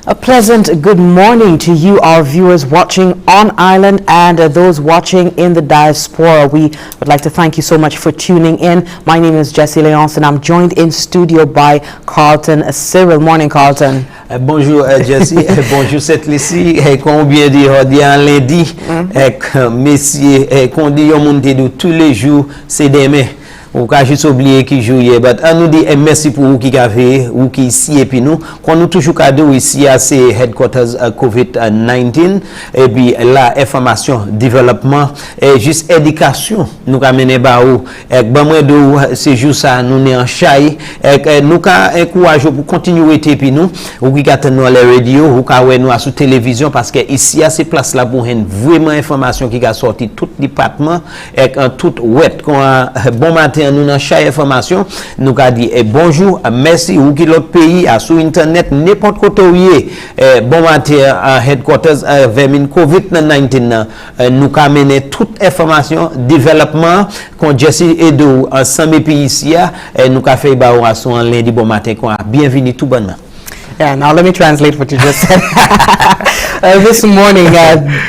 A pleasant good morning to you, our viewers watching on island and those watching in the diaspora. We would like to thank you so much for tuning in. My name is Jessie Leonce and I'm joined in studio by Carlton Cyril. Morning, Carlton. Bonjour Jessie, bonjour cette Lucie. Combien de jours lundi, messieurs, qu'on dit au monde de tous les jours, c'est demain. Ou ka juste oublier qui jouait, but nous dit merci pour vous qui avez ou qui ici et puis nous quand nous toujours cadeau ici à ces headquarters COVID-19 et puis la information développement et juste éducation nous ka mener ba ou et ben moi de ces jours ça nous est en chai et nous ka encourage pour continuer et puis nous ou qui attend les radio ou ka ouais nous sur télévision parce que ici à ces places là pour vraiment information qui a sorti tout département et tout wet bon matin nous dans chaque information nous a dit bonjour merci ou qui l'autre pays à sur internet n'importe côté bon matin headquarters vers COVID-19 nous a mené toute information développement qu'on Jessie et de ensemble pays ici nous a fait ba en lundi bon matin quoi bienvenue tout bonnement. Yeah, now let me translate what you just said. This morning,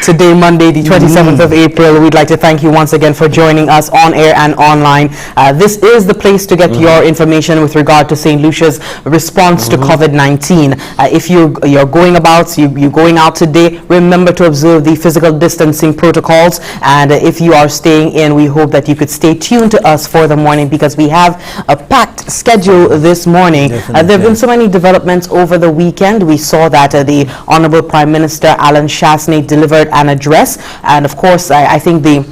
today, Monday, the 27th of April, we'd like to thank you once again for joining us on air and online. This is the place to get your information with regard to St. Lucia's response to COVID-19. If you're going about, you're going out today, remember to observe the physical distancing protocols. And if you are staying in, we hope that you could stay tuned to us for the morning because we have a packed schedule this morning. There have been so many developments over the weekend. We saw that the Honorable Prime Minister Alan Shasney delivered an address, and of course I think the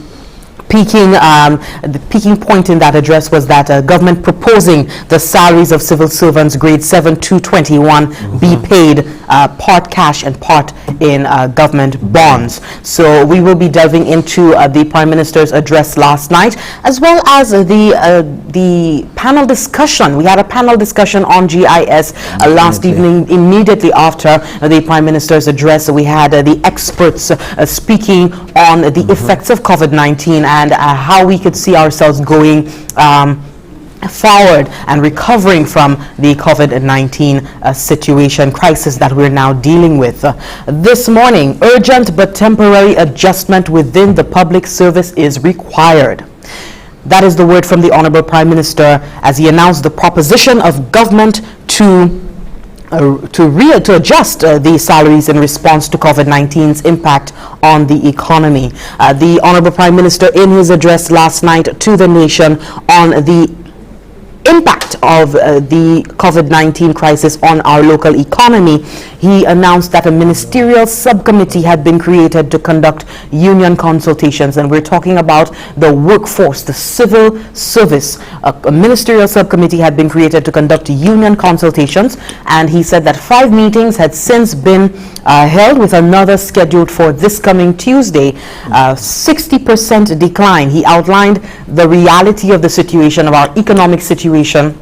peaking point in that address was that government proposing the salaries of civil servants grade 7 to 21 be paid part cash and part in government bonds. So we will be delving into the Prime Minister's address last night, as well as the panel discussion. We had a panel discussion on GIS last evening immediately after the Prime Minister's address. We had the experts speaking on the effects of COVID-19 and how we could see ourselves going forward and recovering from the COVID-19 situation crisis that we're now dealing with. This morning, urgent but temporary adjustment within the public service is required. That is the word from the Honorable Prime Minister as he announced the proposition of government to adjust the salaries in response to COVID-19's impact on the economy. The Honorable Prime Minister, in his address last night to the nation on the impact of the COVID-19 crisis on our local economy, he announced that a ministerial subcommittee had been created to conduct union consultations, and we're talking about the workforce, the civil service. A ministerial subcommittee had been created to conduct union consultations, and he said that 5 meetings had since been held, with another scheduled for this coming Tuesday. 60% decline. He outlined the reality of the situation, of our economic situation,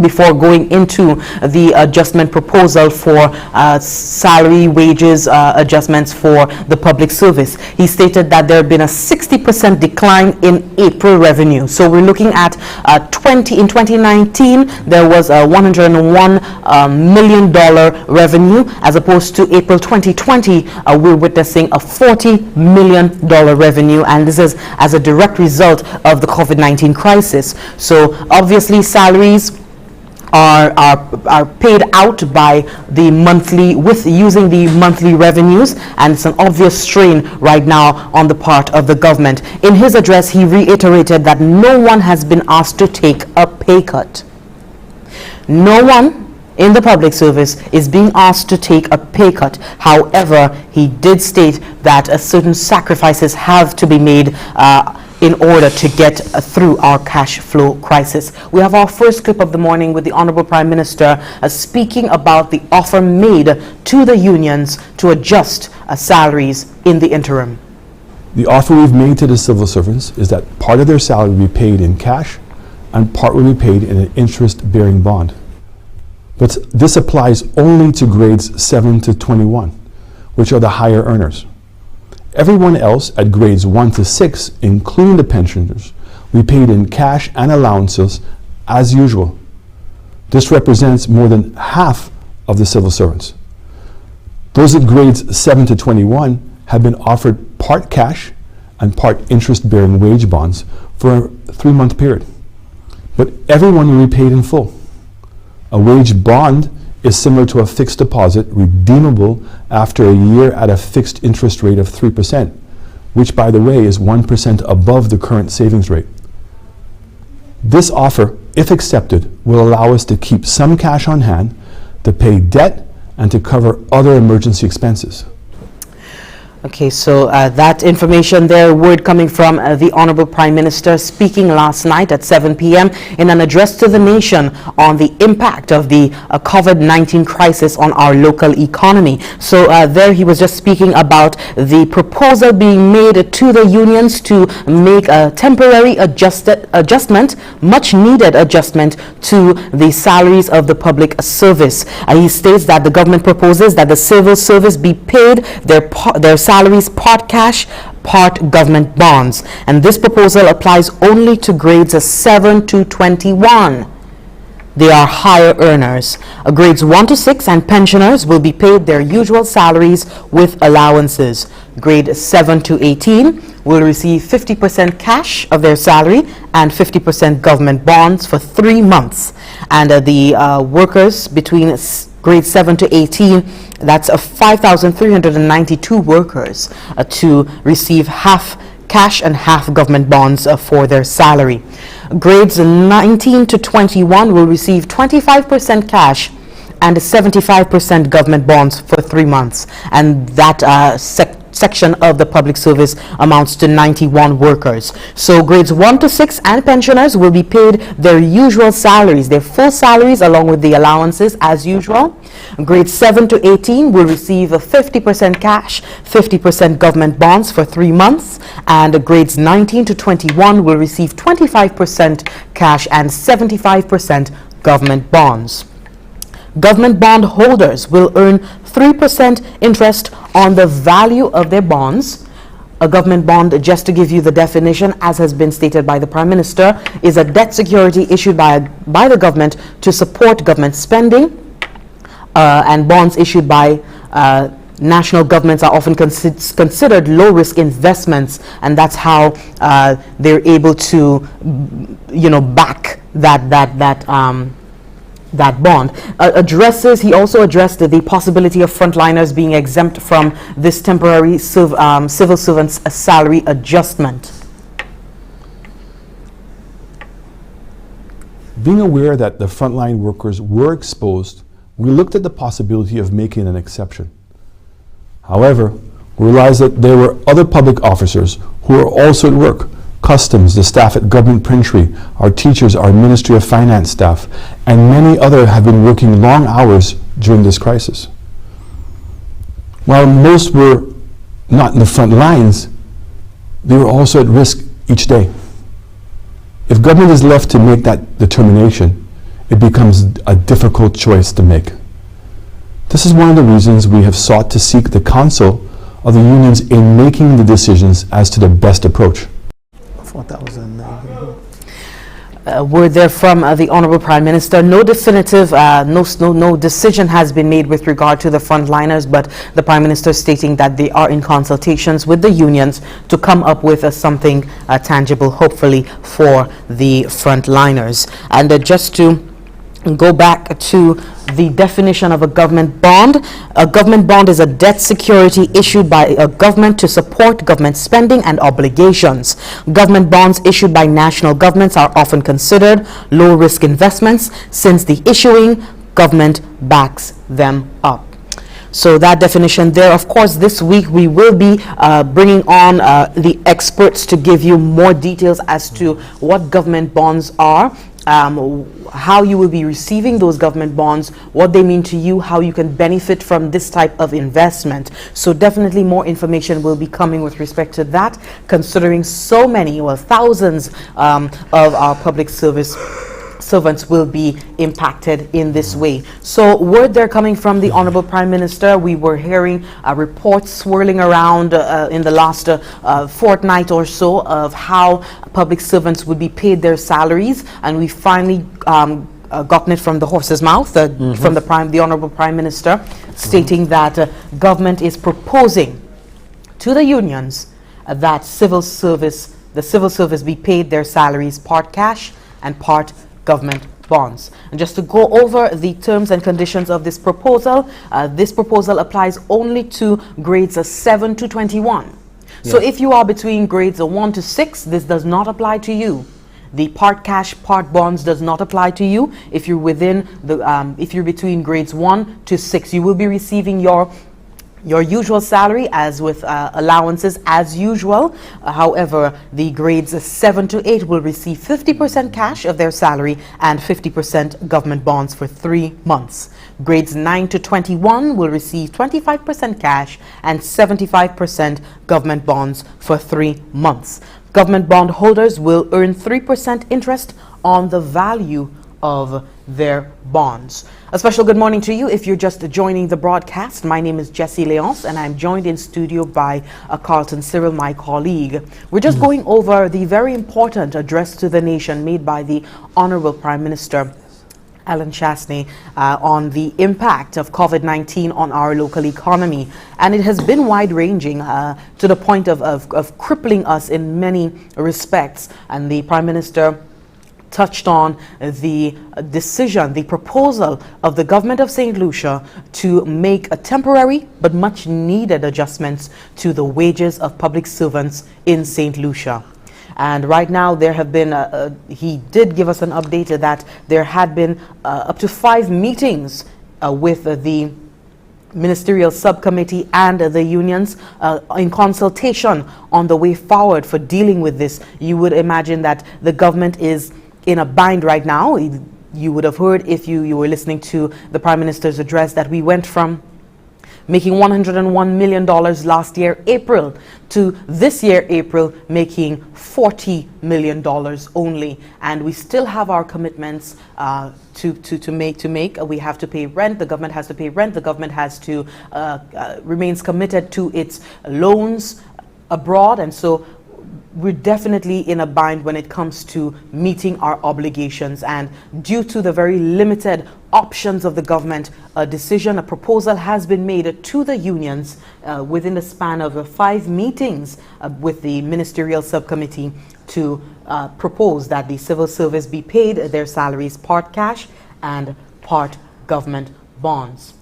before going into the adjustment proposal for salary, wages adjustments for the public service. He stated that there had been a 60% decline in April revenue. So we're looking at in 2019, there was a $101 million revenue, as opposed to April 2020, we're witnessing a $40 million revenue, and this is as a direct result of the COVID-19 crisis. So obviously salaries are paid out by the monthly, with using the monthly revenues, and it's an obvious strain right now on the part of the government. In his address, he reiterated that no one has been asked to take a pay cut. No one in the public service is being asked to take a pay cut. However, he did state that certain sacrifices have to be made in order to get through our cash flow crisis. We have our first clip of the morning with the Honorable Prime Minister speaking about the offer made to the unions to adjust salaries in the interim. The offer we've made to the civil servants is that part of their salary will be paid in cash and part will be paid in an interest-bearing bond. But this applies only to grades 7 to 21, which are the higher earners. Everyone else at grades 1 to 6, including the pensioners, we paid in cash and allowances as usual. This represents more than half of the civil servants. Those at grades 7 to 21 have been offered part cash and part interest-bearing wage bonds for a 3-month period. But everyone will be paid in full. A wage bond is similar to a fixed deposit redeemable after a year at a fixed interest rate of 3%, which, by the way, is 1% above the current savings rate. This offer, if accepted, will allow us to keep some cash on hand to pay debt and to cover other emergency expenses. Okay, so that information there, word coming from the Honorable Prime Minister speaking last night at 7 p.m. in an address to the nation on the impact of the COVID-19 crisis on our local economy. So there he was just speaking about the proposal being made to the unions to make a temporary adjustment, much needed adjustment to the salaries of the public service. He states that the government proposes that the civil service be paid their salaries part cash, part government bonds. And this proposal applies only to grades 7 to 21. They are higher earners. Grades 1 to 6 and pensioners will be paid their usual salaries with allowances. Grade 7 to 18 will receive 50% cash of their salary and 50% government bonds for 3 months. And the workers between grade 7 to 18, that's 5,392 workers to receive half cash and half government bonds for their salary. Grades 19 to 21 will receive 25% cash and 75% government bonds for 3 months. And that section of the public service amounts to 91 workers. So grades 1 to 6 and pensioners will be paid their usual salaries, their full salaries along with the allowances as usual. Grades 7 to 18 will receive a 50% cash, 50% government bonds for 3 months, and grades 19 to 21 will receive 25% cash and 75% government bonds. Government bond holders will earn 3% interest on the value of their bonds. A government bond, just to give you the definition, as has been stated by the Prime Minister, is a debt security issued by the government to support government spending, and bonds issued by national governments are often considered low-risk investments, and that's how they're able to, back that bond. He also addressed the possibility of frontliners being exempt from this temporary civil servants salary adjustment. Being aware that the frontline workers were exposed, we looked at the possibility of making an exception. However, we realized that there were other public officers who were also at work: customs, the staff at government printry, our teachers, our Ministry of Finance staff, and many others have been working long hours during this crisis. While most were not in the front lines, they were also at risk each day. If government is left to make that determination, it becomes a difficult choice to make. This is one of the reasons we have sought to seek the counsel of the unions in making the decisions as to the best approach. Word there from the Honorable Prime Minister. No definitive, no decision has been made with regard to the frontliners, but the Prime Minister stating that they are in consultations with the unions to come up with something tangible, hopefully, for the frontliners. And just to go back to the definition of a government bond. A government bond is a debt security issued by a government to support government spending and obligations. Government bonds issued by national governments are often considered low-risk investments since the issuing government backs them up. So that definition there. Of course, this week we will be bringing on the experts to give you more details as to what government bonds are, how you will be receiving those government bonds, what they mean to you, how you can benefit from this type of investment. So definitely more information will be coming with respect to that, considering so many, well, thousands of our public servants will be impacted in this way. So word there coming from the Honorable Prime Minister. We were hearing reports swirling around in the last fortnight or so of how public servants would be paid their salaries, and we finally gotten it from the horse's mouth, from the Honorable Prime Minister, stating that government is proposing to the unions that the civil service be paid their salaries part cash and part government bonds. And just to go over the terms and conditions of this proposal applies only to grades 7 to 21. So if you are between grades 1 to 6, this does not apply to you. The part cash, part bonds does not apply to you. If you're if you're between grades 1 to 6, you will be receiving your usual salary as with allowances as usual. However, the grades 7 to 8 will receive 50% cash of their salary and 50% government bonds for 3 months. Grades 9 to 21 will receive 25% cash and 75% government bonds for 3 months. Government bond holders will earn 3% interest on the value of their bonds. A special good morning to you if you're just joining the broadcast. My name is Jessie Leonce and I'm joined in studio by Carlton Cyril, my colleague. We're just going over the very important address to the nation made by the Honorable Prime Minister Alan Chasney on the impact of COVID-19 on our local economy. And it has been wide-ranging to the point of crippling us in many respects. And the Prime Minister touched on the decision, the proposal of the government of St. Lucia to make a temporary but much needed adjustments to the wages of public servants in St. Lucia. And right now there have been, he did give us an update that there had been up to 5 meetings with the ministerial subcommittee and the unions in consultation on the way forward for dealing with this. You would imagine that the government is in a bind right now. You would have heard if you were listening to the Prime Minister's address that we went from making $101 million last year, April, to this year, April, making $40 million only. And we still have our commitments to make. We have to pay rent. The government has to pay rent. The government has to remains committed to its loans abroad. And so we're definitely in a bind when it comes to meeting our obligations. And due to the very limited options of the government, a proposal has been made to the unions within the span of 5 meetings with the ministerial subcommittee to propose that the civil service be paid their salaries part cash and part government bonds.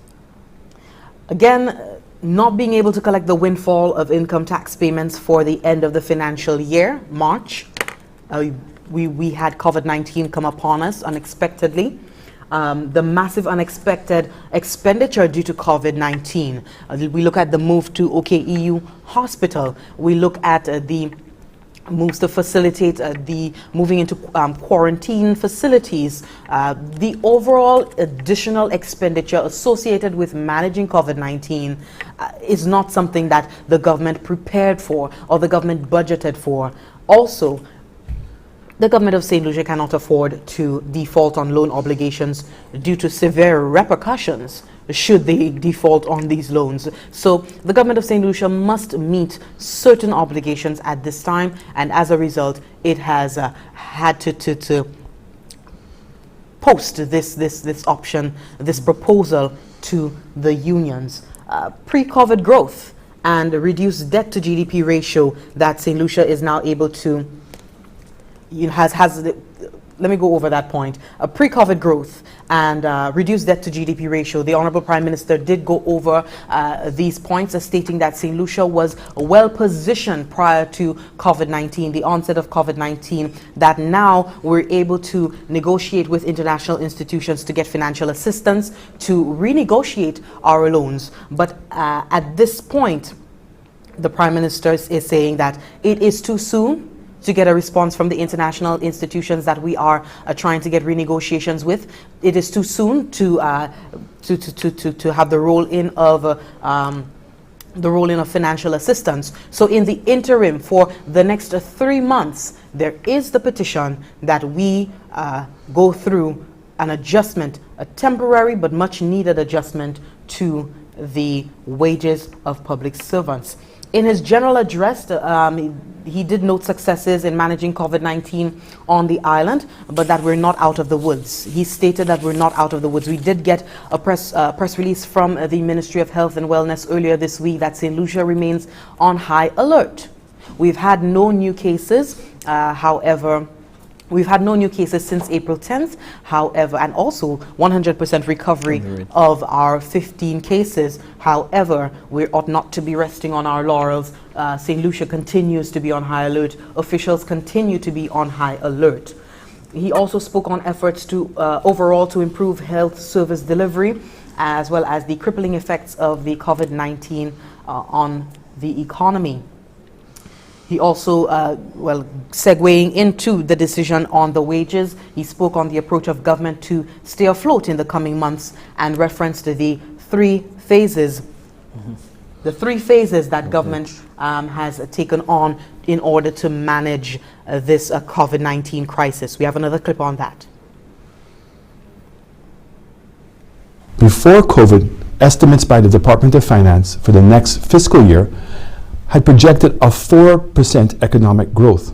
Again, not being able to collect the windfall of income tax payments for the end of the financial year, March. We had COVID-19 come upon us unexpectedly. The massive unexpected expenditure due to COVID-19. We look at the move to OKEU Hospital. We look at the moves to facilitate the moving into quarantine facilities. The overall additional expenditure associated with managing COVID-19 is not something that the government prepared for or the government budgeted for. Also, the government of St. Lucia cannot afford to default on loan obligations due to severe repercussions should they default on these loans. So the government of St. Lucia must meet certain obligations at this time, and as a result, it has had to post this option, this proposal to the unions. Pre-COVID growth and reduced debt to GDP ratio that St. Lucia is now able to let me go over that point. Pre-COVID growth and reduced debt to GDP ratio. The Honorable Prime Minister did go over these points, stating that St. Lucia was well positioned prior to COVID-19, the onset of COVID-19, that now we're able to negotiate with international institutions to get financial assistance to renegotiate our loans. But at this point, the Prime Minister is saying that it is too soon to get a response from the international institutions that we are trying to get renegotiations with. It is too soon to have the roll-in of financial assistance. So in the interim, for the next 3 months, there is the petition that we go through an adjustment, a temporary but much needed adjustment to the wages of public servants. In his general address, he did note successes in managing COVID-19 on the island, but that we're not out of the woods. He stated that we're not out of the woods. We did get a press release from the Ministry of Health and Wellness earlier this week that St. Lucia remains on high alert. We've had no new cases, however, we've had no new cases since April 10th, however, and also 100% recovery of our 15 cases. However, we ought not to be resting on our laurels. St. Lucia continues to be on high alert. Officials continue to be on high alert. He also spoke on efforts to overall to improve health service delivery, as well as the crippling effects of the COVID-19 on the economy. He also, segueing into the decision on the wages, he spoke on the approach of government to stay afloat in the coming months and referenced the three phases, that government has taken on in order to manage this COVID-19 crisis. We have another clip on that. Before COVID, estimates by the Department of Finance for the next fiscal year had projected a 4% economic growth.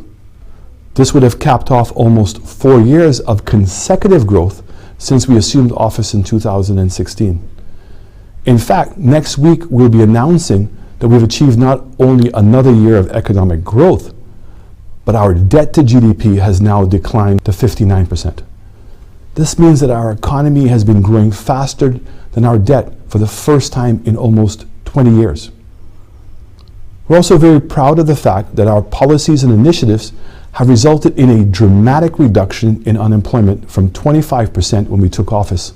This would have capped off almost 4 years of consecutive growth since we assumed office in 2016. In fact, next week we'll be announcing that we've achieved not only another year of economic growth, but our debt to GDP has now declined to 59%. This means that our economy has been growing faster than our debt for the first time in almost 20 years. We're also very proud of the fact that our policies and initiatives have resulted in a dramatic reduction in unemployment from 25% when we took office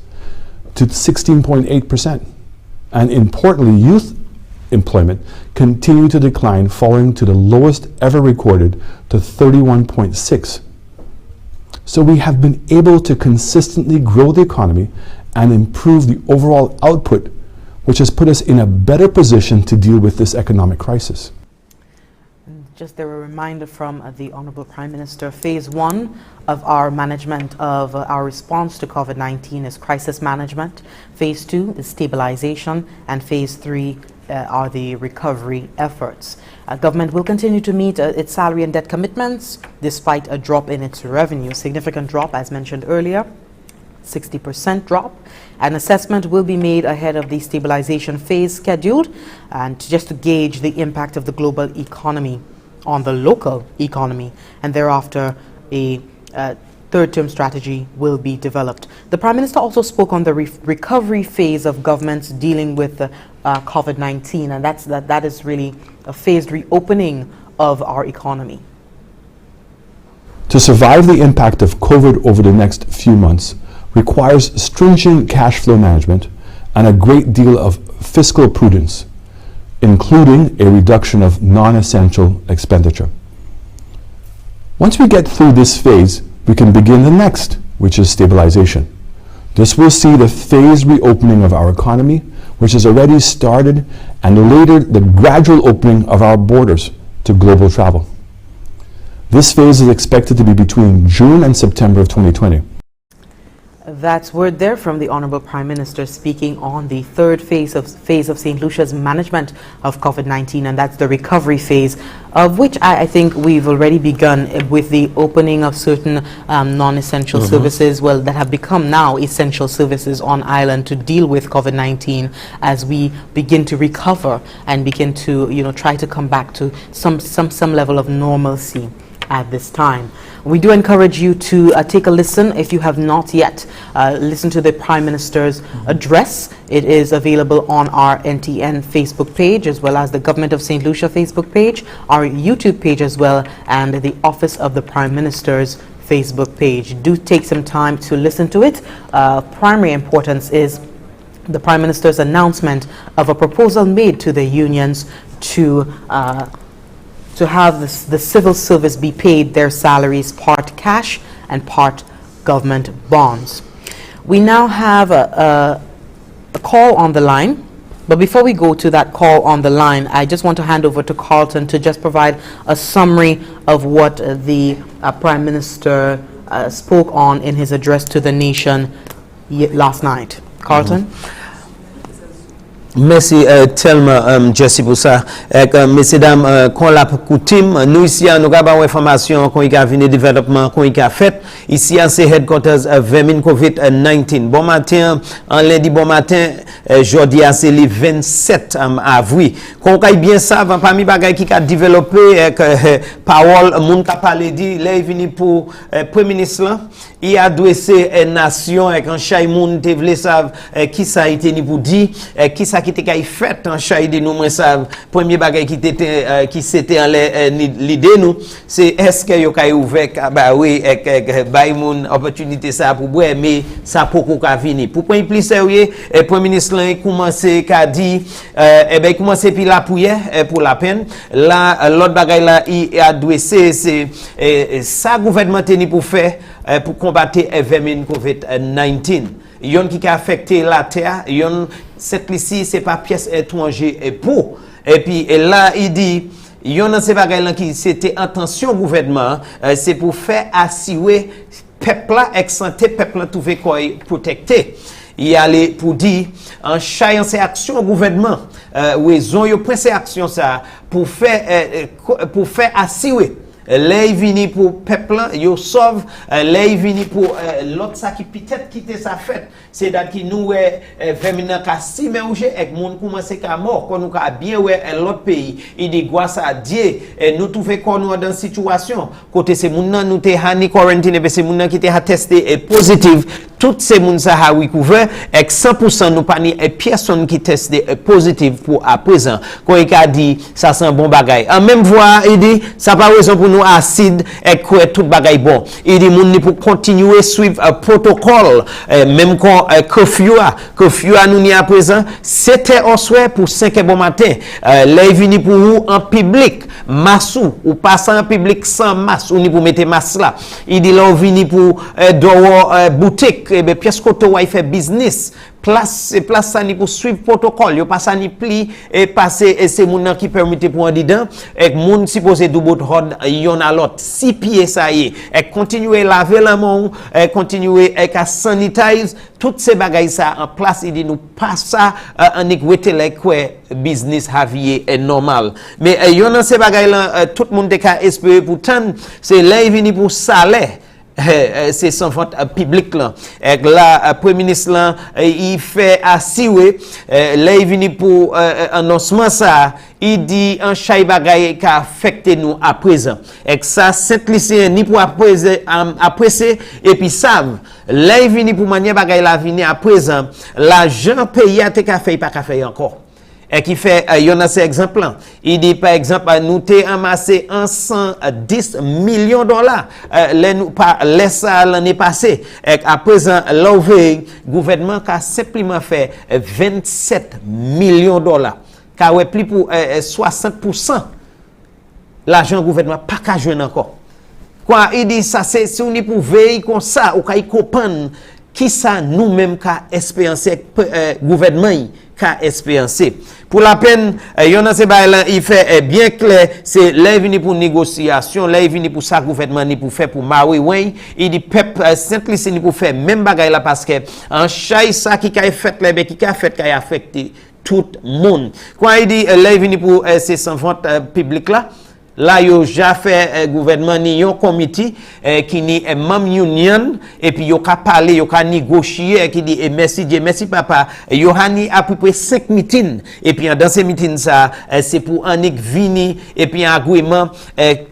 to 16.8%. And importantly, youth employment continued to decline, falling to the lowest ever recorded to 31.6%. So we have been able to consistently grow the economy and improve the overall output, which has put us in a better position to deal with this economic crisis. Just a reminder from the Honorable Prime Minister, phase one of our management of our response to COVID-19 is crisis management. Phase two is stabilization, and phase three are the recovery efforts. Government will continue to meet its salary and debt commitments despite a drop in its revenue, significant drop as mentioned earlier. 60% drop. An assessment will be made ahead of the stabilization phase scheduled, and just to gauge the impact of the global economy on the local economy, and thereafter a third-term strategy will be developed. The Prime Minister also spoke on the recovery phase of governments dealing with COVID-19, and that is really a phased reopening of our economy. To survive the impact of COVID over the next few months requires stringent cash flow management and a great deal of fiscal prudence, including a reduction of non-essential expenditure. Once we get through this phase, we can begin the next, which is stabilization. This will see the phased reopening of our economy, which has already started, and later the gradual opening of our borders to global travel. This phase is expected to be between June and September of 2020. That's word there from the Honorable Prime Minister speaking on the third phase of St. Lucia's management of COVID-19, and that's the recovery phase, of which I think we've already begun with the opening of certain non-essential services, that have become now essential services on island to deal with COVID-19 as we begin to recover and begin to try to come back to some level of normalcy at this time. We do encourage you to take a listen if you have not yet listened to the Prime Minister's address. It is available on our NTN Facebook page, as well as the Government of St. Lucia Facebook page, our YouTube page as well, and the Office of the Prime Minister's Facebook page. Do take some time to listen to it. Primary importance is the Prime Minister's announcement of a proposal made to the unions to have the civil service be paid their salaries part cash and part government bonds. We now have a call on the line, but before we go to that call on the line, I just want to hand over to Carlton to just provide a summary of what the Prime Minister spoke on in his address to the nation last night. Carlton? Merci tellement, Jesse, pour ça. Messieurs, dames, qu'on l'a coutume, nous ici, nous avons information qu'on a vu développement qu'on a fait. Ici, à ces headquarters, vermin COVID-19. Bon matin, en lundi, bon matin, jeudi, c'est le 27 avril. Qu'on a bien ça, parmi les bagages qui a développé, parole, moun ka parlé dit, là, il venu pour Premier ministre, il a adressé une nation, avec un chay moun, te vle savent qui ça a été ni pour dire, qui ça qui était fait en chay de nous, moi savent, premier bagage qui c'était en l'idée nous, c'est est-ce que yo kay ouvert, bah oui, bay moun opportunité ça pour boire, mais ça pour qu'on venir. Pour point plus sérieux, Premier ministre a commencé à dire, ben commencé puis la prière pour la peine. Là, l'autre bagage là, il a adressé, c'est ça gouvernement tenu pour faire pour combattre vermin COVID-19. Yon qui a affecté la terre, yon cette ici c'est pas pièce étranger et pour. Et puis là il dit yon dans ces bagages là qui c'était intention gouvernement, c'est pour faire assurer peuple là avec santé peuple là trouver quoi protecté. Il allait pour dire en chaque ces actions gouvernement raison yo prend ces actions ça pour faire assurer les vini pour peuple yo sauve les vini pour l'autre ça qui peut-être quitter sa fête c'est dat qui nous vermina ka si mais ouje ek moun commencer ka mort qu'on nous ka bien l'autre pays il dit grâce à Dieu nous trouver qu'on nous dans situation côté ces moun nan nous te hani quarantine et ces moun nan qui te testé et positif toutes ces moun ça a recouvert et 100% nous pas ni personne qui testé positif pour à présent quand il a dit ça c'est un bon bagay en même voix il dit ça pas raison pour nous acide et quoi tout bagay bon il dit moun ni pour continuer suivre un protocole même quand curfew nous ni à présent c'était au soir pour 5 bon matin les vini pour vous en public massou ou passer en public sans masque ou ni pour mettre masque là il dit là vini pour dehors boutique et ben pièce côté il fait business place ça ni pour suivre protocole yo pas ça ni pli et passer et c'est moun qui permettait pour en dedans et moun supposé double hod yon a l'autre 6 pieds ça y est et continuer laver la main et continuer à sanitize toutes ces bagages ça en place il dit nous pas ça en équité like business havier est normal mais yon dans ces bagages là tout le monde ka espérer pourtant c'est là vini pour salaire c'est sans vente public là et là premier ministre là il fait assurer là il vient pour annoncement ça il dit un chay bagay qui affecté nous à présent et ça cette lycéen ni pour apprécier et puis savent là il vient pour manière bagay la venir à présent l'argent payé à te café pas café encore et qui fait yon a ces exemples là il dit par exemple nous t'ai amassé 110 millions de dollars nous pas laisse ça l'année passée et à présent le gouvernement a simplement fait 27 millions de dollars car ouais plus pour 60% l'argent gouvernement pas qu'à jouer encore quoi il dit ça c'est si on est pour veiller comme ça ou kay comprendre qui ça nous même qu'a expériencer gouvernement qu'a expériencer pour la peine yon a ces bail là il fait bien clair c'est là venu pour négociation là venu pour ça gouvernement ni pour faire pour Maui ouais il dit peuple simplement ni pour faire même bagaille là parce que en chaque ça qui a fait là qui a fait qui a affecté tout le monde quand il dit là venu pour ces sans vente public là yo ja fait gouvernement ni yon comité qui ni membre union et puis yo ka parler yo ka négocier qui dit merci Dieu merci papa yo hani à peu près 5 meetings et puis dans ces meetings ça c'est pour un vini et puis un agreement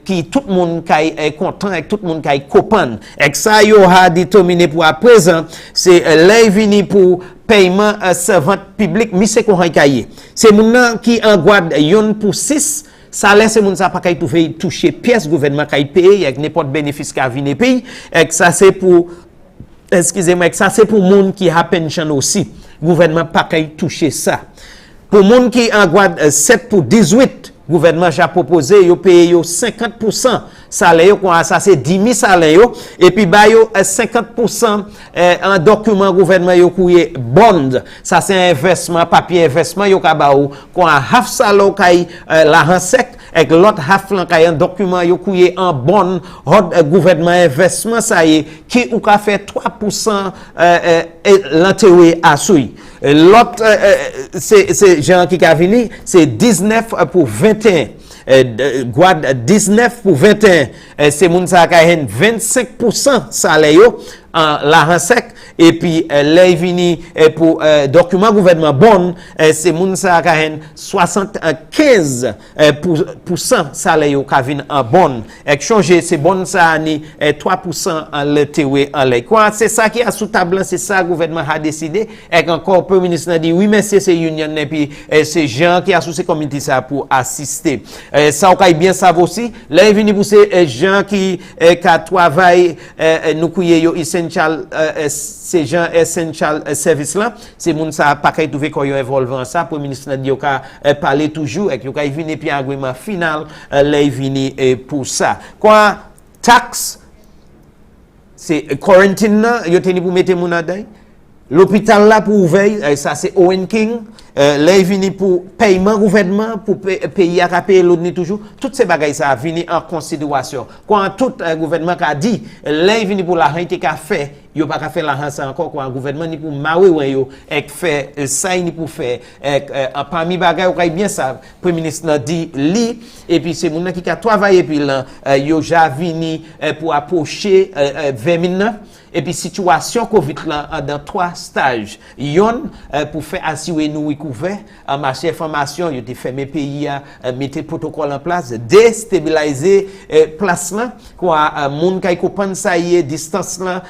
qui tout le monde est content et tout le monde est copain et ça yo a déterminé pour à présent c'est là vini pour paiement servante public mi c'est qu'on cahier c'est moun qui en garde yon pour 6 salaire c'est moun ça pas kay toucher pièce gouvernement kay payer avec n'importe bénéfice qu'a vinn pays et ça c'est pour excusez-moi ça c'est pour moun qui a pension aussi gouvernement pas kay toucher ça pour moun qui en garde 7 pour 18 gouvernement a proposé yo payer yo 50% salaire quoi ça c'est 10 000 salaire et puis ba yo 50% en document gouvernement yo couyer bond ça c'est investissement papier investissement yo ka ba ou quoi half salaire kay la sec avec l'autre haflan kay un document yo kouye en bonne gouvernement investissement ça y qui ou ka fait 3% l'enterré à souy. L'autre c'est gens qui a venu c'est 19 pour 21. Guad 19 pour 21 c'est moun sa ka 25% salaire yo en l'argent sec et puis les vini pour document gouvernement bon c'est moun sa ka 75% salaire yo ka vinn en bon changer c'est bon ça ni 3% en le téwé en lait quoi c'est ça qui a sous table c'est ça gouvernement a décidé et encore premier ministre dit oui mais c'est union et puis c'est gens qui a sous ces communautés ça pour assister ça on bien savoir aussi les vini pour ces gens qui travaillent nous couyer yo essential ces gens essential service là c'est moun ça pas kay trouver ko yo involvant ça pour ministre dit yo ka parler toujours et yo ka vini puis agreement final les vini pour ça quoi taxe c'est quarantine là yo teni pour mettre moun dedans l'hôpital là pour ouvrir ça c'est Owen King les vini pour paiement gouvernement pour payer à payer l'autre toujours toutes ces bagages ça a vini en considération quand tout gouvernement a dit les vini pour l'argent qui a fait yo pas faire l'argent ça encore quoi gouvernement ni pour marrer yo et faire ça ni pour faire en parmi bagages ou bien ça premier ministre dit li et puis c'est moun qui a travaillé puis là yo ja vini pour approcher 2009 et puis situation Covid là dans 3 stages yon pour faire assurer nous couvert en marché information yo te fermer pays mettre protocole en place déstabiliser place là quoi moun kay comprendre ça y est distance là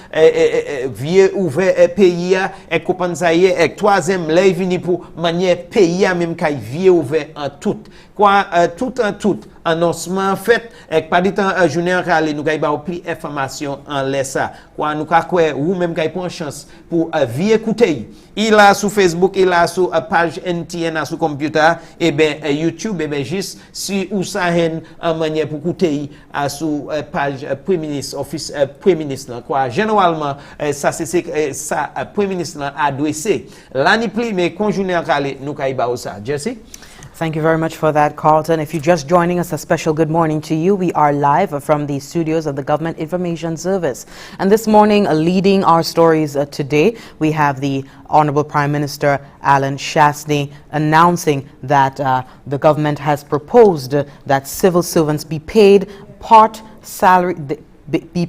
vieux ouvert pays et comprendre ça y est et troisième là vini pour manière pays même kay vieux ouvert en tout quoi tout en tout annoncement fait et pas du temps journée en calé nous kay ba plus information en laissa quoi nous ka quoi ou même kay prend chance pour vieux écouter il a sur Facebook il a sur page NTN sur computer et ben YouTube et ben juste si ou ça en manière pour écouter sur page premier ministre office premier ministre quoi généralement ça c'est ça premier ministre adressé l'année plus mais conjournée en calé nous kay ba ça Jesse. Thank you very much for that, Carlton. If you're just joining us, a special good morning to you. We are live from the studios of the Government Information Service. And this morning, leading our stories today, we have the Honorable Prime Minister Alan Shastney announcing that the government has proposed that civil servants be paid part salary, be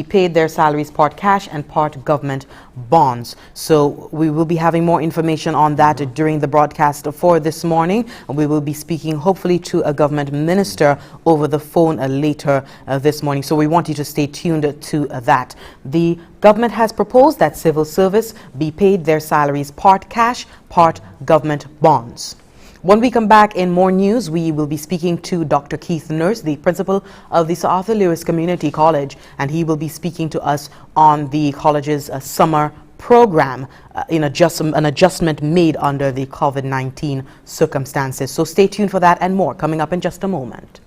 paid their salaries part cash and part government bonds. So we will be having more information on that during the broadcast for this morning. We will be speaking hopefully to a government minister over the phone later this morning. So we want you to stay tuned to that. The government has proposed that civil service be paid their salaries part cash, part government bonds. When we come back in more news, we will be speaking to Dr. Keith Nurse, the principal of the Sir Arthur Lewis Community College, and he will be speaking to us on the college's summer program in an adjustment made under the COVID-19 circumstances. So stay tuned for that and more coming up in just a moment.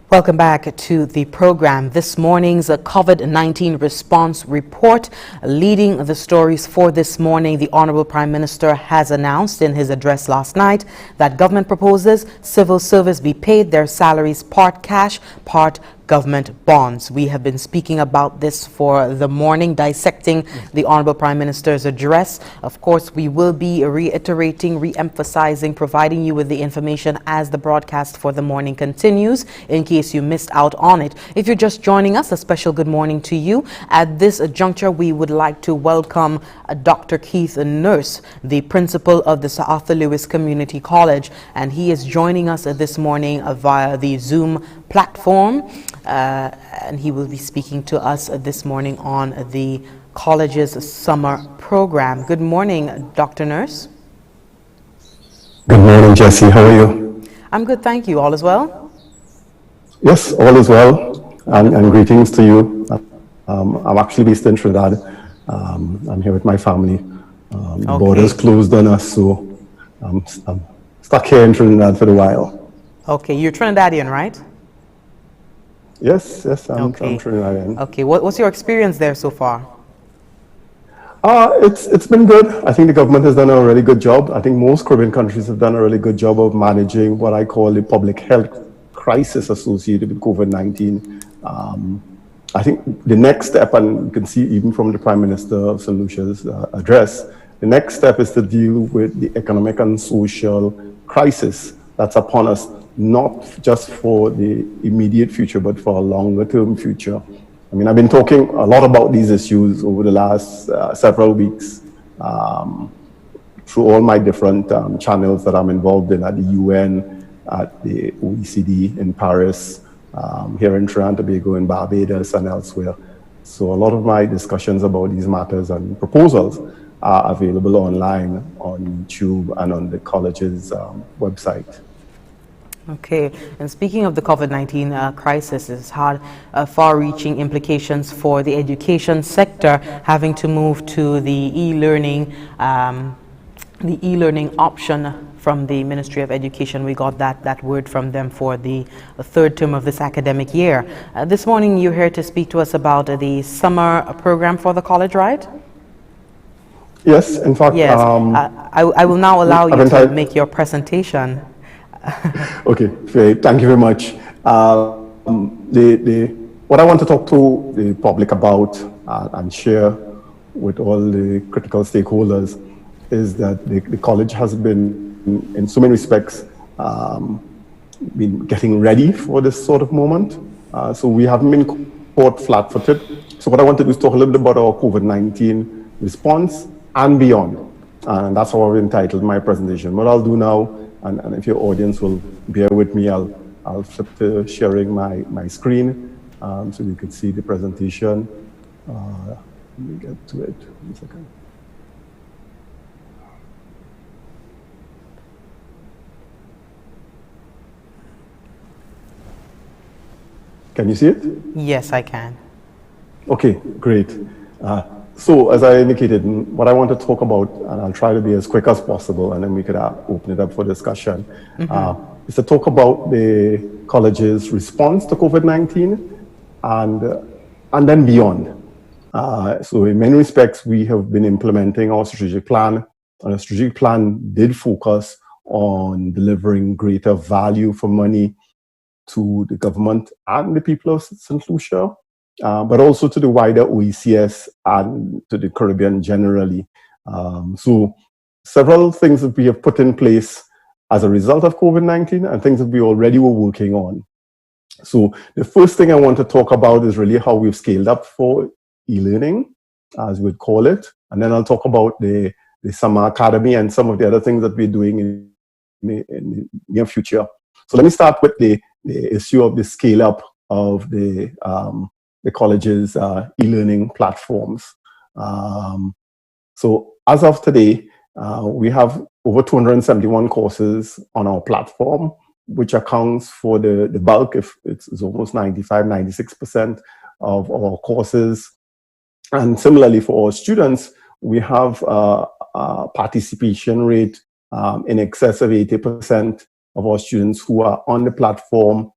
Welcome back to the program. This morning's COVID-19 response report. Leading the stories for this morning, the Honorable Prime Minister has announced in his address last night that government proposes civil service be paid their salaries part cash, part government bonds. We have been speaking about this for the morning, dissecting the Honorable Prime Minister's address. Of course, we will be reiterating, re-emphasizing, providing you with the information as the broadcast for the morning continues, in case you missed out on it. If you're just joining us, a special good morning to you. At this juncture, we would like to welcome Dr. Keith Nurse, the principal of the Sir Arthur Lewis Community College, and he is joining us this morning via the Zoom platform, and he will be speaking to us this morning on the college's summer program. Good morning, Dr. Nurse. Good morning, Jesse. How are you? I'm good, thank you. All is well? Yes, all is well, and greetings to you. I'm actually based in Trinidad. I'm here with my family. The borders closed on us, so I'm stuck here in Trinidad for a while. Okay, you're Trinidadian, right? Yes, I'm Trinidadian. Okay, what's your experience there so far? It's been good. I think the government has done a really good job. I think most Caribbean countries have done a really good job of managing what I call the public health crisis associated with COVID-19. I think the next step, and you can see even from the Prime Minister of St. Lucia's address, the next step is to deal with the economic and social crisis that's upon us, not just for the immediate future, but for a longer term future. I mean, I've been talking a lot about these issues over the last several weeks through all my different channels that I'm involved in at the UN, at the OECD in Paris, here in Trinidad and Tobago, in Barbados and elsewhere. So a lot of my discussions about these matters and proposals are available online on YouTube and on the college's website. Okay, and speaking of the COVID-19 crisis, it's had far-reaching implications for the education sector, having to move to the e-learning option from the Ministry of Education. We got that word from them for the third term of this academic year. This morning, you're here to speak to us about the summer program for the college, right? Yes, in fact. Yes, I will now allow you to make your presentation. Okay, great. Thank you very much. What I want to talk to the public about and share with all the critical stakeholders is that the college has been, in so many respects, been getting ready for this sort of moment. So we haven't been caught flat-footed. So what I want to do is talk a little bit about our COVID-19 response and beyond. And that's how I've entitled my presentation. What I'll do now, and if your audience will bear with me, I'll flip to sharing my screen so you can see the presentation. Let me get to it. 1 second. Can you see it? Yes, I can. Okay, great. So as I indicated, what I want to talk about, and I'll try to be as quick as possible, and then we could open it up for discussion, is to talk about the college's response to COVID-19 and then beyond. So in many respects, we have been implementing our strategic plan, and our strategic plan did focus on delivering greater value for money to the government and the people of St. Lucia, but also to the wider OECS and to the Caribbean generally. So several things that we have put in place as a result of COVID-19 and things that we already were working on. So the first thing I want to talk about is really how we've scaled up for e-learning, as we'd call it. And then I'll talk about the Summer Academy and some of the other things that we're doing in the near future. So let me start with the issue of the scale up of the college's e-learning platforms. So as of today, we have over 271 courses on our platform, which accounts for the bulk, if it's almost 95, 96% of our courses. And similarly for our students, we have a participation rate in excess of 80% of our students who are on the platform,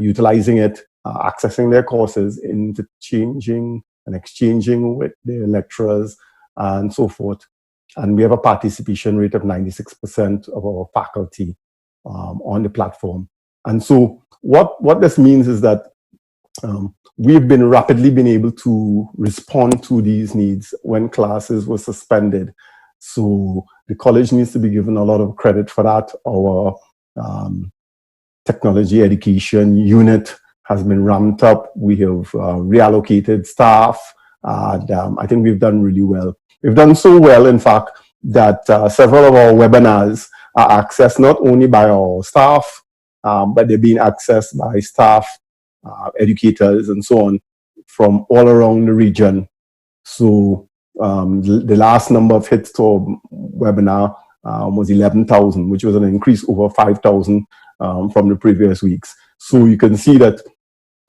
utilizing it, accessing their courses, interchanging and exchanging with their lecturers and so forth. And we have a participation rate of 96% of our faculty on the platform. And so what this means is that We've been rapidly been able to respond to these needs when classes were suspended. So the college needs to be given a lot of credit for that. Our technology education unit has been ramped up. We have reallocated staff, and I think we've done really well. We've done so well, in fact, that several of our webinars are accessed not only by our staff, but they're being accessed by staff, educators, and so on from all around the region. So the last number of hits to our webinar was 11,000, which was an increase over 5,000 from the previous weeks. So you can see that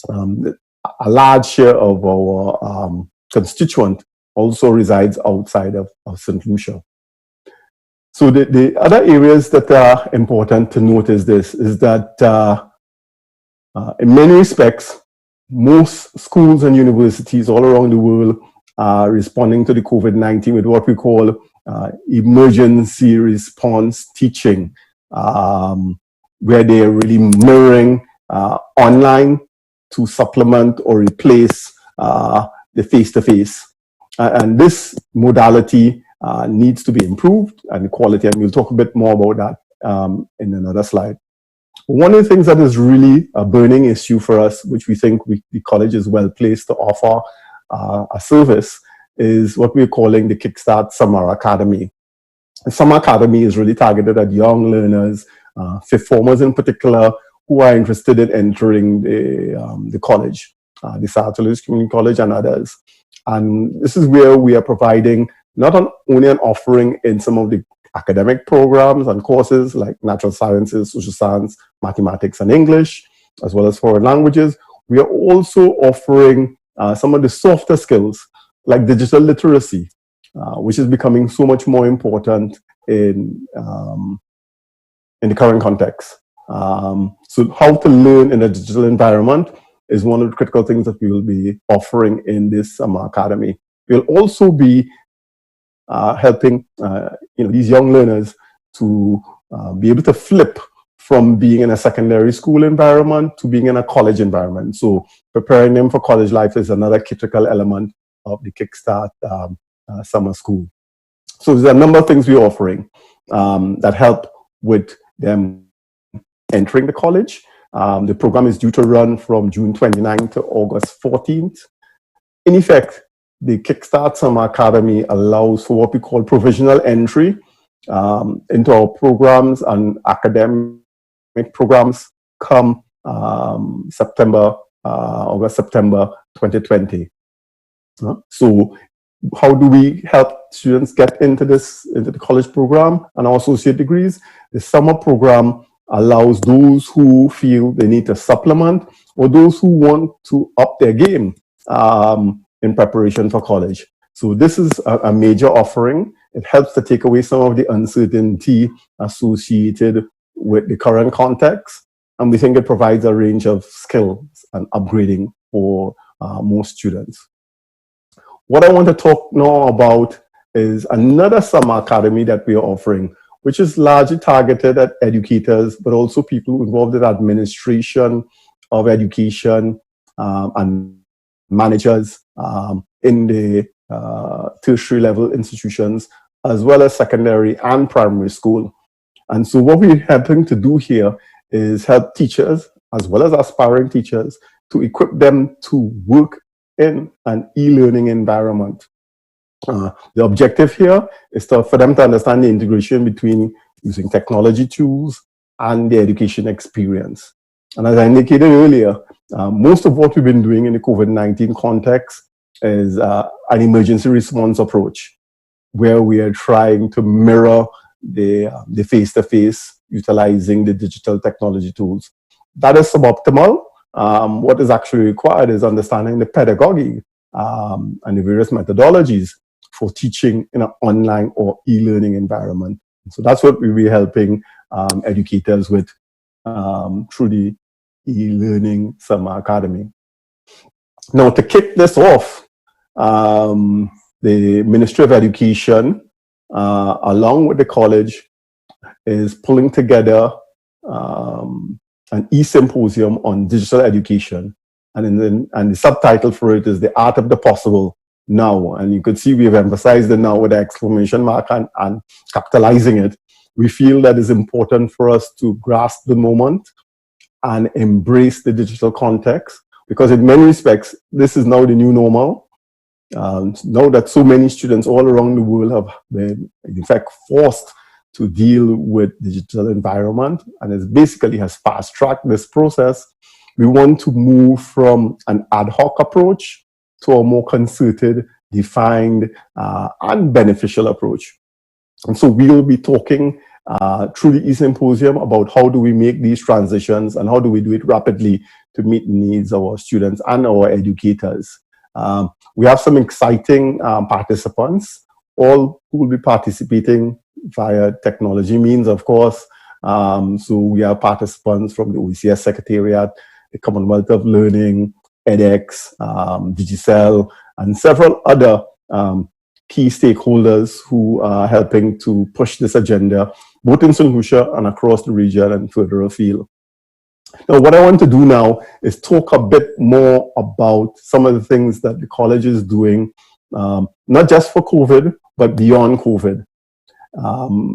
a large share of our constituent also resides outside of St. Lucia. So the other areas that are important to note is this, is that in many respects, most schools and universities all around the world are responding to the COVID-19 with what we call emergency response teaching, where they're really mirroring online to supplement or replace the face-to-face. And this modality needs to be improved and the quality, and we'll talk a bit more about that in another slide. One of the things that is really a burning issue for us, which we think the college is well placed to offer a service, is what we're calling the Kickstart Summer Academy. The Summer Academy is really targeted at young learners, fifth formers in particular, who are interested in entering the college, the South Louis Community College and others. And this is where we are providing not only an offering in some of the academic programs and courses like natural sciences, social science, mathematics, and English, as well as foreign languages. We are also offering some of the softer skills like digital literacy, which is becoming so much more important in the current context. So how to learn in a digital environment is one of the critical things that we will be offering in this summer academy. We'll also be helping these young learners to be able to flip from being in a secondary school environment to being in a college environment. So preparing them for college life is another critical element of the Kickstart Summer School. So there's a number of things we're offering that help with them entering the college. The program is due to run from June 29th to August 14th. In effect, the Kickstart Summer Academy allows for what we call provisional entry into our programs and academic programs come August, September 2020. So how do we help students get into the college program and our associate degrees? The summer program allows those who feel they need to supplement or those who want to up their game in preparation for college. So this is a major offering. It helps to take away some of the uncertainty associated with the current context. And we think it provides a range of skills and upgrading for most students. What I want to talk now about is another summer academy that we are offering, which is largely targeted at educators, but also people involved in administration of education and managers in the tertiary level institutions, as well as secondary and primary school. And so what we're helping to do here is help teachers, as well as aspiring teachers, to equip them to work in an e-learning environment. The objective here is for them to understand the integration between using technology tools and the education experience. And as I indicated earlier, most of what we've been doing in the COVID-19 context is an emergency response approach, where we are trying to mirror the face-to-face, utilizing the digital technology tools. That is suboptimal. What is actually required is understanding the pedagogy and the various methodologies for teaching in an online or e-learning environment. So that's what we'll be helping educators with through the e-learning summer academy. Now, to kick this off, the Ministry of Education, along with the college, is pulling together an e-symposium on digital education. and the subtitle for it is The Art of the Possible Now. And you could see we've emphasized the now with the exclamation mark and capitalizing it. We feel that it's important for us to grasp the moment and embrace the digital context, because in many respects, this is now the new normal. Now that so many students all around the world have been, in fact, forced to deal with digital environment, and it basically has fast-tracked this process. We want to move from an ad hoc approach to a more concerted, defined, and beneficial approach. And so we'll be talking through the e-symposium about how do we make these transitions and how do we do it rapidly to meet the needs of our students and our educators. We have some exciting participants, all who will be participating via technology means, of course. So we have participants from the OECS Secretariat, the Commonwealth of Learning, edX, Digicel, and several other key stakeholders who are helping to push this agenda, both in St. Lucia and across the region and further afield. Now, what I want to do now is talk a bit more about some of the things that the college is doing, not just for COVID, but beyond COVID.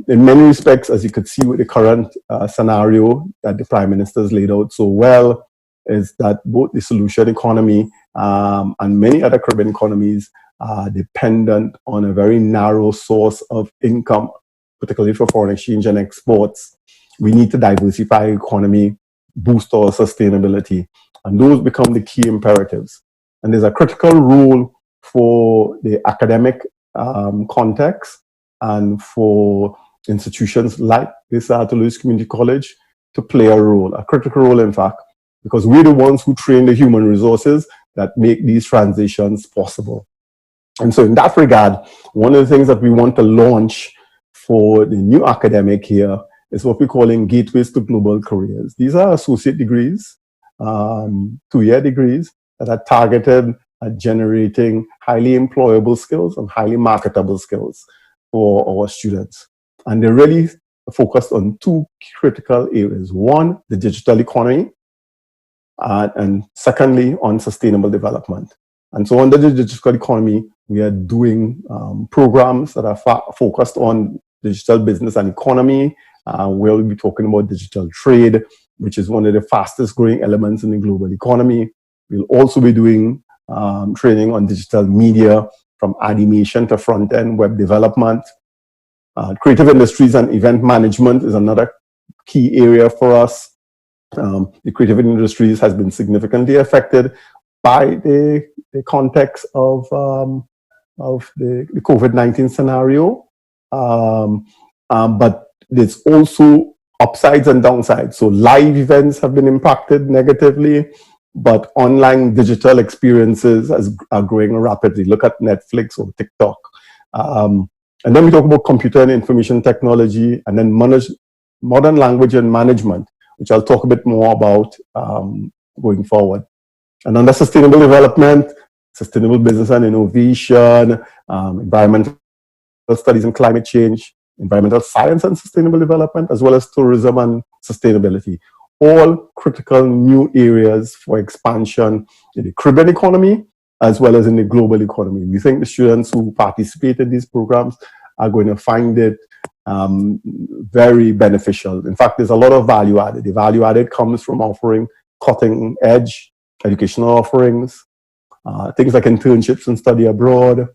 In many respects, as you could see with the current scenario that the Prime Minister has laid out so well, is that both the solution economy and many other Caribbean economies are dependent on a very narrow source of income, particularly for foreign exchange and exports. We need to diversify the economy, boost our sustainability, and those become the key imperatives. And there's a critical role for the academic context and for institutions like this Toulouse Community College to play a role, a critical role, in fact, because we're the ones who train the human resources that make these transitions possible. And so in that regard, one of the things that we want to launch for the new academic year is what we're calling Gateways to Global Careers. These are associate degrees, 2-year degrees that are targeted at generating highly employable skills and highly marketable skills for our students. And they're really focused on two critical areas. One, the digital economy, and secondly, on sustainable development. And so under the digital economy, we are doing programs that are focused on digital business and economy. We'll be talking about digital trade, which is one of the fastest growing elements in the global economy. We'll also be doing training on digital media, from animation to front-end web development. Creative industries and event management is another key area for us. The creative industries has been significantly affected by the context of the COVID-19 scenario. But there's also upsides and downsides. So live events have been impacted negatively, but online digital experiences are growing rapidly. Look at Netflix or TikTok. And then we talk about computer and information technology, and then modern language and management, which I'll talk a bit more about going forward. And under sustainable development, sustainable business and innovation, environmental studies and climate change, environmental science and sustainable development, as well as tourism and sustainability. All critical new areas for expansion in the Caribbean economy, as well as in the global economy. We think the students who participate in these programs are going to find it very beneficial. In fact, there's a lot of value added. The value added comes from offering cutting edge educational offerings, things like internships and study abroad,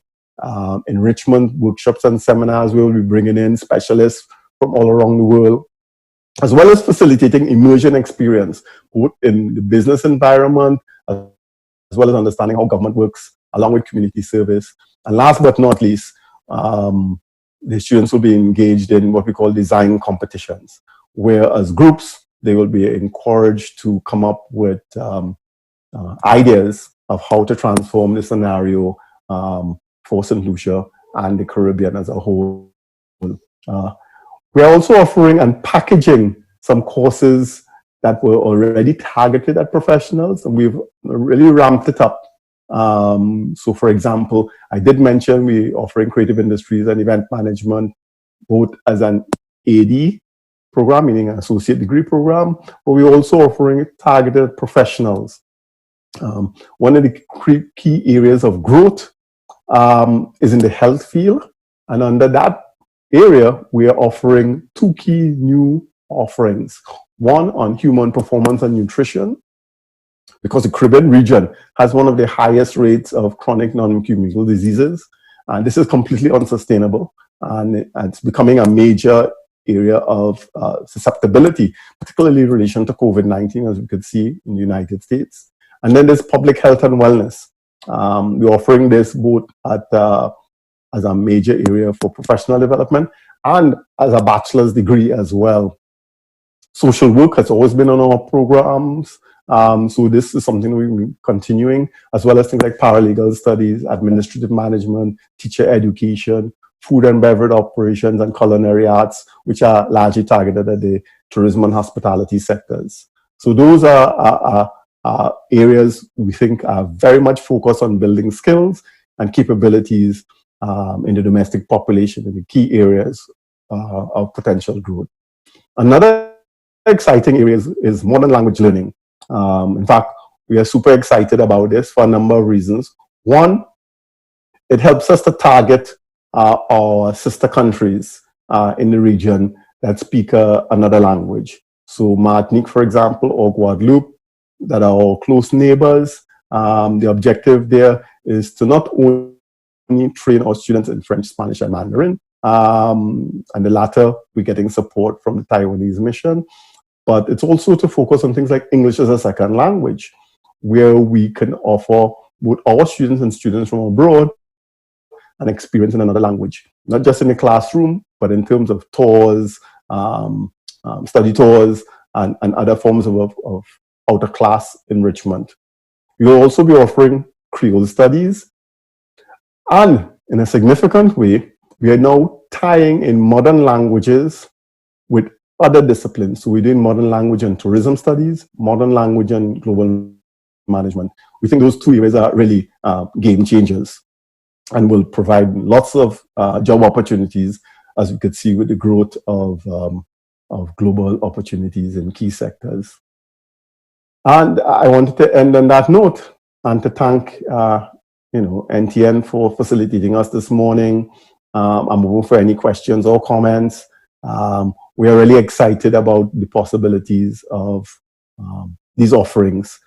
enrichment workshops and seminars. We'll be bringing in specialists from all around the world, as well as facilitating immersion experience, both in the business environment, as well as understanding how government works, along with community service. And last but not least, the students will be engaged in what we call design competitions, where as groups, they will be encouraged to come up with ideas of how to transform the scenario for St. Lucia and the Caribbean as a whole. We are also offering and packaging some courses that were already targeted at professionals, and we've really ramped it up. So for example, I did mention we're offering creative industries and event management, both as an AD program, meaning an associate degree program, but we're also offering it targeted professionals. One of the key areas of growth is in the health field. And under that area, we are offering two key new offerings. One on human performance and nutrition, because the Caribbean region has one of the highest rates of chronic non-communicable diseases. And this is completely unsustainable. And it's becoming a major area of susceptibility, particularly in relation to COVID-19, as we could see in the United States. And then there's public health and wellness. We're offering this both at as a major area for professional development and as a bachelor's degree as well. Social work has always been on our programs. So this is something we're continuing, as well as things like paralegal studies, administrative management, teacher education, food and beverage operations, and culinary arts, which are largely targeted at the tourism and hospitality sectors. So those are areas we think are very much focused on building skills and capabilities in the domestic population in the key areas of potential growth. Another exciting area is modern language learning. In fact, we are super excited about this for a number of reasons. One, it helps us to target our sister countries in the region that speak another language. So Martinique, for example, or Guadeloupe, that are our close neighbors. The objective there is to not only train our students in French, Spanish, and Mandarin, and the latter, we're getting support from the Taiwanese mission, but it's also to focus on things like English as a second language, where we can offer both our students and students from abroad an experience in another language, not just in the classroom, but in terms of tours, study tours, and other forms of out-of-class enrichment. We will also be offering Creole studies. And in a significant way, we are now tying in modern languages with other disciplines. So we're doing modern language and tourism studies, modern language and global management. We think those two areas are really game changers and will provide lots of job opportunities, as we could see with the growth of global opportunities in key sectors. And I wanted to end on that note and to thank NTN for facilitating us this morning. I'm open for any questions or comments. We are really excited about the possibilities of these offerings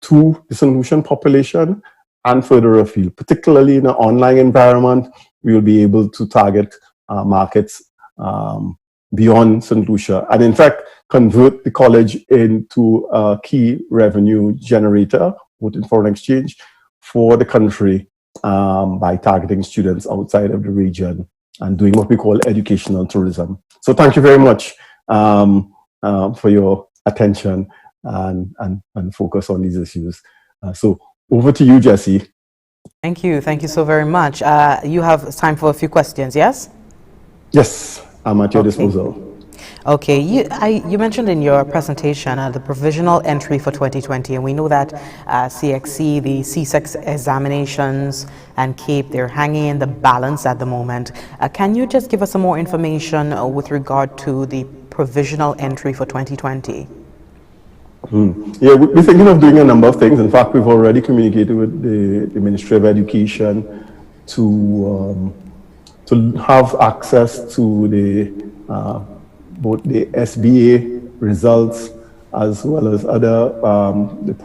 to the St. Lucian population and further afield. Particularly in an online environment, we will be able to target markets beyond St. Lucia, and in fact, convert the college into a key revenue generator, both in foreign exchange, for the country by targeting students outside of the region and doing what we call educational tourism. So thank you very much for your attention and focus on these issues. So over to you, Jesse. Thank you so very much. You have time for a few questions, yes? Yes. I'm at your disposal. Okay, you mentioned in your presentation the provisional entry for 2020, and we know that CXC, the CSEC examinations and CAPE, they're hanging in the balance at the moment. Can you just give us some more information with regard to the provisional entry for 2020? Yeah, we're thinking of doing a number of things. In fact, we've already communicated with the Ministry of Education to have access to the both the SBA results as well as other the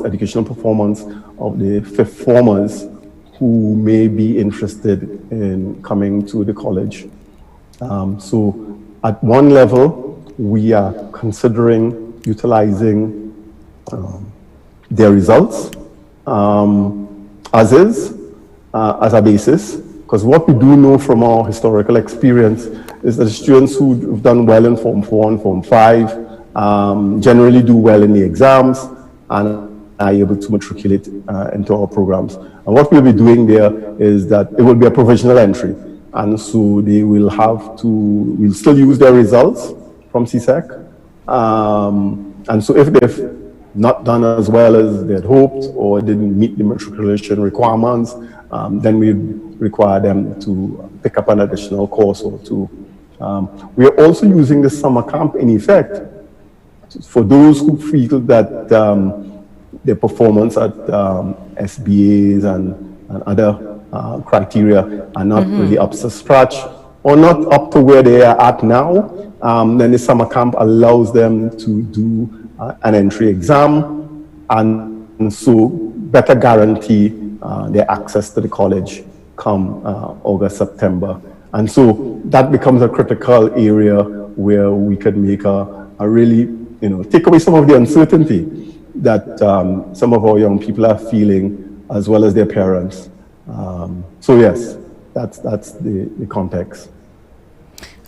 educational performance of the fifth formers who may be interested in coming to the college. So at one level, we are considering utilizing their results as a basis. Because what we do know from our historical experience is that students who've done well in Form 4 and Form 5 generally do well in the exams and are able to matriculate into our programs. And what we'll be doing there is that it will be a provisional entry. And so they will we'll still use their results from CSEC. And so if they've not done as well as they had hoped or didn't meet the matriculation requirements, then we require them to pick up an additional course or two. We are also using the summer camp in effect for those who feel that their performance at SBAs and other criteria are not really up to scratch or not up to where they are at now, then the summer camp allows them to do an entry exam and so better guarantee their access to the college come August, September. And so that becomes a critical area where we can make a really, take away some of the uncertainty that some of our young people are feeling, as well as their parents. So yes, that's the context.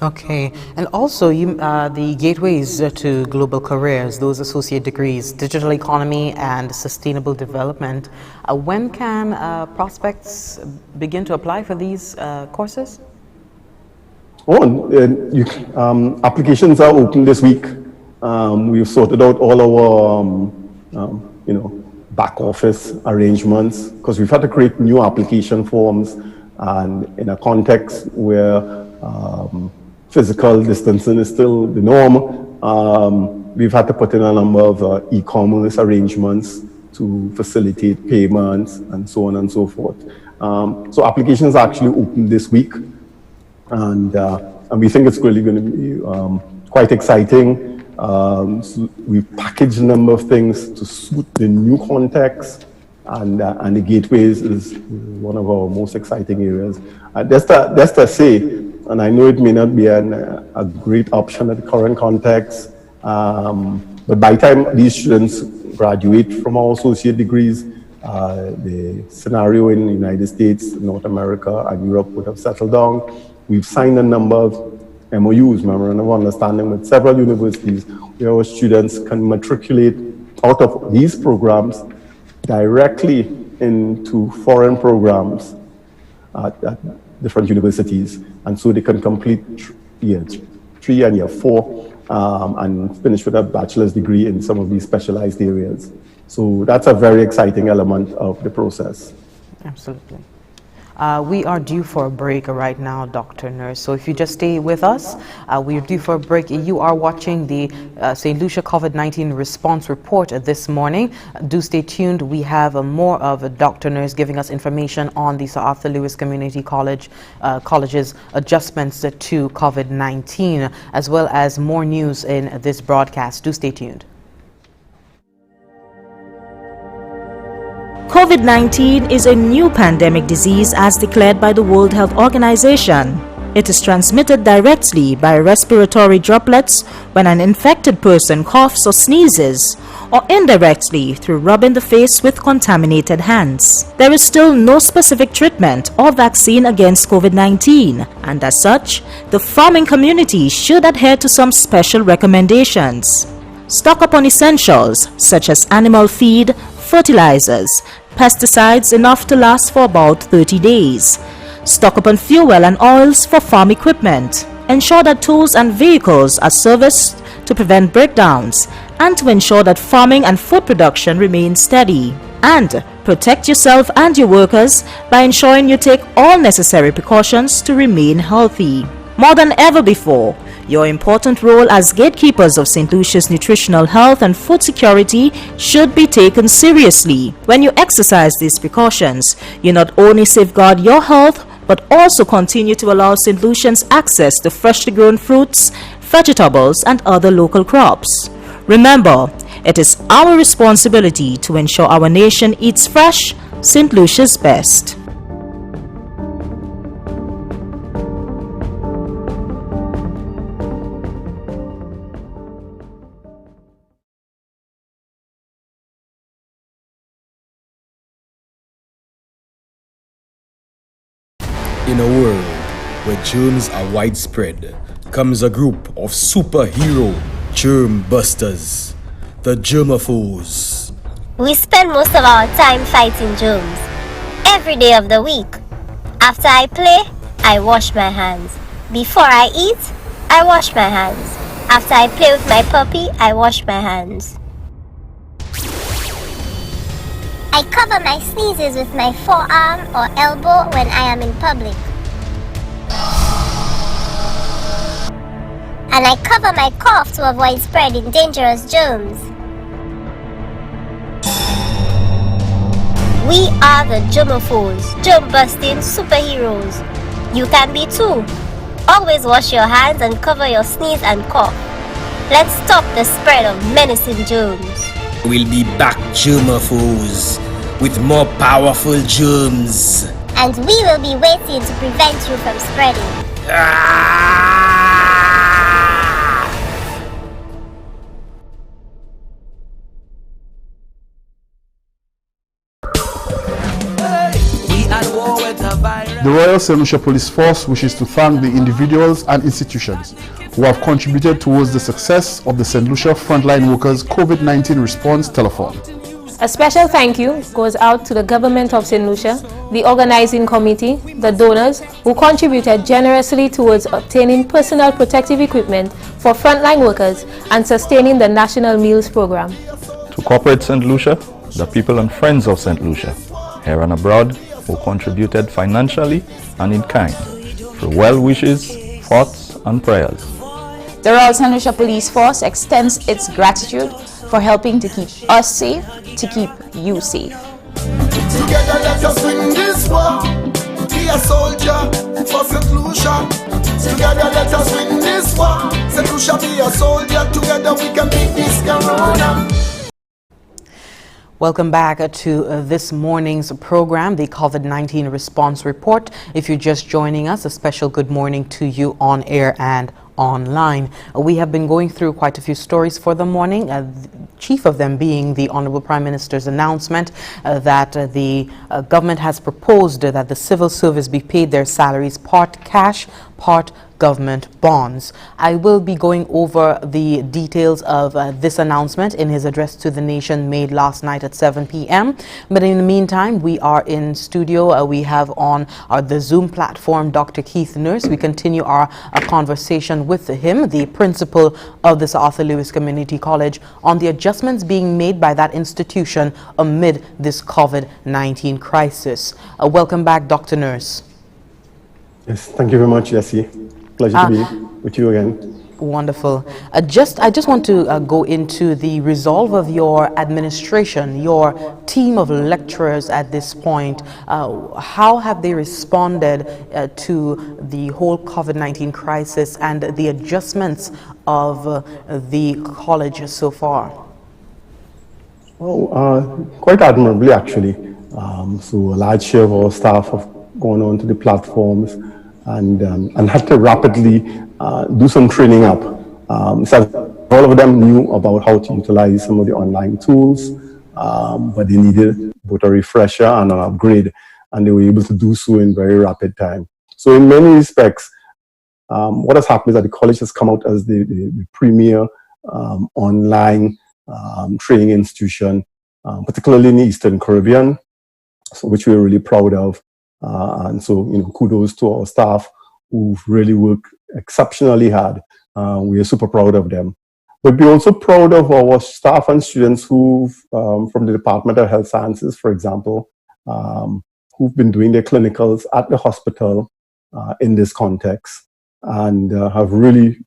Okay, and also the gateways to global careers, those associate degrees, digital economy and sustainable development. When can prospects begin to apply for these courses? Applications are open this week. We've sorted out all our, back office arrangements because we've had to create new application forms, and in a context where physical distancing is still the norm, we've had to put in a number of e-commerce arrangements to facilitate payments and so on and so forth. So applications are actually open this week, and we think it's really going to be quite exciting. So we've packaged a number of things to suit the new context, and the gateways is one of our most exciting areas. Just to say, and I know it may not be a great option at the current context, but by the time these students graduate from our associate degrees, the scenario in the United States, North America, and Europe would have settled down. We've signed a number of MOUs, Memorandum of Understanding, with several universities where our students can matriculate out of these programs directly into foreign programs at different universities, and so they can complete year 3 and year 4 and finish with a bachelor's degree in some of these specialized areas. So that's a very exciting element of the process. Absolutely. We are due for a break right now, Dr. Nurse. So if you just stay with us, we are due for a break. You are watching the St. Lucia COVID-19 response report this morning. Do stay tuned. We have more of Dr. Nurse giving us information on the Sir Arthur Lewis Community College's adjustments to COVID-19, as well as more news in this broadcast. Do stay tuned. COVID-19 is a new pandemic disease as declared by the World Health Organization. It is transmitted directly by respiratory droplets when an infected person coughs or sneezes, or indirectly through rubbing the face with contaminated hands. There is still no specific treatment or vaccine against COVID-19, and as such, the farming community should adhere to some special recommendations. Stock up on essentials such as animal feed, fertilizers, pesticides enough to last for about 30 days. Stock up on fuel and oils for farm equipment. Ensure that tools and vehicles are serviced to prevent breakdowns and to ensure that farming and food production remain steady. And protect yourself and your workers by ensuring you take all necessary precautions to remain healthy. More than ever before, your important role as gatekeepers of St. Lucia's nutritional health and food security should be taken seriously. When you exercise these precautions, you not only safeguard your health, but also continue to allow St. Lucians access to freshly grown fruits, vegetables, and other local crops. Remember, it is our responsibility to ensure our nation eats fresh, St. Lucia's best. In a world where germs are widespread, comes a group of superhero germ busters, the germaphores. We spend most of our time fighting germs, every day of the week. After I play, I wash my hands. Before I eat, I wash my hands. After I play with my puppy, I wash my hands. I cover my sneezes with my forearm or elbow when I am in public. And I cover my cough to avoid spreading dangerous germs. We are the germaphobes, germ-busting superheroes. You can be too. Always wash your hands and cover your sneeze and cough. Let's stop the spread of menacing germs. We'll be back, germaphobes, with more powerful germs. And we will be waiting to prevent you from spreading. The Royal St. Lucia Police Force wishes to thank the individuals and institutions who have contributed towards the success of the St. Lucia Frontline Workers COVID-19 Response Telethon. A special thank you goes out to the Government of St. Lucia, the organizing committee, the donors who contributed generously towards obtaining personal protective equipment for frontline workers and sustaining the National Meals Program. To Corporate St. Lucia, the people and friends of St. Lucia, here and abroad, who contributed financially and in kind for well wishes, thoughts and prayers. The Royal St. Lucia Police Force extends its gratitude for helping to keep us safe, to keep you safe. Together let us win this war. Be a soldier for St. Lucia. Together let us win this war. St. Lucia, be a soldier. Together we can beat this corona. Welcome back to this morning's program, the COVID-19 Response Report. If you're just joining us, a special good morning to you on air and online. We have been going through quite a few stories for the morning, chief of them being the Honorable Prime Minister's announcement that the government has proposed that the civil service be paid their salaries part cash, part government bonds. I will be going over the details of this announcement in his address to the nation made last night at 7 p.m. But in the meantime, we are in studio. We have on the Zoom platform Dr. Keith Nurse. We continue our conversation with him, the principal of the Sir Arthur Lewis Community College, on the adjustments being made by that institution amid this COVID-19 crisis. Welcome back, Dr. Nurse. Yes, thank you very much, Jesse. Pleasure to be with you again. Wonderful. I just want to go into the resolve of your administration, your team of lecturers at this point. How have they responded to the whole COVID-19 crisis and the adjustments of the college so far? Oh, quite admirably, actually. So a large share of our staff have gone on to the platforms and had to rapidly do some training up. So all of them knew about how to utilize some of the online tools, but they needed both a refresher and an upgrade, and they were able to do so in very rapid time. So in many respects, what has happened is that the college has come out as the premier online training institution, particularly in the Eastern Caribbean, so which we're really proud of. And so, kudos to our staff who've really worked exceptionally hard. We are super proud of them. But we're also proud of our staff and students who've, from the Department of Health Sciences, for example, who've been doing their clinicals at the hospital in this context and have really,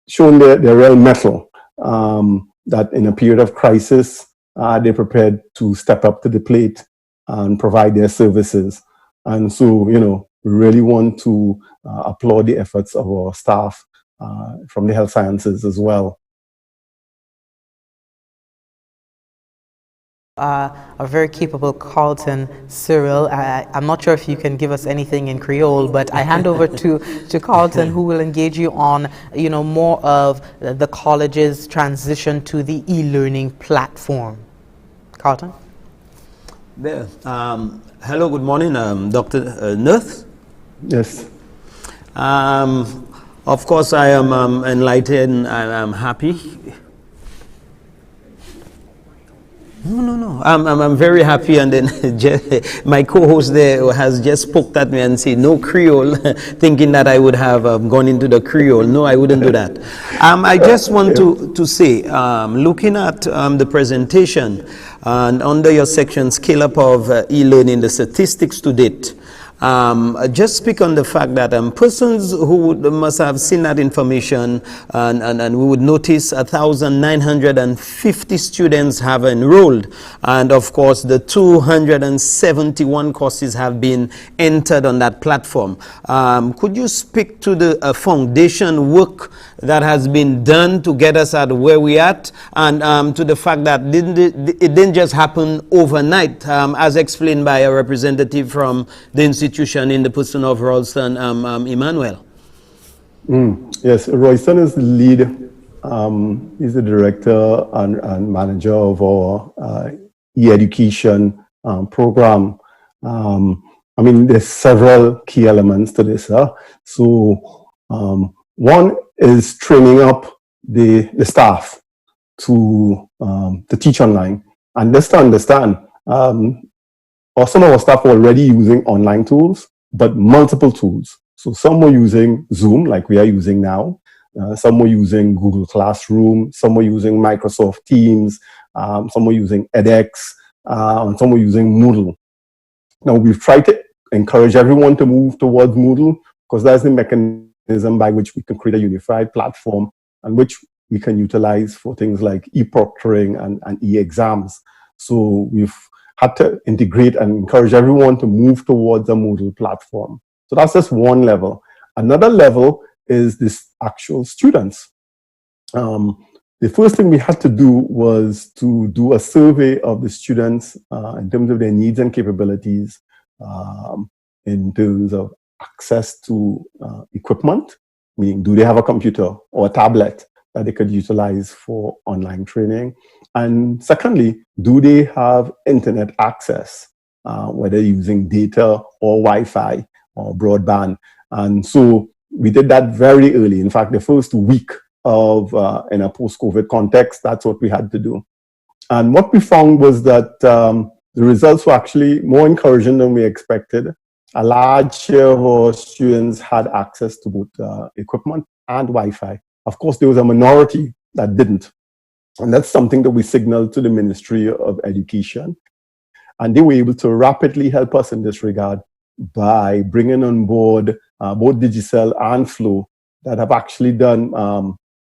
shown their real mettle that in a period of crisis, they're prepared to step up to the plate and provide their services. And so, we really want to applaud the efforts of our staff from the health sciences as well. A very capable Carlton Cyril. I'm not sure if you can give us anything in Creole, but I hand over to Carlton, who will engage you on, more of the college's transition to the e-learning platform. Carlton? There. Hello, good morning, Dr. Nurse. Yes. Of course, I am enlightened and I'm happy. No. I'm very happy, and then my co-host there has just poked at me and said, no Creole, thinking that I would have gone into the Creole. No, I wouldn't do that. I just want to say, looking at the presentation and under your section, scale up of e-learning, the statistics to date, Just speak on the fact that persons who must have seen that information, and we would notice 1,950 students have enrolled, and of course the 271 courses have been entered on that platform. Could you speak to the foundation work that has been done to get us at where we at, and to the fact that it didn't just happen overnight, as explained by a representative from the institution in the person of Royston Emmanuel? Yes, Royston is the lead. He's the director and manager of our e-education program. I mean, there's several key elements to this. So one is training up the staff to teach online, and just to understand, or some of our staff were already using online tools, but multiple tools. So some were using Zoom, like we are using now. Some were using Google Classroom. Some were using Microsoft Teams. Some were using edX. And some were using Moodle. Now, we've tried to encourage everyone to move towards Moodle, because that's the mechanism by which we can create a unified platform and which we can utilize for things like e-proctoring and e-exams. So we've had to integrate and encourage everyone to move towards a Moodle platform. So that's just one level. Another level is this actual students. The first thing we had to do was to do a survey of the students in terms of their needs and capabilities, in terms of access to equipment, meaning do they have a computer or a tablet that they could utilize for online training? And secondly, do they have internet access, whether using data or Wi-Fi or broadband? And so we did that very early. In fact, the first week of in a post-COVID context, that's what we had to do. And what we found was that the results were actually more encouraging than we expected. A large share of our students had access to both equipment and Wi-Fi. Of course, there was a minority that didn't. And that's something that we signaled to the Ministry of Education. And they were able to rapidly help us in this regard by bringing on board both Digicel and Flow that have actually done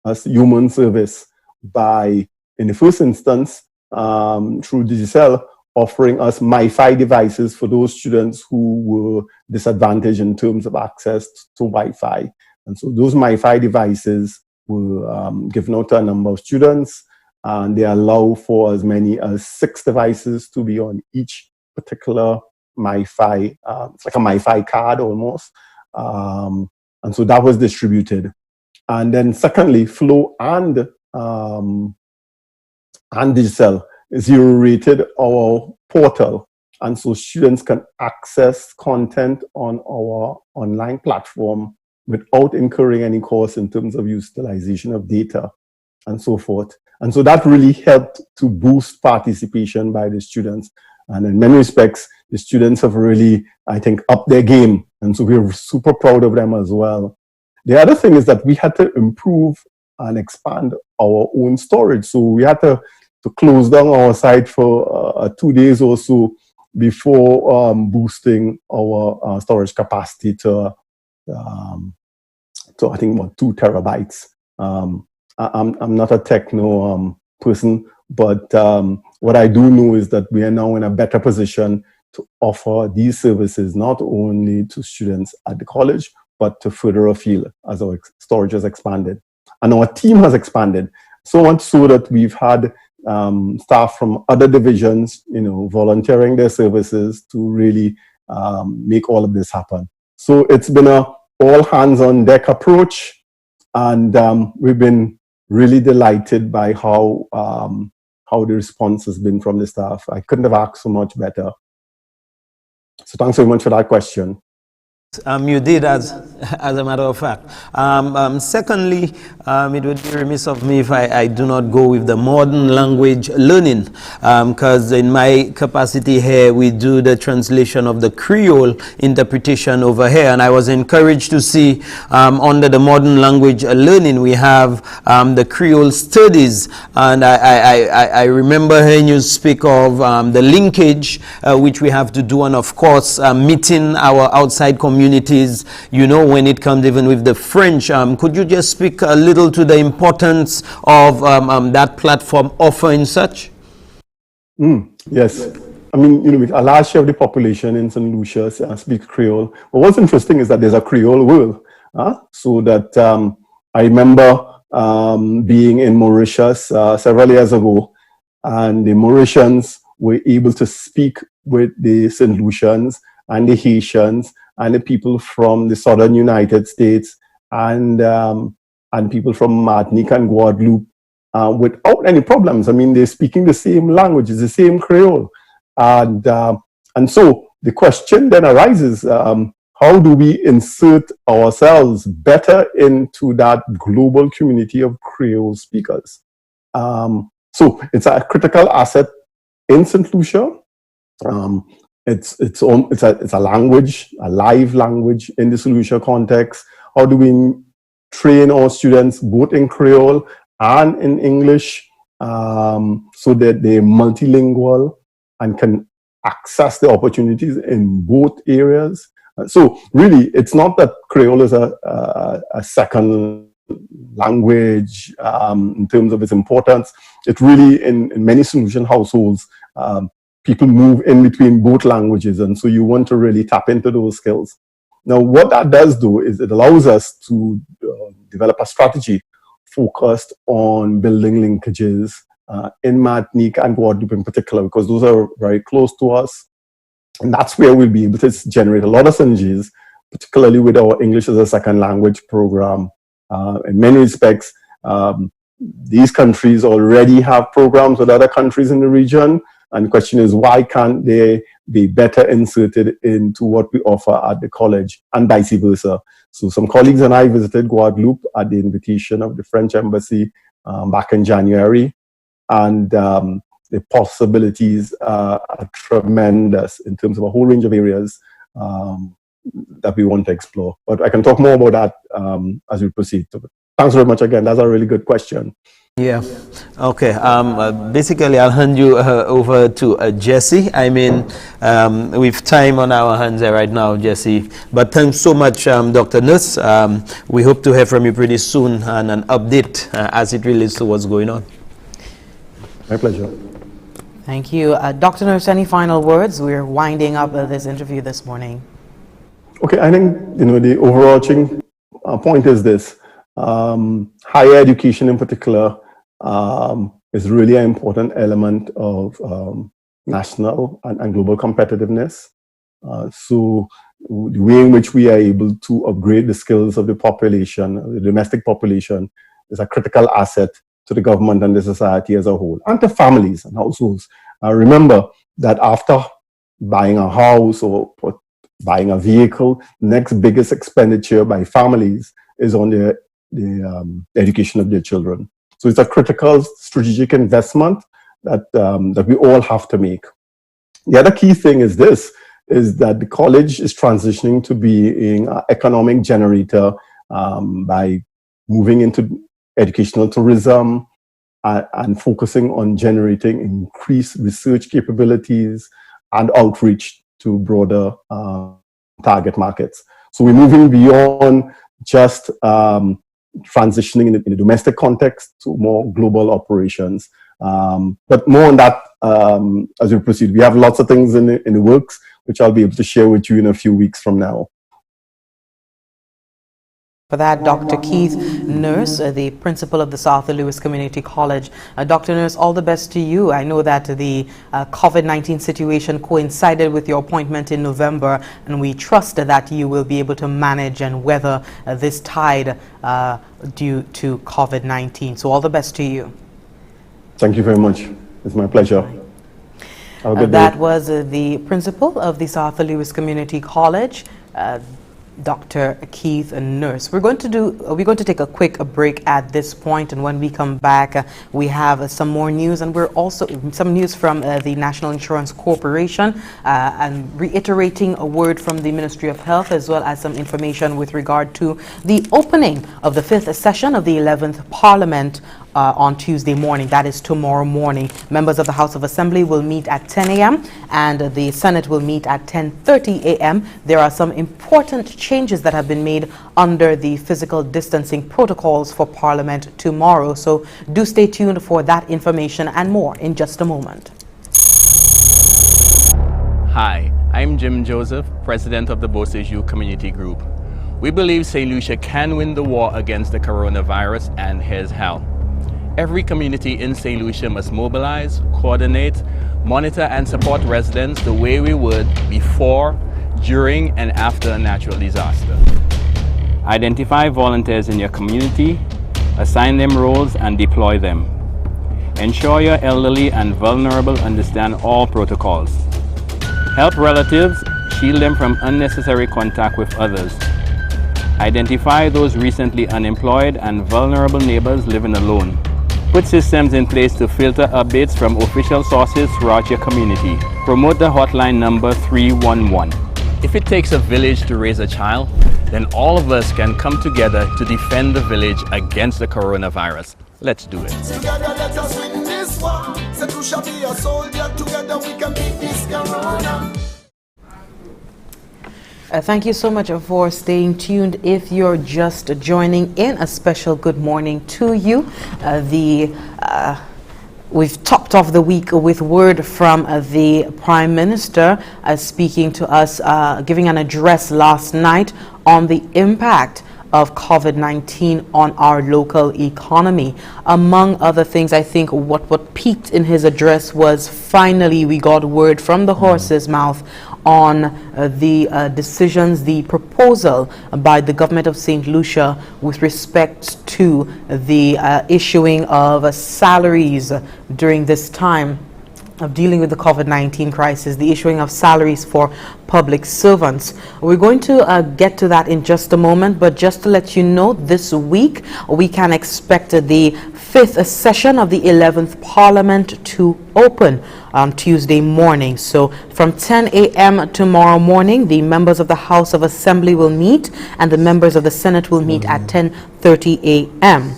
us human service by, in the first instance, through Digicel, offering us MiFi devices for those students who were disadvantaged in terms of access to Wi-Fi. And so those MiFi devices were given out to a number of students, and they allow for as many as 6 devices to be on each particular MiFi. It's like a MiFi card almost. And so that was distributed. And then secondly, Flow and Digicel zero-rated our portal. And so students can access content on our online platform without incurring any cost in terms of utilization of data and so forth. And so that really helped to boost participation by the students. And in many respects, the students have really, I think, upped their game. And so we're super proud of them as well. The other thing is that we had to improve and expand our own storage. So we had to close down our site for 2 days or so before boosting our storage capacity to I think about 2 terabytes. I'm not a techno person, but what I do know is that we are now in a better position to offer these services not only to students at the college, but to further afield as our storage has expanded. And our team has expanded so much so that we've had staff from other divisions, volunteering their services to really make all of this happen. So it's been a all hands on deck approach, and we've been really delighted by how the response has been from the staff. I couldn't have asked so much better. So thanks very much for that question. You did, as a matter of fact. Secondly, it would be remiss of me if I do not go with the modern language learning, because in my capacity here, we do the translation of the Creole interpretation over here, and I was encouraged to see under the modern language learning, we have the Creole studies, and I remember hearing you speak of the linkage which we have to do, and of course, meeting our outside communities, when it comes even with the French. Could you just speak a little to the importance of that platform offering such? Yes. I mean, a large share of the population in St. Lucia speaks Creole. But what's interesting is that there's a Creole world. So that I remember being in Mauritius several years ago, and the Mauritians were able to speak with the St. Lucians and the Haitians and the people from the southern United States and people from Martinique and Guadeloupe without any problems. I mean, they're speaking the same language, it's the same Creole. And so the question then arises, how do we insert ourselves better into that global community of Creole speakers? So it's a critical asset in St. Lucia. It's a language, a live language in the St. Lucia context. How do we train our students both in Creole and in English so that they're multilingual and can access the opportunities in both areas? So really, it's not that Creole is a second language in terms of its importance. It really, in many St. Lucian households, people move in between both languages, and so you want to really tap into those skills. Now, what that does do is it allows us to develop a strategy focused on building linkages in Martinique and Guadeloupe in particular, because those are very close to us. And that's where we'll be able to generate a lot of synergies, particularly with our English as a second language program. In many respects, these countries already have programs with other countries in the region. And the question is, why can't they be better inserted into what we offer at the college and vice versa? So some colleagues and I visited Guadeloupe at the invitation of the French embassy back in January. And the possibilities are tremendous in terms of a whole range of areas that we want to explore. But I can talk more about that as we proceed. Thanks very much again. That's a really good question. Yeah. Okay. Basically, I'll hand you over to Jesse. I mean, we've time on our hands right now, Jesse. But thanks so much, Dr. Nurse. We hope to hear from you pretty soon and an update as it relates to what's going on. My pleasure. Thank you. Dr. Nurse, any final words? We're winding up this interview this morning. Okay, I think, the overarching point is this. Higher education in particular is really an important element of national and global competitiveness. So the way in which we are able to upgrade the skills of the population, the domestic population, is a critical asset to the government and the society as a whole, and to families and households. Remember that after buying a house or buying a vehicle, the next biggest expenditure by families is on the education of their children. So it's a critical strategic investment that we all have to make. The other key thing is that the college is transitioning to being an economic generator by moving into educational tourism and focusing on generating increased research capabilities and outreach to broader target markets. So we're moving beyond just transitioning in the domestic context to more global operations. But more on that as we proceed. We have lots of things in the works, which I'll be able to share with you in a few weeks from now. For that, Dr. Keith Nurse, the principal of the South Lewis Community College. Dr. Nurse, all the best to you. I know that the COVID-19 situation coincided with your appointment in November, and we trust that you will be able to manage and weather this tide due to COVID-19. So all the best to you. Thank you very much. It's my pleasure. That was the principal of the South Lewis Community College. Dr. Keith Nurse. We're going to take a quick break at this point, and when we come back, we have some more news, and we're also some news from the National Insurance Corporation, and reiterating a word from the Ministry of Health, as well as some information with regard to the opening of the 5th session of the 11th Parliament on Tuesday morning. That is tomorrow morning. Members of the House of Assembly will meet at 10 a.m. and the Senate will meet at 10:30 a.m. There are some important changes that have been made under the physical distancing protocols for Parliament tomorrow. So do stay tuned for that information and more in just a moment. Hi, I'm Jim Joseph, President of the Bosseju Community Group. We believe St. Lucia can win the war against the coronavirus, and here's how. Every community in St. Lucia must mobilize, coordinate, monitor and support residents the way we would before, during and after a natural disaster. Identify volunteers in your community, assign them roles and deploy them. Ensure your elderly and vulnerable understand all protocols. Help relatives, shield them from unnecessary contact with others. Identify those recently unemployed and vulnerable neighbors living alone. Put systems in place to filter updates from official sources throughout your community. Promote the hotline number 311. If it takes a village to raise a child, then all of us can come together to defend the village against the coronavirus. Let's do it. Together let us win this war. St. Lucia be a soldier. Together we can beat this corona. Thank you so much for staying tuned. If you're just joining in, a special good morning to you. We've topped off the week with word from the Prime Minister speaking to us, giving an address last night on the impact of COVID-19 on our local economy. Among other things, I think what peaked in his address was finally we got word from the horse's mouth on the decisions, the proposal by the government of St. Lucia with respect to the issuing of salaries during this time of dealing with the COVID-19 crisis, the issuing of salaries for public servants. We're going to get to that in just a moment, but just to let you know, this week we can expect the 5th session of the 11th Parliament to open on Tuesday morning. So from 10 a.m. tomorrow morning, the members of the House of Assembly will meet and the members of the Senate will meet at 10:30 a.m.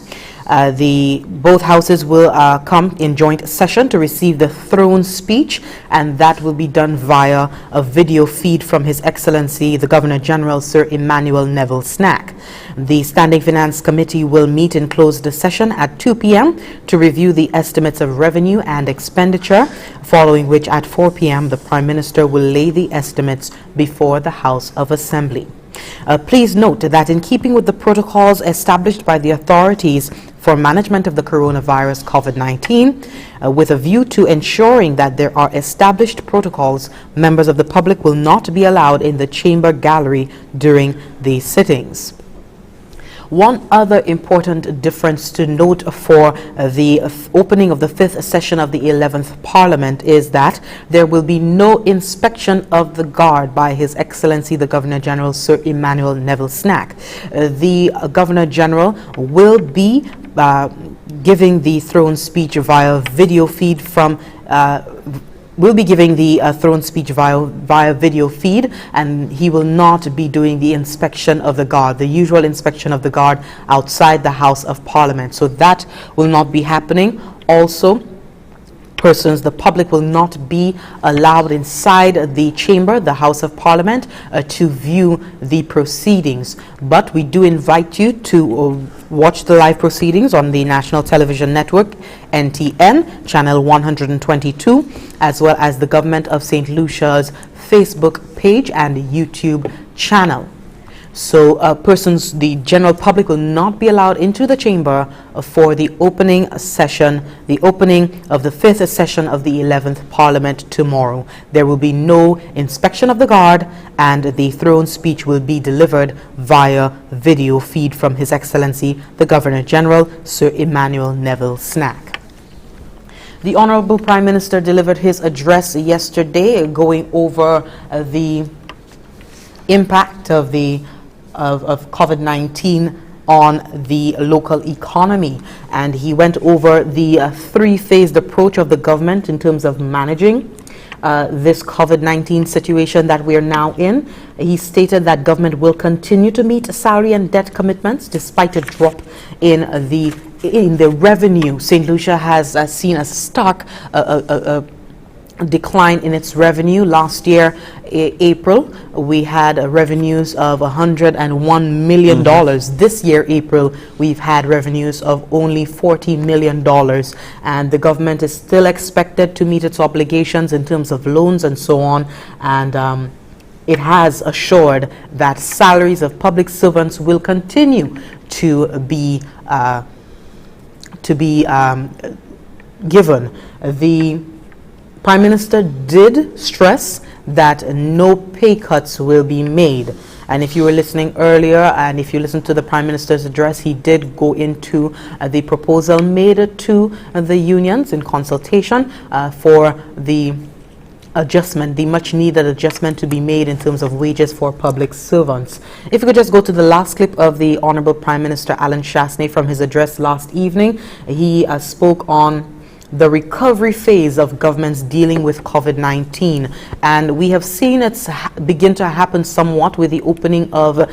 Both houses will come in joint session to receive the throne speech, and that will be done via a video feed from His Excellency the Governor General Sir Emmanuel Neville Snack. The Standing Finance Committee will meet in closed session at 2 p.m. to review the estimates of revenue and expenditure, following which at 4 p.m. the Prime Minister will lay the estimates before the House of Assembly. Please note that in keeping with the protocols established by the authorities for management of the coronavirus COVID-19, with a view to ensuring that there are established protocols, members of the public will not be allowed in the chamber gallery during the sittings. One other important difference to note for the opening of the 5th session of the 11th Parliament is that there will be no inspection of the guard by His Excellency the Governor General Sir Emmanuel Neville Snack. The Governor General will be giving the throne speech via video feed from throne speech via video feed, and he will not be doing the inspection of the guard, the usual inspection of the guard outside the House of Parliament. So that will not be happening. Also, the public will not be allowed inside the chamber, the House of Parliament, to view the proceedings. But we do invite you to watch the live proceedings on the National Television Network, NTN, channel 122, as well as the Government of St. Lucia's Facebook page and YouTube channel. So the general public will not be allowed into the chamber for the opening session, the opening of the 5th session of the 11th Parliament tomorrow. There will be no inspection of the guard, and the throne speech will be delivered via video feed from His Excellency the Governor General Sir Emmanuel Neville Snack. The Honorable Prime Minister delivered his address yesterday, going over the impact of the of COVID-19 on the local economy, and he went over the three-phased approach of the government in terms of managing this COVID-19 situation that we are now in. He stated that government will continue to meet salary and debt commitments despite a drop in the revenue. St. Lucia has seen a stark decline in its revenue. Last year, April, we had revenues of $101 million. This year, April, we've had revenues of only $40 million. And the government is still expected to meet its obligations in terms of loans and so on. And it has assured that salaries of public servants will continue to be given. The Prime Minister did stress that no pay cuts will be made. And if you were listening earlier, and if you listened to the Prime Minister's address, he did go into the proposal made to the unions in consultation for the adjustment, the much needed adjustment to be made in terms of wages for public servants. If you could just go to the last clip of the Honorable Prime Minister Alan Shasney from his address last evening. He spoke on the recovery phase of governments dealing with COVID-19, and we have seen it begin to happen somewhat with the opening of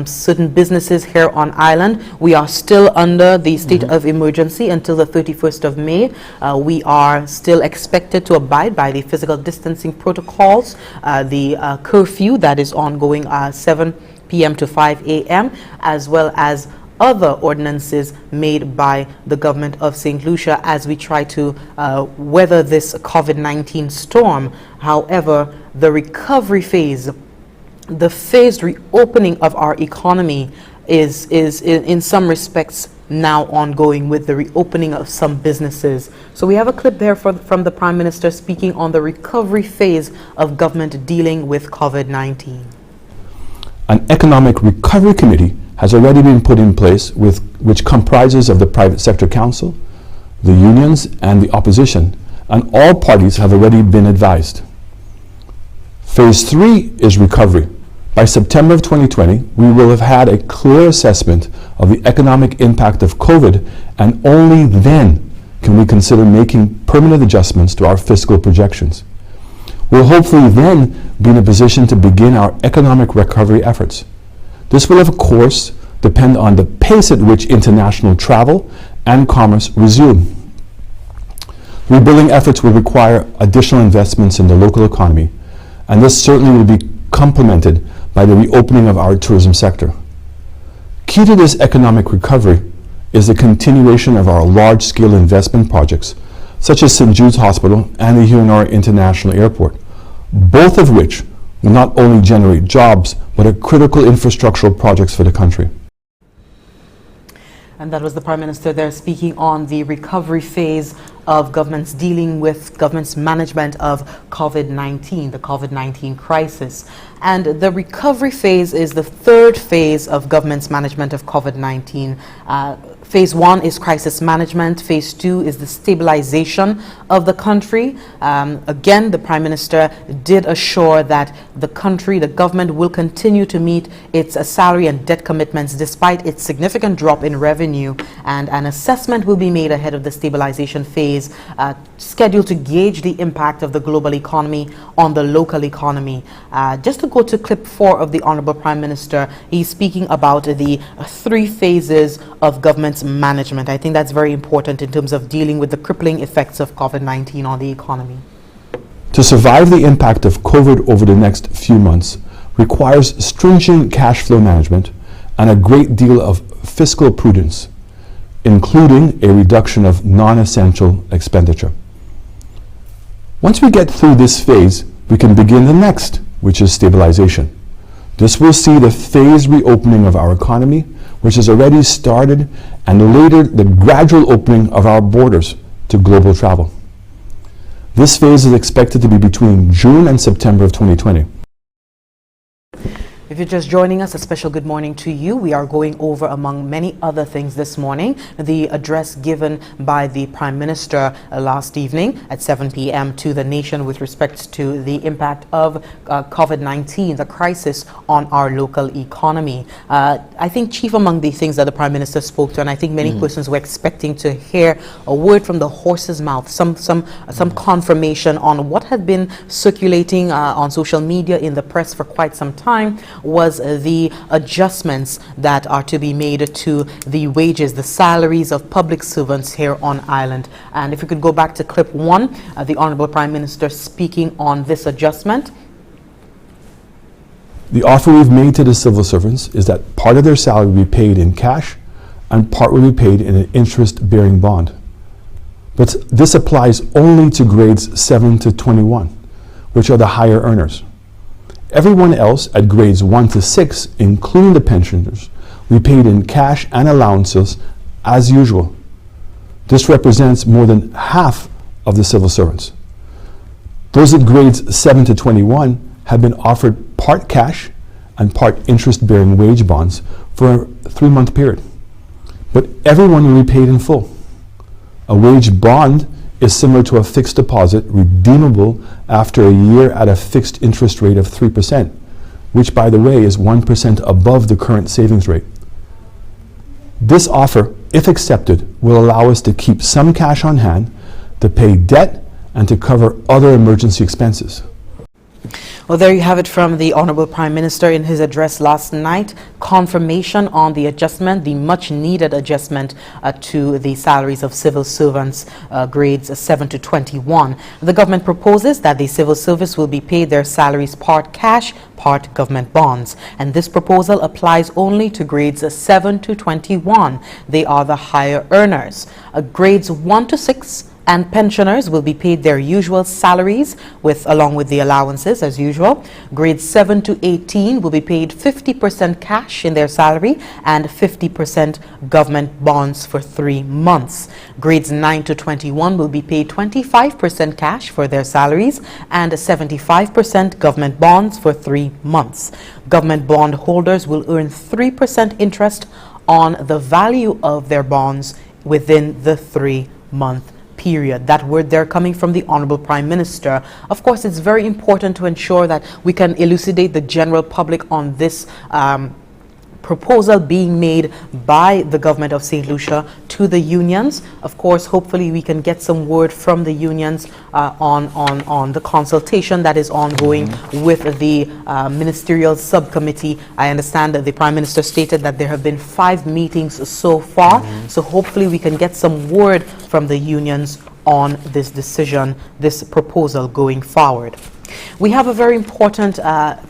certain businesses here on island. We are still under the state of emergency until the 31st of May. We are still expected to abide by the physical distancing protocols, the curfew that is ongoing 7 p.m. to 5 a.m., as well as other ordinances made by the government of St. Lucia as we try to weather this COVID-19 storm. However, the recovery phase, the phased reopening of our economy is in some respects now ongoing with the reopening of some businesses. So we have a clip there from the Prime Minister speaking on the recovery phase of government dealing with COVID-19. An economic recovery committee has already been put in place, which comprises of the Private Sector Council, the unions, and the opposition, and all parties have already been advised. Phase 3 is recovery. By September of 2020, we will have had a clear assessment of the economic impact of COVID, and only then can we consider making permanent adjustments to our fiscal projections. We'll hopefully then be in a position to begin our economic recovery efforts. This will, of course, depend on the pace at which international travel and commerce resume. Rebuilding efforts will require additional investments in the local economy, and this certainly will be complemented by the reopening of our tourism sector. Key to this economic recovery is the continuation of our large-scale investment projects, such as St. Jude's Hospital and the Hunor International Airport, both of which will not only generate jobs, but are critical infrastructural projects for the country. And that was the Prime Minister there speaking on the recovery phase of government's dealing with government's management of COVID-19, the COVID-19 crisis. And the recovery phase is the third phase of government's management of COVID-19. Phase 1 is crisis management. Phase 2 is the stabilization of the country. Again, the Prime Minister did assure that the country, the government, will continue to meet its salary and debt commitments despite its significant drop in revenue. And an assessment will be made ahead of the stabilization phase, scheduled to gauge the impact of the global economy on the local economy. Just to go to clip 4 of the Honorable Prime Minister, he's speaking about the 3 phases of government's management. I think that's very important in terms of dealing with the crippling effects of COVID-19 on the economy. To survive the impact of COVID over the next few months requires stringent cash flow management and a great deal of fiscal prudence, including a reduction of non-essential expenditure. Once we get through this phase, we can begin the next, which is stabilization. This will see the phased reopening of our economy, which has already started, and later the gradual opening of our borders to global travel. This phase is expected to be between June and September of 2020. If you're just joining us, a special good morning to you. We are going over, among many other things this morning, the address given by the Prime Minister last evening at 7 p.m. to the nation with respect to the impact of COVID-19, the crisis on our local economy. I think chief among the things that the Prime Minister spoke to, and I think many persons were expecting to hear a word from the horse's mouth, some confirmation on what had been circulating on social media, in the press for quite some time, was the adjustments that are to be made to the wages, the salaries of public servants here on island. And if you could go back to clip 1, the Honorable Prime Minister speaking on this adjustment. The offer we've made to the civil servants is that part of their salary will be paid in cash and part will be paid in an interest-bearing bond. But this applies only to grades 7 to 21, which are the higher earners. Everyone else at grades 1 to 6, including the pensioners, will be paid in cash and allowances as usual. This represents more than half of the civil servants. Those at grades 7 to 21 have been offered part cash and part interest-bearing wage bonds for a 3-month period. But everyone will be paid in full. A wage bond is similar to a fixed deposit redeemable after a year at a fixed interest rate of 3%, which, by the way, is 1% above the current savings rate. This offer, if accepted, will allow us to keep some cash on hand to pay debt and to cover other emergency expenses. Well, there you have it from the Honorable Prime Minister in his address last night. Confirmation on the adjustment, the much needed adjustment to the salaries of civil servants grades 7 to 21. The government proposes that the civil service will be paid their salaries part cash, part government bonds. And this proposal applies only to grades 7 to 21. They are the higher earners. Grades 1 to 6 and pensioners will be paid their usual salaries along with the allowances as usual. Grades 7 to 18 will be paid 50% cash in their salary and 50% government bonds for 3 months. Grades 9 to 21 will be paid 25% cash for their salaries and 75% government bonds for 3 months. Government bond holders will earn 3% interest on the value of their bonds within the 3-month period. That word there coming from the Honorable Prime Minister. Of course, it's very important to ensure that we can elucidate the general public on this proposal being made by the government of St. Lucia to the unions. Of course, hopefully we can get some word from the unions on the consultation that is ongoing with the ministerial subcommittee. I understand that the Prime Minister stated that there have been 5 meetings so far. So hopefully we can get some word from the unions on this decision, this proposal going forward. We have a very important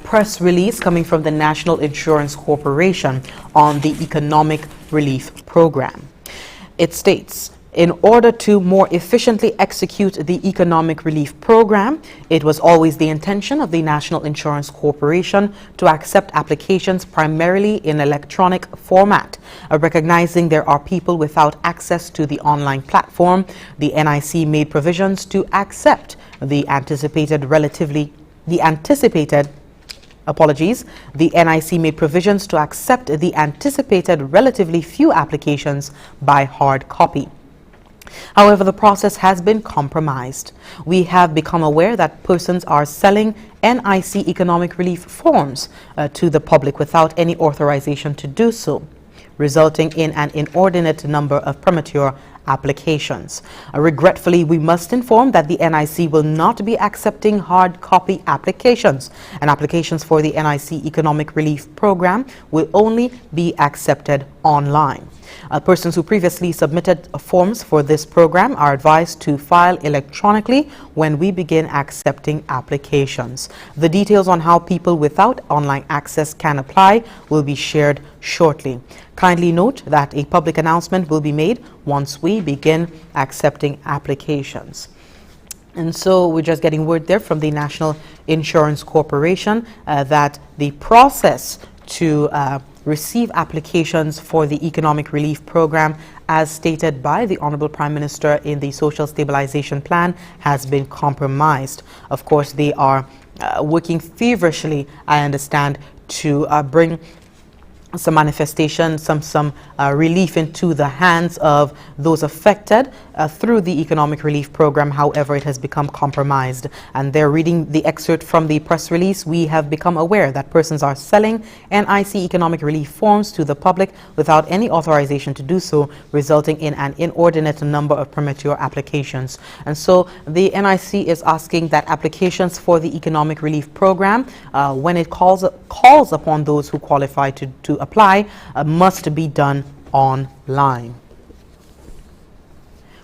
press release coming from the National Insurance Corporation on the Economic Relief Program. It states, in order to more efficiently execute the Economic Relief Program, it was always the intention of the National Insurance Corporation to accept applications primarily in electronic format. Recognizing there are people without access to the online platform, the NIC made provisions to accept the anticipated relatively few applications by hard copy. However, the process has been compromised. We have become aware that persons are selling NIC economic relief forms to the public without any authorization to do so, resulting in an inordinate number of premature applications. Regretfully, we must inform that the NIC will not be accepting hard copy applications, and applications for the NIC Economic Relief Program will only be accepted online. Persons who previously submitted forms for this program are advised to file electronically when we begin accepting applications. The details on how people without online access can apply will be shared shortly. Kindly note that a public announcement will be made once we begin accepting applications. And so we're just getting word there from the National Insurance Corporation that the process to receive applications for the Economic Relief Program, as stated by the Honorable Prime Minister in the Social Stabilization Plan, has been compromised. Of course, they are working feverishly, I understand, to bring some manifestation, some relief into the hands of those affected through the economic relief program. However, it has become compromised. And they're reading the excerpt from the press release. We have become aware that persons are selling NIC economic relief forms to the public without any authorization to do so, resulting in an inordinate number of premature applications. And so the NIC is asking that applications for the economic relief program, when it calls upon those who qualify to apply, must be done online.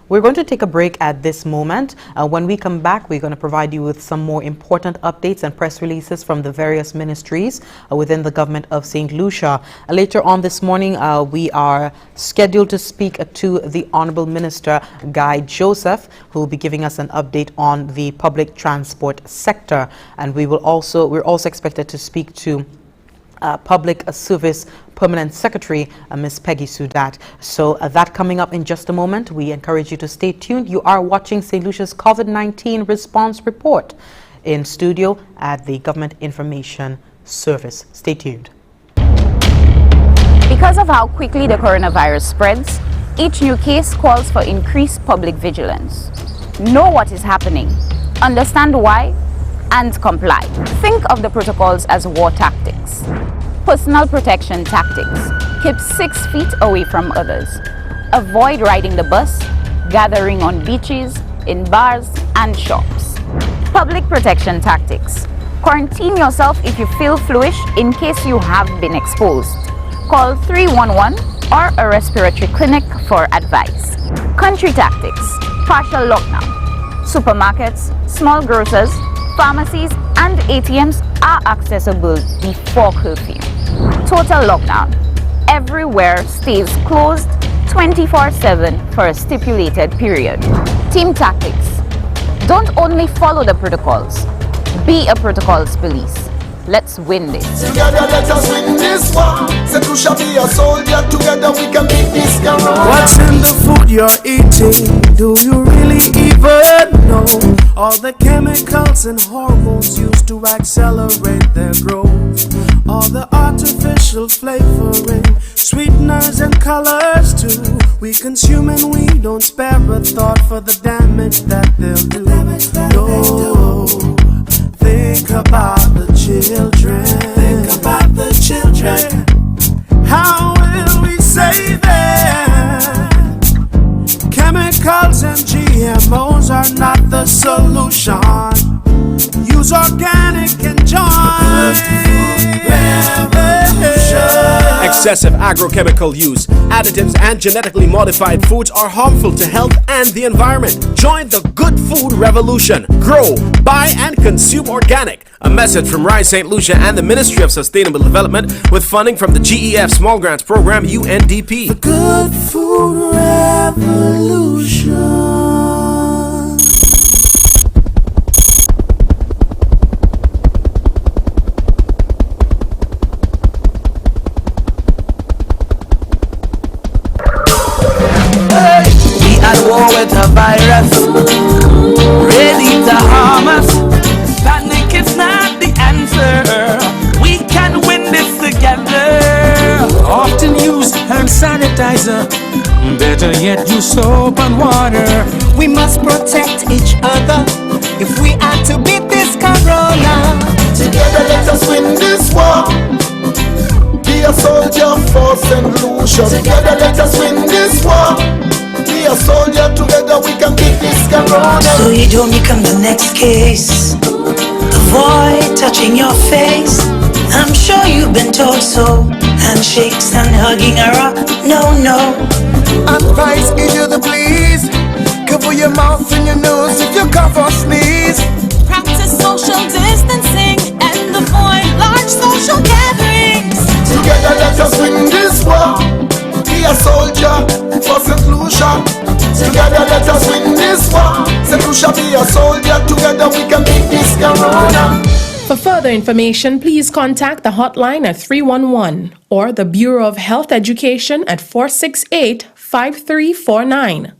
We're going to take a break at this moment. When we come back, we're going to provide you with some more important updates and press releases from the various ministries within the government of St. Lucia. Later on this morning, we are scheduled to speak to the Honorable Minister Guy Joseph, who will be giving us an update on the public transport sector. And we're also expected to speak to Public Service Permanent Secretary, Ms. Peggy Sudat. So that coming up in just a moment. We encourage you to stay tuned. You are watching St. Lucia's COVID-19 Response Report in studio at the Government Information Service. Stay tuned. Because of how quickly the coronavirus spreads, each new case calls for increased public vigilance. Know what is happening, understand why, and comply. Think of the protocols as war tactics. Personal protection tactics. Keep 6 feet away from others. Avoid riding the bus, gathering on beaches, in bars and shops. Public protection tactics. Quarantine yourself if you feel fluish in case you have been exposed. Call 311 or a respiratory clinic for advice. Country tactics. Partial lockdown. Supermarkets, small grocers, pharmacies and ATMs are accessible before curfew. Total lockdown. Everywhere stays closed 24/7 for a stipulated period. Team tactics. Don't only follow the protocols. Be a protocols police. Let's win this. Together let us win this war. St. Lucia be a soldier. Together we can beat this corona. What's in the food you're eating? Do you really even know? All the chemicals and hormones used to accelerate their growth. All the artificial flavoring, sweeteners and colors too. We consume and we don't spare a thought for the damage that they'll do. No. Think about the children. Think about the children. How will we save them? Chemicals and GMOs are not the solution. Use organic and join revolution. Excessive agrochemical use, additives and genetically modified foods are harmful to health and the environment. Join the good food revolution. Grow, buy and consume organic. A message from Rise St. Lucia and the Ministry of Sustainable Development with funding from the GEF Small Grants Program, UNDP. The good food revolution. At war with a virus, ready to harm us. Panic is not the answer. We can win this together. Often use hand sanitizer, better yet use soap and water. We must protect each other if we are to beat this corona. Together let us win this war. Be a soldier for St. Lucia. Together let us win this war. Be a soldier, together we can beat this corona. So you don't become the next case. Avoid touching your face. I'm sure you've been told so. Handshakes and hugging are a no. Advice, give you the please. Cover your mouth and your nose if you cough or sneeze. Practice social distancing and avoid large social gatherings. Together let us win this war. Be a soldier for St. Lucia. Together let us win this war. St. Lucia be a soldier. Together we can beat this corona. For further information, please contact the hotline at 311 or the Bureau of Health Education at 468-5349.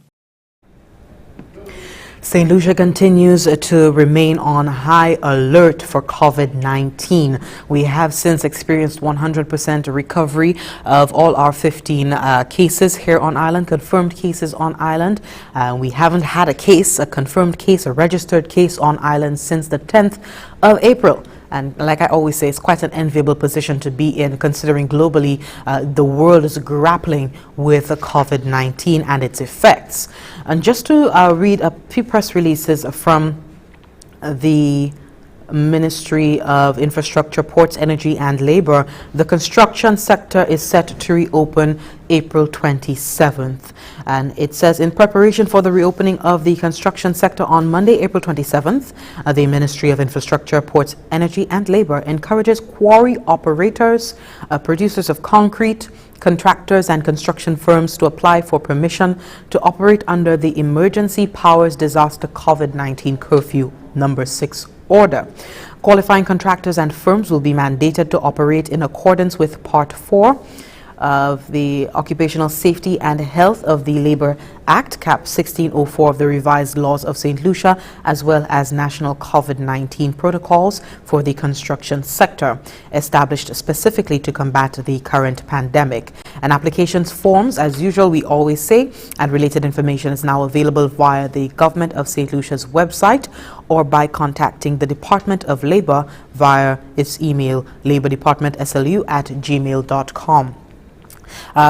St. Lucia continues to remain on high alert for COVID-19. We have since experienced 100% recovery of all our 15 cases here on island, confirmed cases on island. We haven't had a confirmed case, a registered case on island since the 10th of April. And like I always say, it's quite an enviable position to be in, considering globally the world is grappling with COVID-19 and its effects. And just to read a few press releases from the Ministry of Infrastructure, Ports, Energy and Labor, the construction sector is set to reopen April 27th. And it says, in preparation for the reopening of the construction sector on Monday, April 27th, the Ministry of Infrastructure, Ports, Energy and Labor encourages quarry operators, producers of concrete, contractors and construction firms to apply for permission to operate under the Emergency Powers Disaster COVID-19 Curfew number 6 order. Qualifying contractors and firms will be mandated to operate in accordance with Part 4 of the Occupational Safety and Health of the Labor Act, Cap 1604 of the revised laws of St. Lucia, as well as national COVID-19 protocols for the construction sector, established specifically to combat the current pandemic. And applications forms, as usual, we always say, and related information is now available via the Government of St. Lucia's website or by contacting the Department of Labor via its email, labordepartmentslu@gmail.com.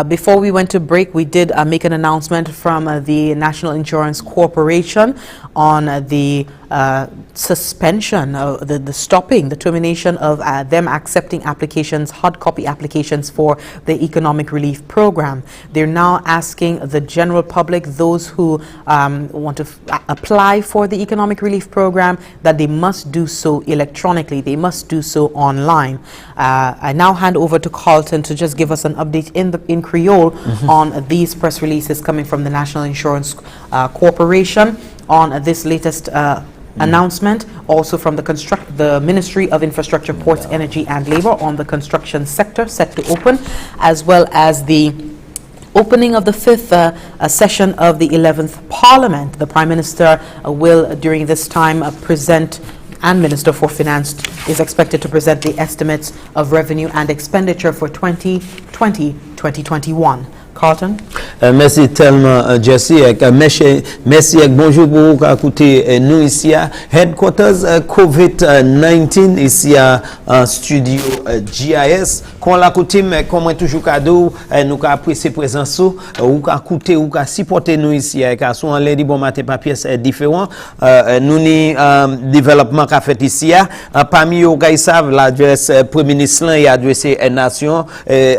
Before we went to break, we did make an announcement from the National Insurance Corporation on the suspension, the termination of them accepting applications, hard copy applications for the economic relief program. They're now asking the general public, those who want to apply for the economic relief program, that they must do so electronically. They must do so online. I now hand over to Carlton to just give us an update in Creole on these press releases coming from the National Insurance Corporation on this latest announcement, also from the Ministry of Infrastructure, Ports, Energy and Labor on the construction sector set to open, as well as the opening of the 5th session of the 11th Parliament. The Prime Minister will, during this time, present, and Minister for Finance is expected to present the estimates of revenue and expenditure for 2020-2021. Carlton. Merci tellement, Jesse. Merci et bonjour pour vous écouter nous ici à Headquarters COVID-19 ici à Studio GIS. Quand la coutume, comme toujours cadeau, nous apprécier présence ou écouter ou supporter nous ici car soit en lundi bon matin papier c'est différent. Nous ni développement qu'a fait ici parmi eux qui savent l'adresse Premier ministre et adressé nation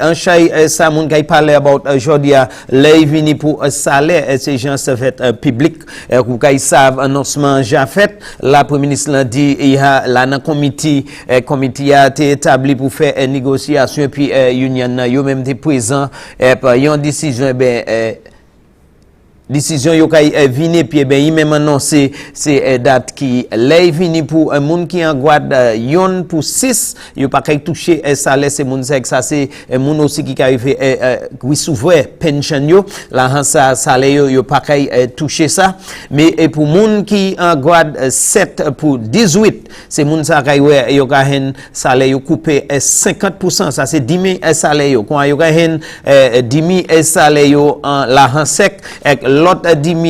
en chay ça mon qui parler about aujourd'hui les vini pour salaire ces gens se fait public ou qui savent annoncement déjà fait la Premier ministre dit il y a là dans comité a été établi pour faire une négociation puis union yo même des présent yon décision décision yo kay vini puis ben il même annoncé c'est date qui lay vini pour un monde qui en guade yon pour 6 yo pas kay toucher salaire c'est monde ça c'est monde aussi qui arrive oui souvent pension yo là ça salaire yo pas kay toucher ça mais pour monde qui en guade 7 pour 18 c'est monde ça kay yo ka hen salaire yo coupé 50%, ça c'est 10 000 salaire yo quand yo ka hen 10 000 salaire yo en la sec l'autre 10 000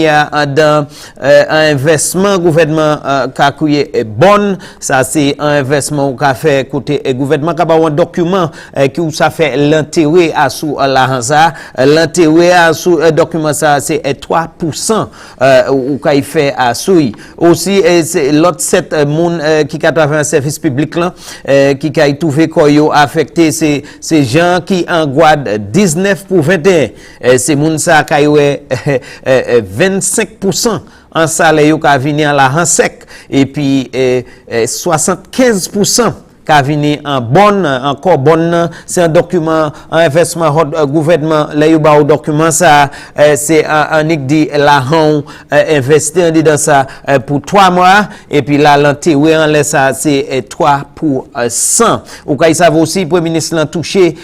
dans un investissement gouvernement qu'a est bon, ça c'est un investissement qu'a fait côté gouvernement qu'a un document qui ça fait l'intérêt à sous l'argent ça l'intérêt à sous document ça c'est 3% ou qu'a fait à sous aussi c'est l'autre 7 monde qui a travaillé en service public là qui a trouvé quoi affecté c'est gens qui en guade 19 pour 21 c'est monde ça qui 25% en salaire qui vient à la sec et puis 75% ka vini en bonne encore bonne c'est un document un investissement gouvernement là yo ba au document ça c'est un dit la on investir dans ça pour 3 mois et puis là l'enterrer en laisse ça c'est 3 pour 100 ou ka ça aussi premier ministre l'a touché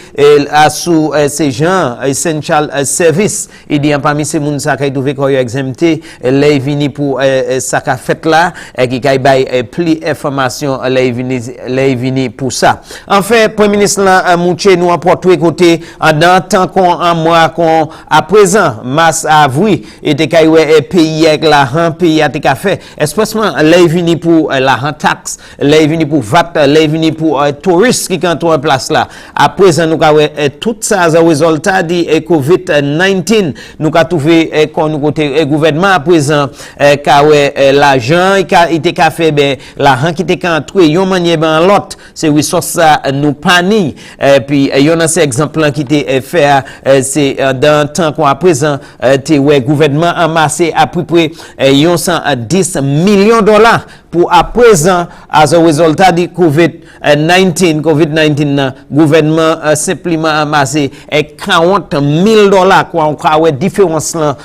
à sous ces gens essential service il dit parmi ces moun ça ka trouvé ko exempté là vini pour ça qu'a fait là qui ka bay plus information là vini pour ça enfin premier ministre là mouche nous en porte côté dans temps qu'on en mois qu'on à présent mars avril était ka pays avec la pays a te fait especially là vini pour la taxe là vini pour VAT là vini pour touristes qui quand en place là à présent nous ka tout ça as a résultat de COVID-19 nous ka trouvé qu'on nous côté gouvernement à présent ka l'argent il était ka fait ben l'argent qui était quand trouvé yon manière ben l'autre c'est ressources ça nous pani puis yon a ces exemples qui était fait c'est dans temps qu'on à présent te gouvernement amassé à peu près 110 millions de dollars pour à présent as a résultat de COVID-19 gouvernement simplement amassé 40 000 dollars quoi on croit différence là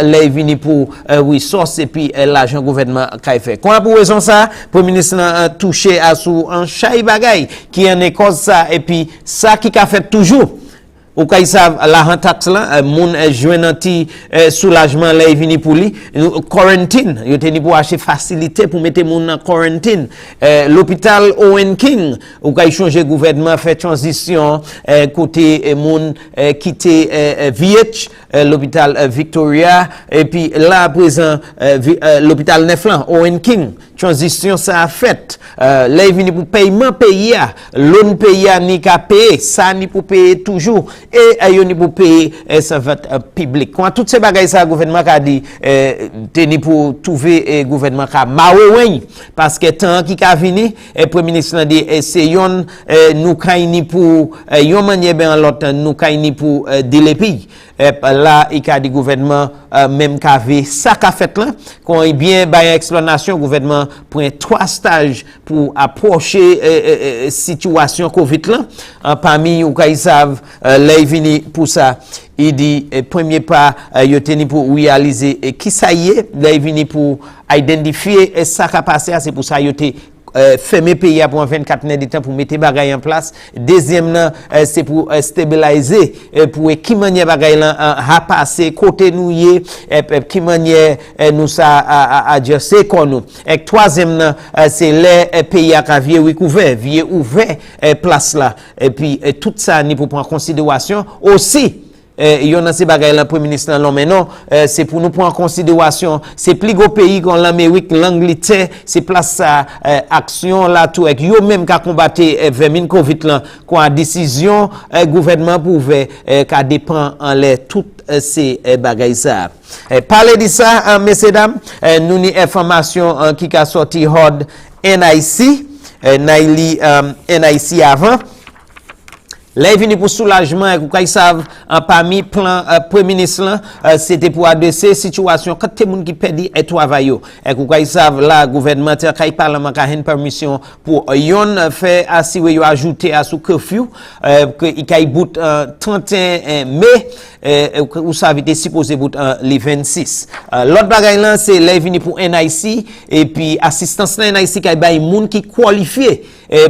les vini pour ressources et puis l'argent gouvernement qu'a fait quoi pour raison ça premier ministre touché à sous un chay bagay qui en est cause ça et puis ça qui a fait toujours ou kay savent la taxe là moun joine anti soulagement là vini pour lui quarantine yo teni pour acheter facilité pour mettre moun en quarantine l'hôpital Owen King ou kay changer gouvernement fait transition côté moun quitter VH l'hôpital Victoria et puis là à présent l'hôpital Neflan Owen King transition ça a fait là vini pour paiement pays loan pays ni ka payer ça ni pour payer toujours et yo ni pour payer ça va public quand toutes ces bagages ça gouvernement a dit teni pour trouver gouvernement ka mawen parce que tant qui ka vini premier ministre dit c'est yon nous kaini pour yon manière ben l'autre nous kaini pour délai pays là il a dit gouvernement même qu'avait ça qu'a fait là quand il bien ba explanation gouvernement prend 3 stages pour approcher situation Covid là parmi ou ils savent là vini pour ça il dit premier pas yo teni pour réaliser qui ça y est là vini pour identifier ça qu'a passé c'est pour ça yo te fermer pays pour 24 heures de temps pour mettre bagay en place deuxième c'est pour stabiliser pour qui manière bagay là a passer côté nous y qui manière nous ça à dire c'est qu'on nous et troisième c'est les pays à vieux recouvert vieux ouvert place là et puis tout ça ni pour prendre en considération aussi il y a ces bagages là premier ministre non mais non c'est pour nous prendre en considération c'est plus gros pays comme l'Amérique l'Angleterre c'est place ça action là tout avec yo même qu'a combattre vermine Covid là quoi décision gouvernement pouvait qu'a dépend en les toutes ces bagages ça parler de ça messieurs dames nous ni information qui a sorti hord NIC NIC avant là vini pour soulagement et vous savent parmi plan premier ministre là c'était pour adresser situation quand tout le monde qui perdit et travail et vous savent là gouvernement kay parlement ka une permission pour yon faire assurer yo ajouter à sous curfew que il kay bout 31 mai vous savez était supposé bout le 26 l'autre bagay là c'est là vini pour NIC et puis assistance là NIC kay bay moun qui qualifié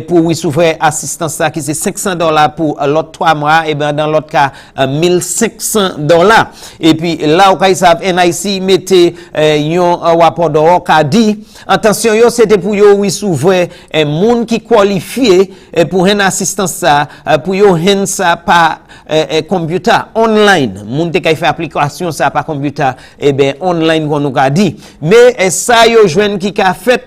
pour recevoir assistance ça qui c'est $500 pour l'autre 3 mois et ben dans l'autre cas $1,500 et puis là où ils savent NIC mettait un rapport de qui dit attention yo c'était pour yo recevoir un monde qui qualifié pour une assistance ça pour yo hen ça par computer online monde qui fait application ça par computer et ben online qu'on nous a dit mais ça yo joine qui a fait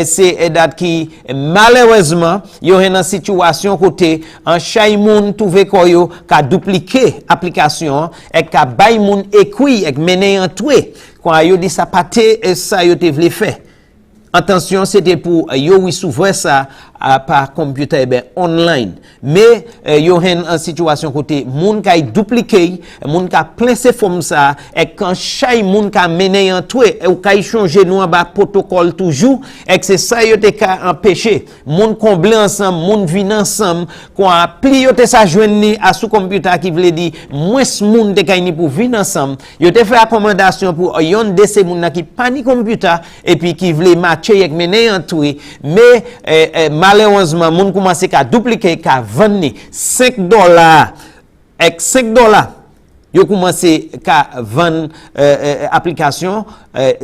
c'est date qui malheureusement yo une situation côté en chay moun trouvé koyo ka dupliquer application et ka bay moun écrit et mener en toué quand yo dit ça paté et ça yo te vle faire Attention, c'était pour yo oui s'ouvrir ça par computer online. Mais yo en situation côté moun ka dupliquer, moun ka plein ces formes ça et quand chaque moun ka mené en tout ou ka changer nous en bas protocole toujours et c'est ça yo te ka empêcher moun combler ensemble, moun vinn ensemble qu'on appli yo te ça joindre à sous computer qui veut dire moins moun te ka ni pour vinn ensemble. Yo te fait recommandation pour yon de ces moun qui pas ni computer et puis qui veut matcher avec mené en tout mais malheureusement moun commence à dupliquer ka vendre $5 avec $5 yo commencé à vendre application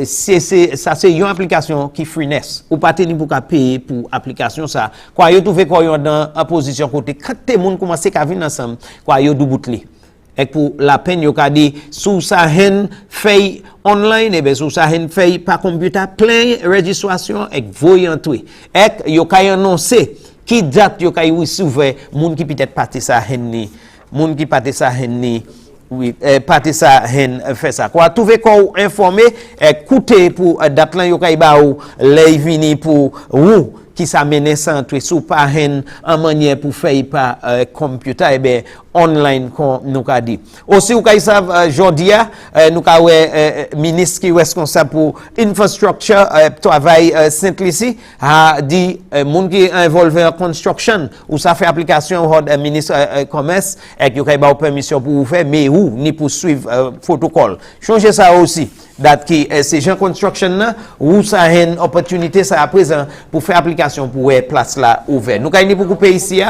c'est une application qui freeness ou pas tenu pour payer pour application ça quoi yo trouvé quoi dans en position côté quand tout monde commencé à venir ensemble quoi yo doubler et pour la peine yo ka dit sous ça hen fait online et ben sous ça hen fait par computer plein registration et voyant tout et yo ka annoncer qui date yo ka ouvert moun qui peut-être parti ça hen ni moun qui parti ça hen ni oui parti ça hen fait ça quoi trouver ko informer coûter pour date là yo ka ba ou lay vini pour ou qui s'amène centre sous par hen en manière pour faire par computer et ben online comme nous ka dit aussi ou ka savent jodia nous ka ministre qui est responsable pour infrastructure travail Saint-Lucie a dit moun qui involvé en construction ou ça fait application au ministre commerce et qui ka ba permission pour faire mais ou ni pour suivre protocole changer ça aussi date qui c'est Jean Construction là où ça a une opportunité ça à présent pour faire application pour place là ouvert nous gagnons pour couper ici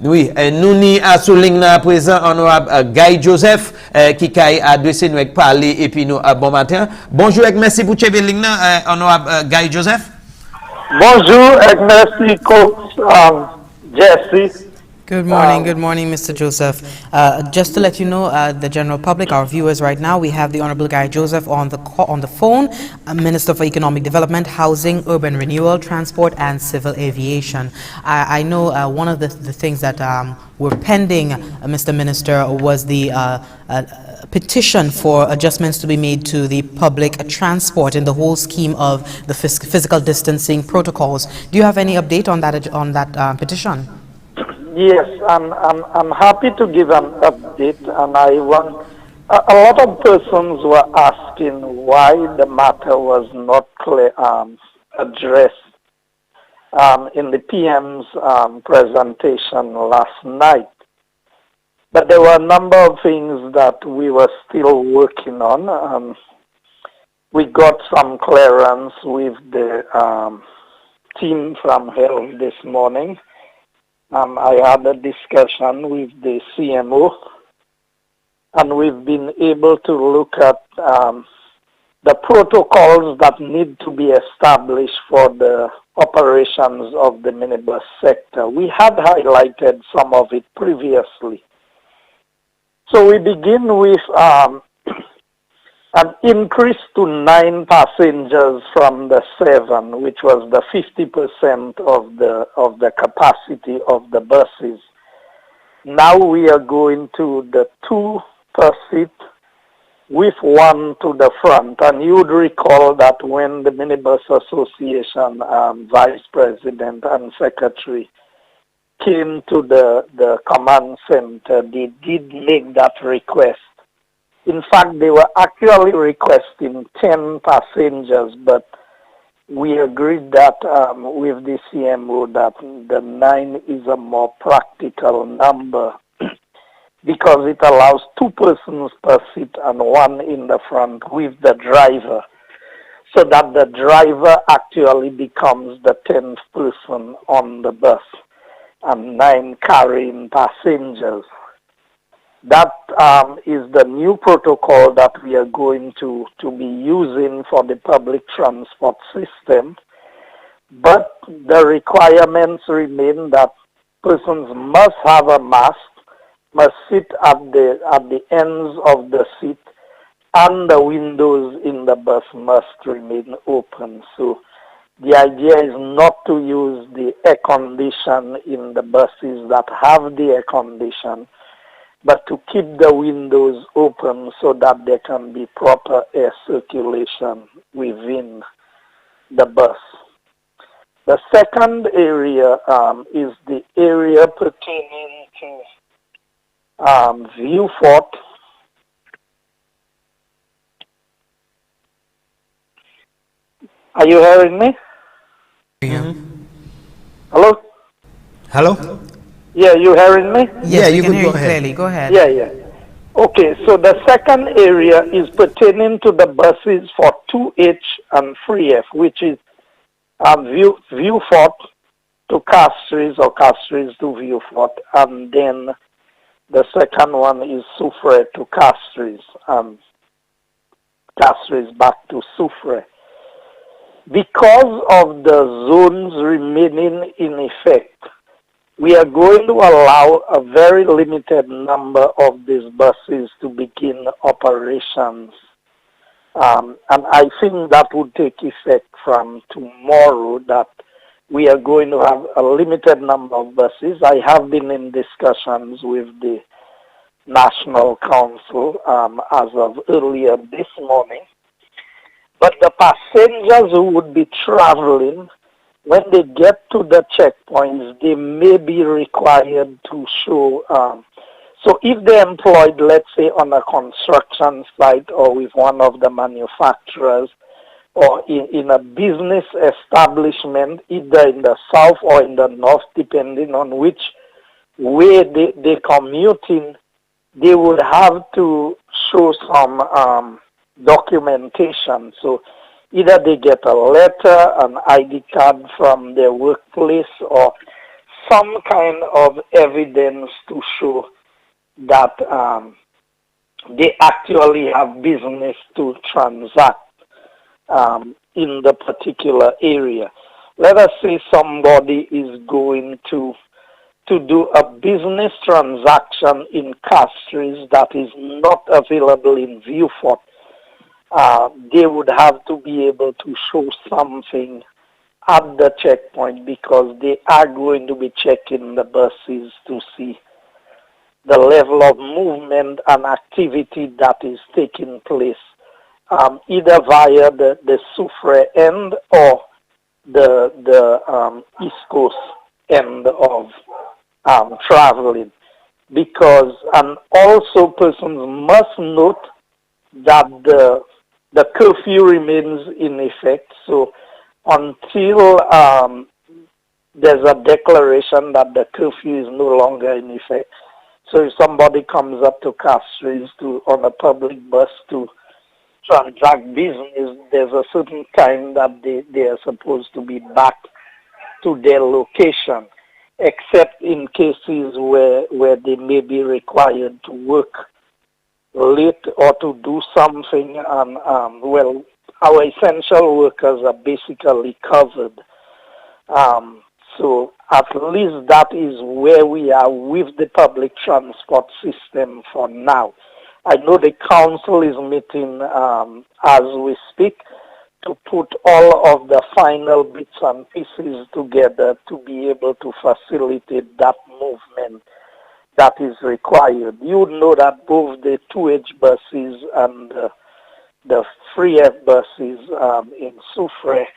oui nous ni à souligner à présent honorable Guy Joseph qui a adressé nous avec parler et puis nous bon matin bonjour et merci pour cheveling honorable Guy Joseph bonjour et merci coach Jesse. Good morning, Mr. Joseph. Just to let you know, the general public, our viewers right now, we have the Honorable Guy Joseph on the phone, Minister for Economic Development, Housing, Urban Renewal, Transport and Civil Aviation. I know one of the things that were pending, Mr. Minister, was the petition for adjustments to be made to the public transport in the whole scheme of the physical distancing protocols. Do you have any update on that petition? Yes, I'm happy to give an update, and I want a lot of persons were asking why the matter was not clear addressed in the PM's presentation last night. But there were a number of things that we were still working on. We got some clearance with the team from Health this morning. I had a discussion with the CMO, and we've been able to look at the protocols that need to be established for the operations of the minibus sector. We had highlighted some of it previously. So we begin with an increase to 9 passengers from the 7, which was the 50% of the capacity of the buses. Now we are going to the 2 per seat with 1 to the front. And you would recall that when the Minibus Association Vice President and Secretary came to the command center, they did make that request. In fact, they were actually requesting 10 passengers, but we agreed that with the CMO that the 9 is a more practical number because it allows 2 persons per seat and 1 in the front with the driver, so that the driver actually becomes the 10th person on the bus and 9 carrying passengers. That is the new protocol that we are going to be using for the public transport system. But the requirements remain that persons must have a mask, must sit at the ends of the seat, and the windows in the bus must remain open. So the idea is not to use the air condition in the buses that have the air condition, but to keep the windows open so that there can be proper air circulation within the bus. The second area is the area pertaining to View Fort. Are you hearing me? Hello? Hello? Yeah, you hearing me? Yeah, you can go ahead. Go ahead. Yeah. Okay, so the second area is pertaining to the buses for 2H and 3F, which is View Fort to Castries or Castries to View Fort, and then the second one is Soufrière to Castries, and Castries back to Soufrière. Because of the zones remaining in effect, we are going to allow a very limited number of these buses to begin operations. And I think that would take effect from tomorrow, that we are going to have a limited number of buses. I have been in discussions with the National Council as of earlier this morning. But the passengers who would be traveling, when they get to the checkpoints, they may be required to show. So if they're employed, let's say, on a construction site or with one of the manufacturers or in a business establishment, either in the south or in the north, depending on which way they commute in, they would have to show some documentation. So either they get a letter, an ID card from their workplace, or some kind of evidence to show that they actually have business to transact in the particular area. Let us say somebody is going to do a business transaction in Castries that is not available in View Fort. They would have to be able to show something at the checkpoint, because they are going to be checking the buses to see the level of movement and activity that is taking place, either via the Soufrière end or the East Coast end of traveling. Because, and also persons must note that the curfew remains in effect. So until there's a declaration that the curfew is no longer in effect, so if somebody comes up to Castries on a public bus to transact business, there's a certain time that they are supposed to be back to their location, except in cases where they may be required to work late or to do something. And well, our essential workers are basically covered. So at least that is where we are with the public transport system for now. I know the council is meeting as we speak to put all of the final bits and pieces together to be able to facilitate that movement that is required. You know that both the 2H buses and the 3F buses in Soufrière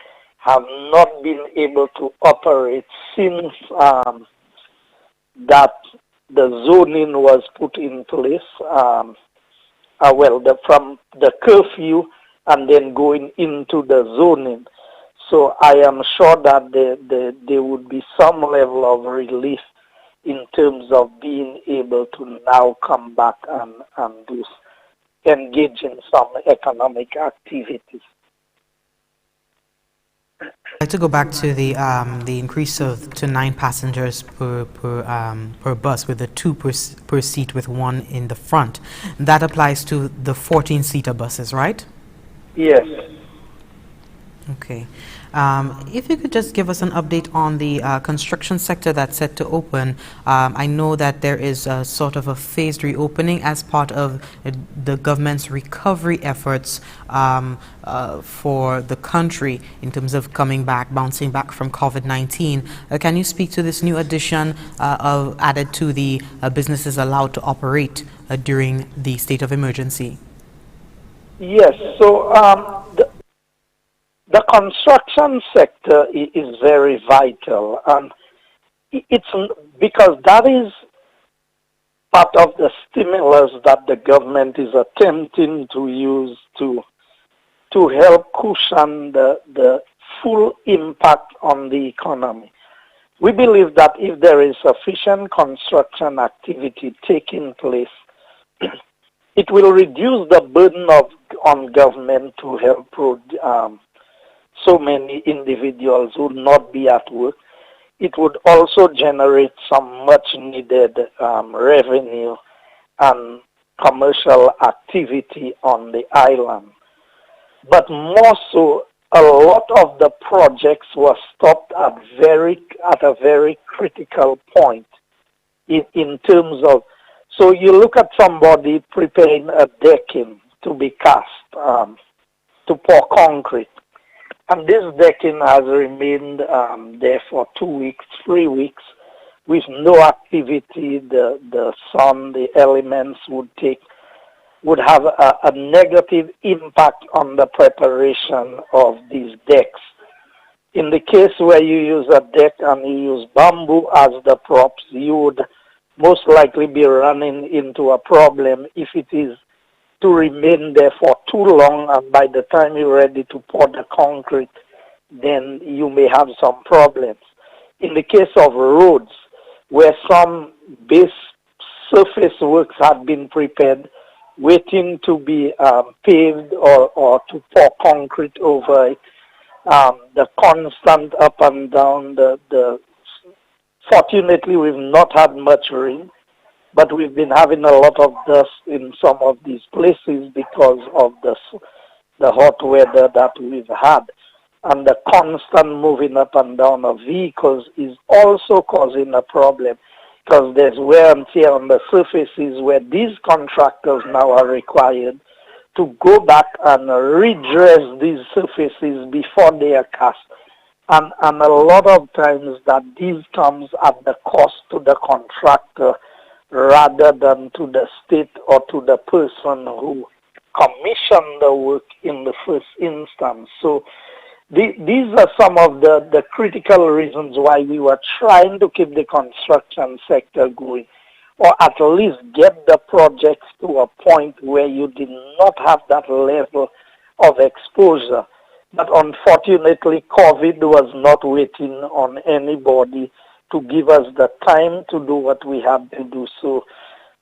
have not been able to operate since that the zoning was put in place. From the curfew and then going into the zoning. So I am sure that there would be some level of relief in terms of being able to now come back and engage in some economic activities. I'd like to go back to the increase to 9 passengers per bus, with the 2 per seat with 1 in the front. That applies to the 14-seater buses, right? Yes. Okay. If you could just give us an update on the construction sector that's set to open. I know that there is a sort of a phased reopening as part of the government's recovery efforts for the country in terms of bouncing back from COVID-19. Can you speak to this new addition added to the businesses allowed to operate during the state of emergency? Yes. So The construction sector is very vital, and it's because that is part of the stimulus that the government is attempting to use to help cushion the full impact on the economy. We believe that if there is sufficient construction activity taking place, it will reduce the burden on government to help so many individuals who would not be at work. It would also generate some much needed revenue and commercial activity on the island. But more so, a lot of the projects were stopped at a very critical point in terms of, so you look at somebody preparing a decking to be cast, to pour concrete. And this decking has remained there for 2 weeks, 3 weeks, with no activity. The sun, the elements would have a negative impact on the preparation of these decks. In the case where you use a deck and you use bamboo as the props, you would most likely be running into a problem if it is to remain there for too long, and by the time you're ready to pour the concrete, then you may have some problems. In the case of roads, where some base surface works had been prepared, waiting to be paved or to pour concrete over it, the constant up and down, fortunately we've not had much rain, but we've been having a lot of dust in some of these places because of the hot weather that we've had. And the constant moving up and down of vehicles is also causing a problem, because there's wear and tear on the surfaces where these contractors now are required to go back and redress these surfaces before they are cast. And a lot of times that this comes at the cost to the contractor rather than to the state or to the person who commissioned the work in the first instance. So these are some of the critical reasons why we were trying to keep the construction sector going, or at least get the projects to a point where you did not have that level of exposure. But unfortunately, COVID was not waiting on anybody to give us the time to do what we had to do. So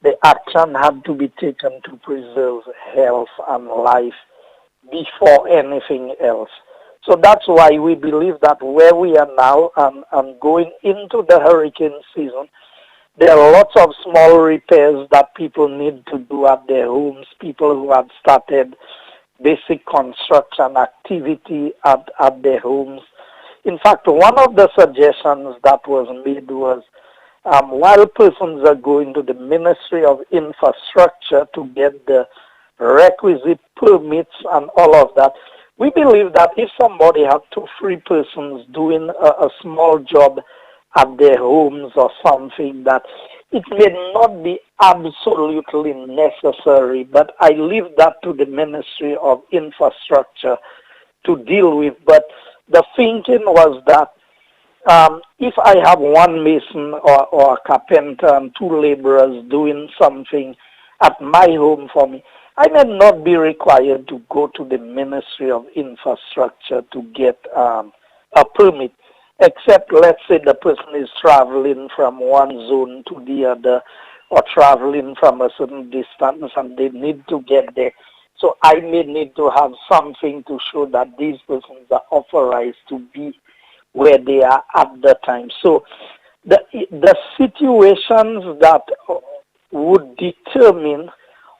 the action had to be taken to preserve health and life before anything else. So that's why we believe that where we are now and going into the hurricane season, there are lots of small repairs that people need to do at their homes, people who have started basic construction activity at their homes. In fact, one of the suggestions that was made was while persons are going to the Ministry of Infrastructure to get the requisite permits and all of that, we believe that if somebody had 2-3 persons doing a small job at their homes or something, that it may not be absolutely necessary, but I leave that to the Ministry of Infrastructure to deal with. But the thinking was that if I have one mason or a carpenter and 2 laborers doing something at my home for me, I may not be required to go to the Ministry of Infrastructure to get a permit, except let's say the person is traveling from one zone to the other or traveling from a certain distance and they need to get there. So I may need to have something to show that these persons are authorized to be where they are at the time. So the situations that would determine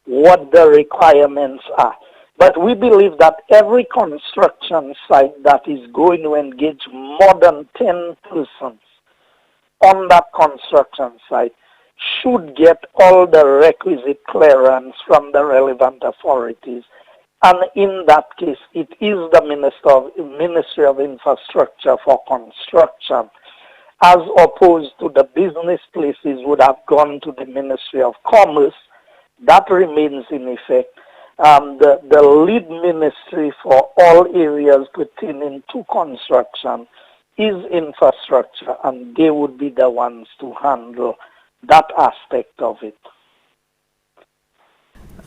what the requirements are. But we believe that every construction site that is going to engage more than 10 persons on that construction site should get all the requisite clearance from the relevant authorities. And in that case, it is the Ministry of Infrastructure for construction, as opposed to the business places would have gone to the Ministry of Commerce. That remains in effect. the lead ministry for all areas pertaining to construction is infrastructure, and they would be the ones to handle that aspect of it.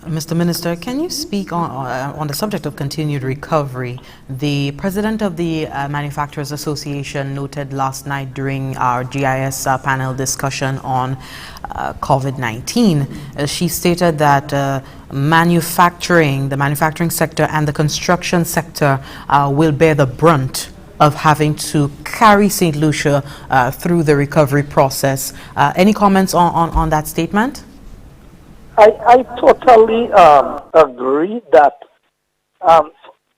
Mr. Minister, can you speak on the subject of continued recovery? The president of the Manufacturers Association noted last night during our GIS panel discussion on COVID-19, she stated that the manufacturing sector and the construction sector will bear the brunt of having to carry St. Lucia through the recovery process. Any comments on that statement? I totally agree that,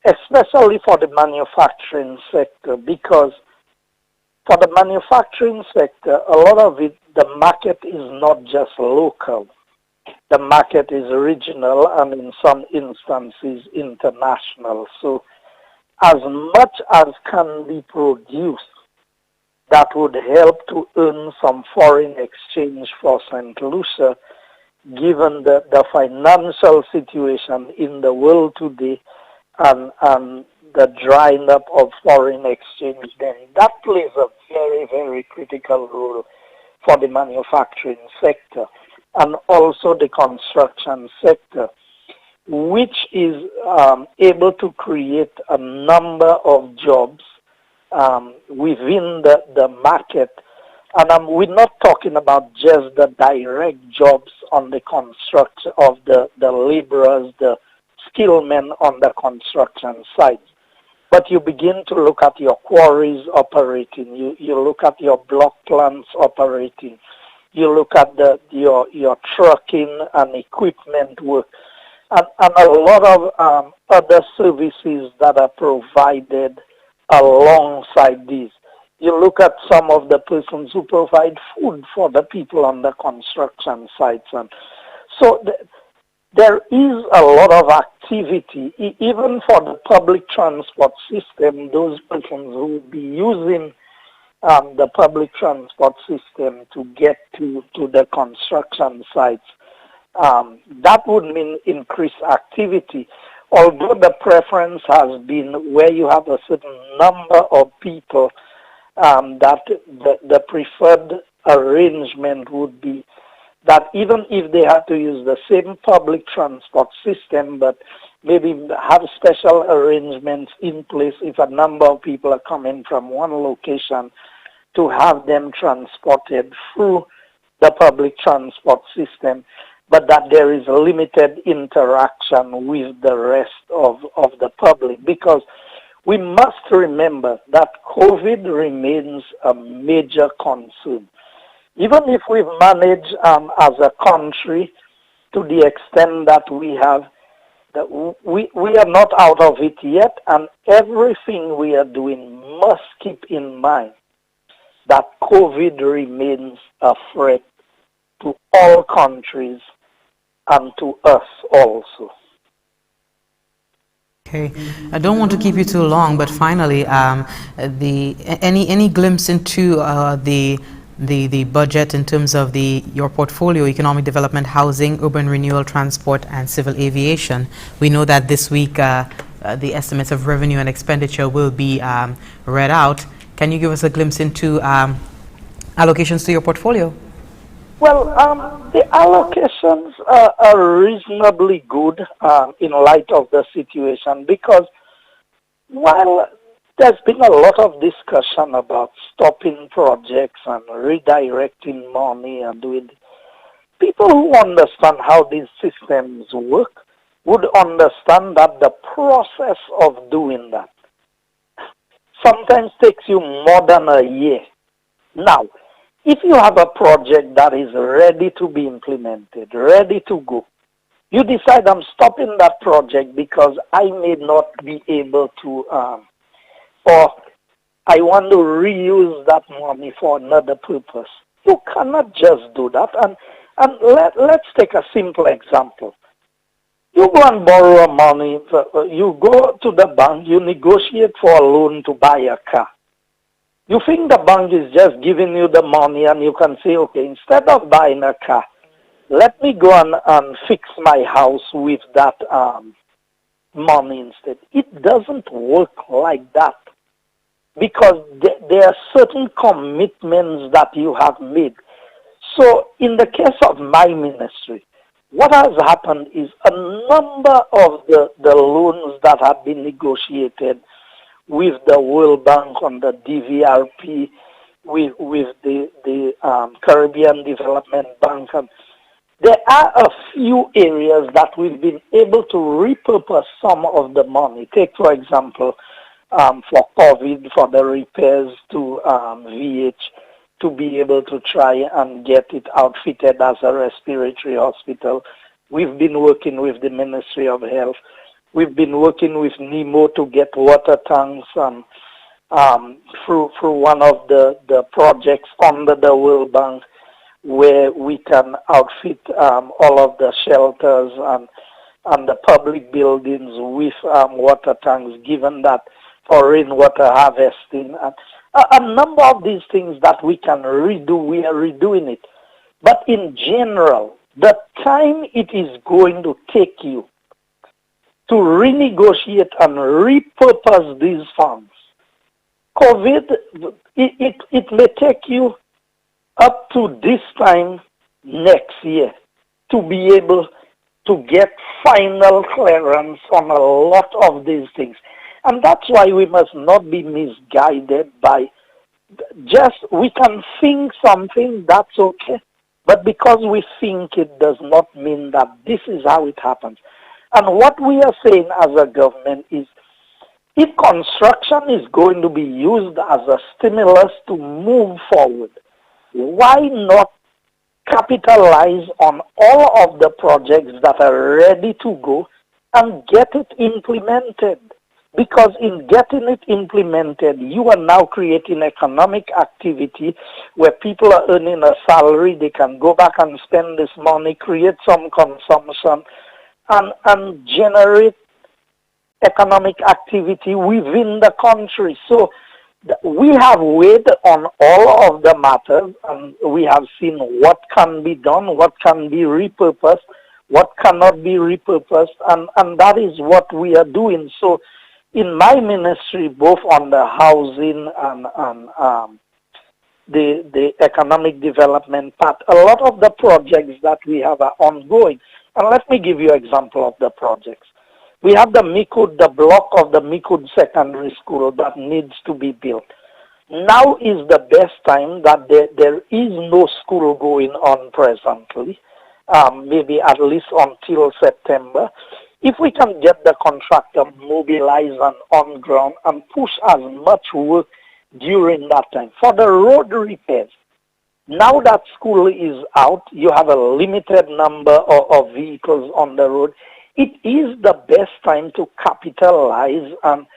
especially for the manufacturing sector, because for the manufacturing sector, a lot of it, the market is not just local. The market is regional and in some instances international. So as much as can be produced, that would help to earn some foreign exchange for St. Lucia, given the financial situation in the world today and the drying up of foreign exchange, then that plays a very, very critical role for the manufacturing sector and also the construction sector, which is able to create a number of jobs within the market. And we're not talking about just the direct jobs on the construction of the laborers, the skilled men on the construction sites. But you begin to look at your quarries operating, you look at your block plants operating, you look at your trucking and equipment work, and a lot of other services that are provided alongside these. You look at some of the persons who provide food for the people on the construction sites. And so there is a lot of activity, even for the public transport system, those persons who will be using the public transport system to get to the construction sites. That would mean increased activity. Although the preference has been where you have a certain number of people, that the preferred arrangement would be that even if they have to use the same public transport system, but maybe have special arrangements in place if a number of people are coming from one location, to have them transported through the public transport system, but that there is limited interaction with the rest of the public, because we must remember that COVID remains a major concern. Even if we've managed as a country to the extent that we have, that we are not out of it yet, and everything we are doing must keep in mind that COVID remains a threat to all countries and to us also. Okay, I don't want to keep you too long, but finally, any glimpse into the budget in terms of your portfolio: economic development, housing, urban renewal, transport, and civil aviation? We know that this week the estimates of revenue and expenditure will be read out. Can you give us a glimpse into allocations to your portfolio? Well, the allocations are reasonably good in light of the situation, because while there's been a lot of discussion about stopping projects and redirecting money and doing it, people who understand how these systems work would understand that the process of doing that sometimes takes you more than a year. Now, if you have a project that is ready to be implemented, ready to go, you decide I'm stopping that project because I may not be able to, or I want to reuse that money for another purpose. You cannot just do that. And let's take a simple example. You go and borrow money, you go to the bank, you negotiate for a loan to buy a car. You think the bank is just giving you the money and you can say, okay, instead of buying a car, let me go and fix my house with that money instead. It doesn't work like that, because there are certain commitments that you have made. So in the case of my ministry, what has happened is a number of the loans that have been negotiated with the World Bank on the DVRP, with the Caribbean Development Bank. There are a few areas that we've been able to repurpose some of the money. Take, for example, for COVID, for the repairs to VH, to be able to try and get it outfitted as a respiratory hospital. We've been working with the Ministry of Health. We've been working with NEMO to get water tanks through one of the projects under the World Bank, where we can outfit all of the shelters and the public buildings with water tanks, given that for rainwater harvesting. A number of these things that we can redo, we are redoing it. But in general, the time it is going to take you to renegotiate and repurpose these funds, COVID, it may take you up to this time next year to be able to get final clearance on a lot of these things. And that's why we must not be misguided by we can think something, that's okay. But because we think it does not mean that this is how it happens. And what we are saying as a government is, if construction is going to be used as a stimulus to move forward, why not capitalize on all of the projects that are ready to go and get it implemented? Because in getting it implemented, you are now creating economic activity where people are earning a salary, they can go back and spend this money, create some consumption, and generate economic activity within the country. So we have weighed on all of the matters, and we have seen what can be done, what can be repurposed, what cannot be repurposed, and that is what we are doing. So in my ministry, both on the housing and the economic development part, a lot of the projects that we have are ongoing. And let me give you an example of the projects. We have the Mikud, the block of the Mikud Secondary School that needs to be built. Now is the best time that there is no school going on presently, maybe at least until September. If we can get the contractor mobilized and on ground and push as much work during that time. For the road repairs, now that school is out, you have a limited number of vehicles on the road. It is the best time to capitalize and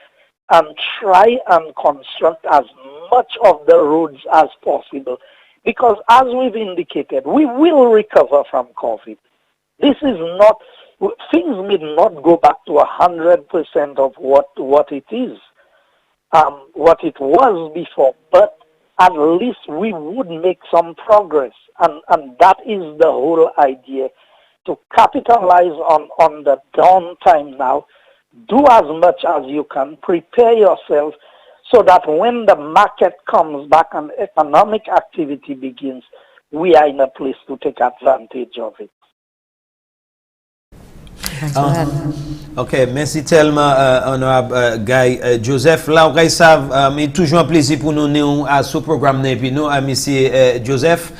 try and construct as much of the roads as possible. Because as we've indicated, we will recover from COVID. This is not, things may not go back to 100% of what it is, what it was before, but at least we would make some progress. And that is the whole idea, to capitalize on the downtime now. Do as much as you can, prepare yourself so that when the market comes back and economic activity begins, we are in a place to take advantage of it. Ok, merci tellement, honorable Guy Joseph. Là, on savent, mais toujours un plaisir pour nous à ce programme et puis nous à monsieur Joseph.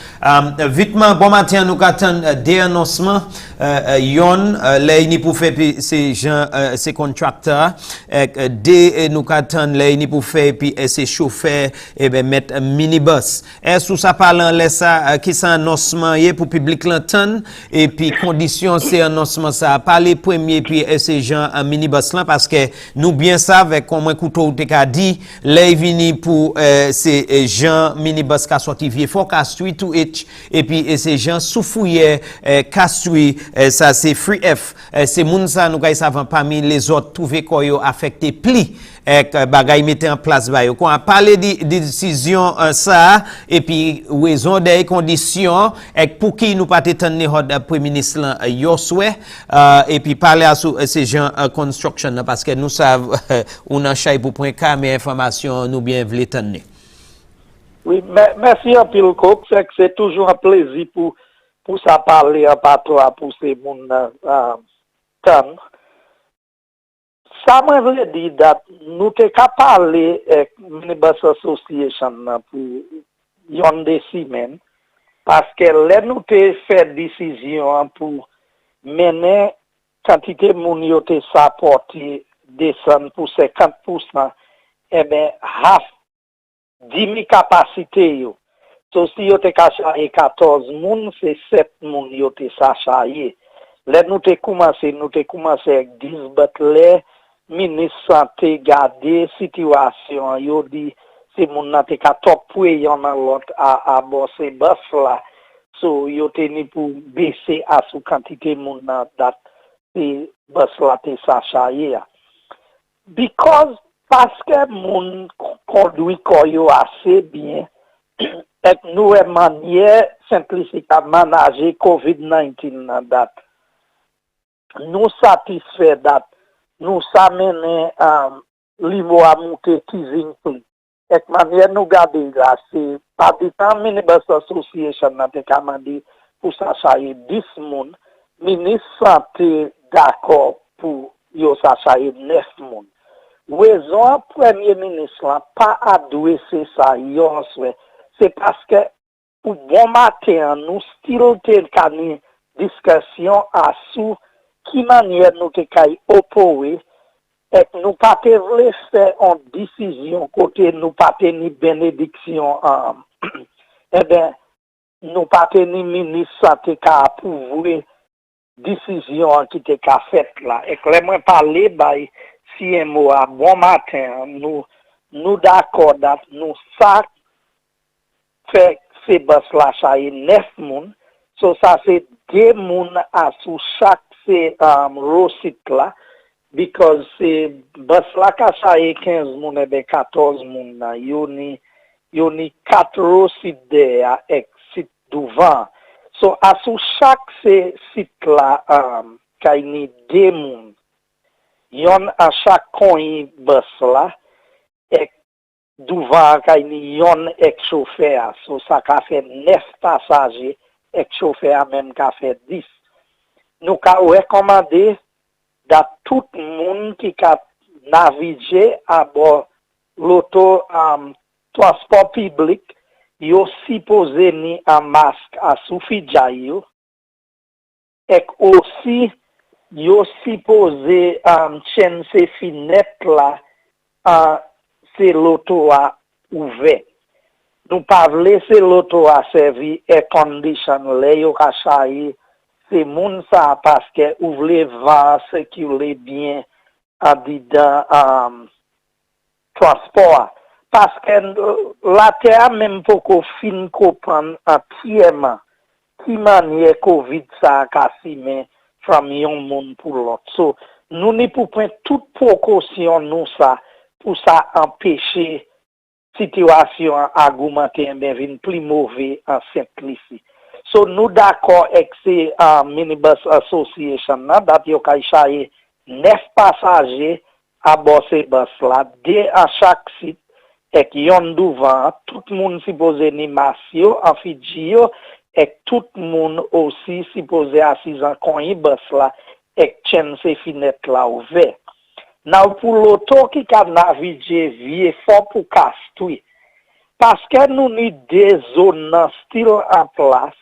Vitement, bon matin, nous attendons des annoncements. Yon, là, il pour faire ces gens, ces contracteurs. Des nous attendons là, il pour faire puis ces chauffeurs et ben mettre minibus. Est-ce que ça parle en laisse ça qui c'est annoncement pour public l'entendre et puis condition c'est annoncement ça pas les premiers puis ces gens en minibus là parce que nous bien savons comment couteau te ka dit là vini pour ces gens minibus qui sorti vieux fort Castry to H et puis ces gens soufouyer Castry ça c'est Free F c'est moun ça nous savons parmi les autres trouver quoi yo affecté pli ek bagay mette en place ba yo. Qu'on a parlé de décision ça et puis raison des conditions ek pour qui nous pas tenir premier ministre yo souhait et puis parler à ces gens construction parce que nous savons on a chay pour point cas mais information nous bien vle tenir. Oui, merci à Pile Coq, c'est toujours un plaisir pour ça parler à patron pour ces moun tan. Ça m'a voulu dire que nous t'es qu'à parler avec Minibus Association pour yon des semaines parce que là nous t'es fait décision pour mener quantité moun yo t'es supporté descendre pour 50%, eh ben half 10 000 capacités yo. So si yo te kachaye 14 moun, c'est 7 moun yo te sachaye. Là nous te commencé avec 10 batles, ministre santé garder situation yo dit c'est moun nan te ka top pou yon nan l'autre à bosser bus là. So yo te ni pour baisser à sous quantité moun nan dat et bus là te sachaye. Because parce que moun conduit koyo assez bien et nous manière simplicité à manager COVID-19 dans date. Nous satisfait date. Nous s'amener l'IMO à monter teasing prix. Et manière nous garder là, c'est pas du temps Minibus Association n'a te commandé pour s'achayer 10 moun. Ministre santé d'accord pour yo s'achayer 9 moun. Raison premier ministre là pas adresser ça yon souhait c'est parce que pour bon matin nous still te discussion à sous qui manière nous te kay opposer et nous pas te vle faire en décision côté nous pas te ni bénédiction eh ben nous pas te ni ministre santé ka approuver décision qui te ka faite là et clairement parler by CMO à bon matin, nous d'accord, nous ça fait ces bus là, ça est 9 moun, so ça c'est 2 moun à sous chaque ces row site là, because c'est bus là ça est 15 moun et 14 moun là, yoni 4 row site derrière et site devant. So à sous chaque ces site là, kay 2 moun. Yon à chaque coin bus là et devant kayni yon ek chauffeur so ça ka fait 9 passagers et chauffeur même ka fait 10 nous ka recommander à tout monde qui ka naviguer à bord l'auto transport public yo supposé ni un masque à suffija yo et aussi yo supposé chen se fenêtre là c'est l'auto à ouvert nous pas laisser l'auto à servir air condition là yo ka chaye c'est moun ça parce que ouvre vent circuler bien en dedans transport parce que la terre même pour qu'on fin comprendre entièrement qui manière Covid ça ka mais from yon moun pour l'autre. So, nous n'y pour prendre toute précaution nous ça pour ça empêcher situation argumenter ben vin plus mauvais en simplifié. So nous d'accord avec ces Minibus Association là dat yo kay chaye 9 passagers à bord ces bus là, 2 à chaque site et yon devant tout le monde supposé ni masio en Fidjio et tout le monde aussi supposé assis en coin bus là et chen se fenêtre là ouvert. Now pour l'auto qui a navigué vie fort pour castouille parce que nous ni des zones still en place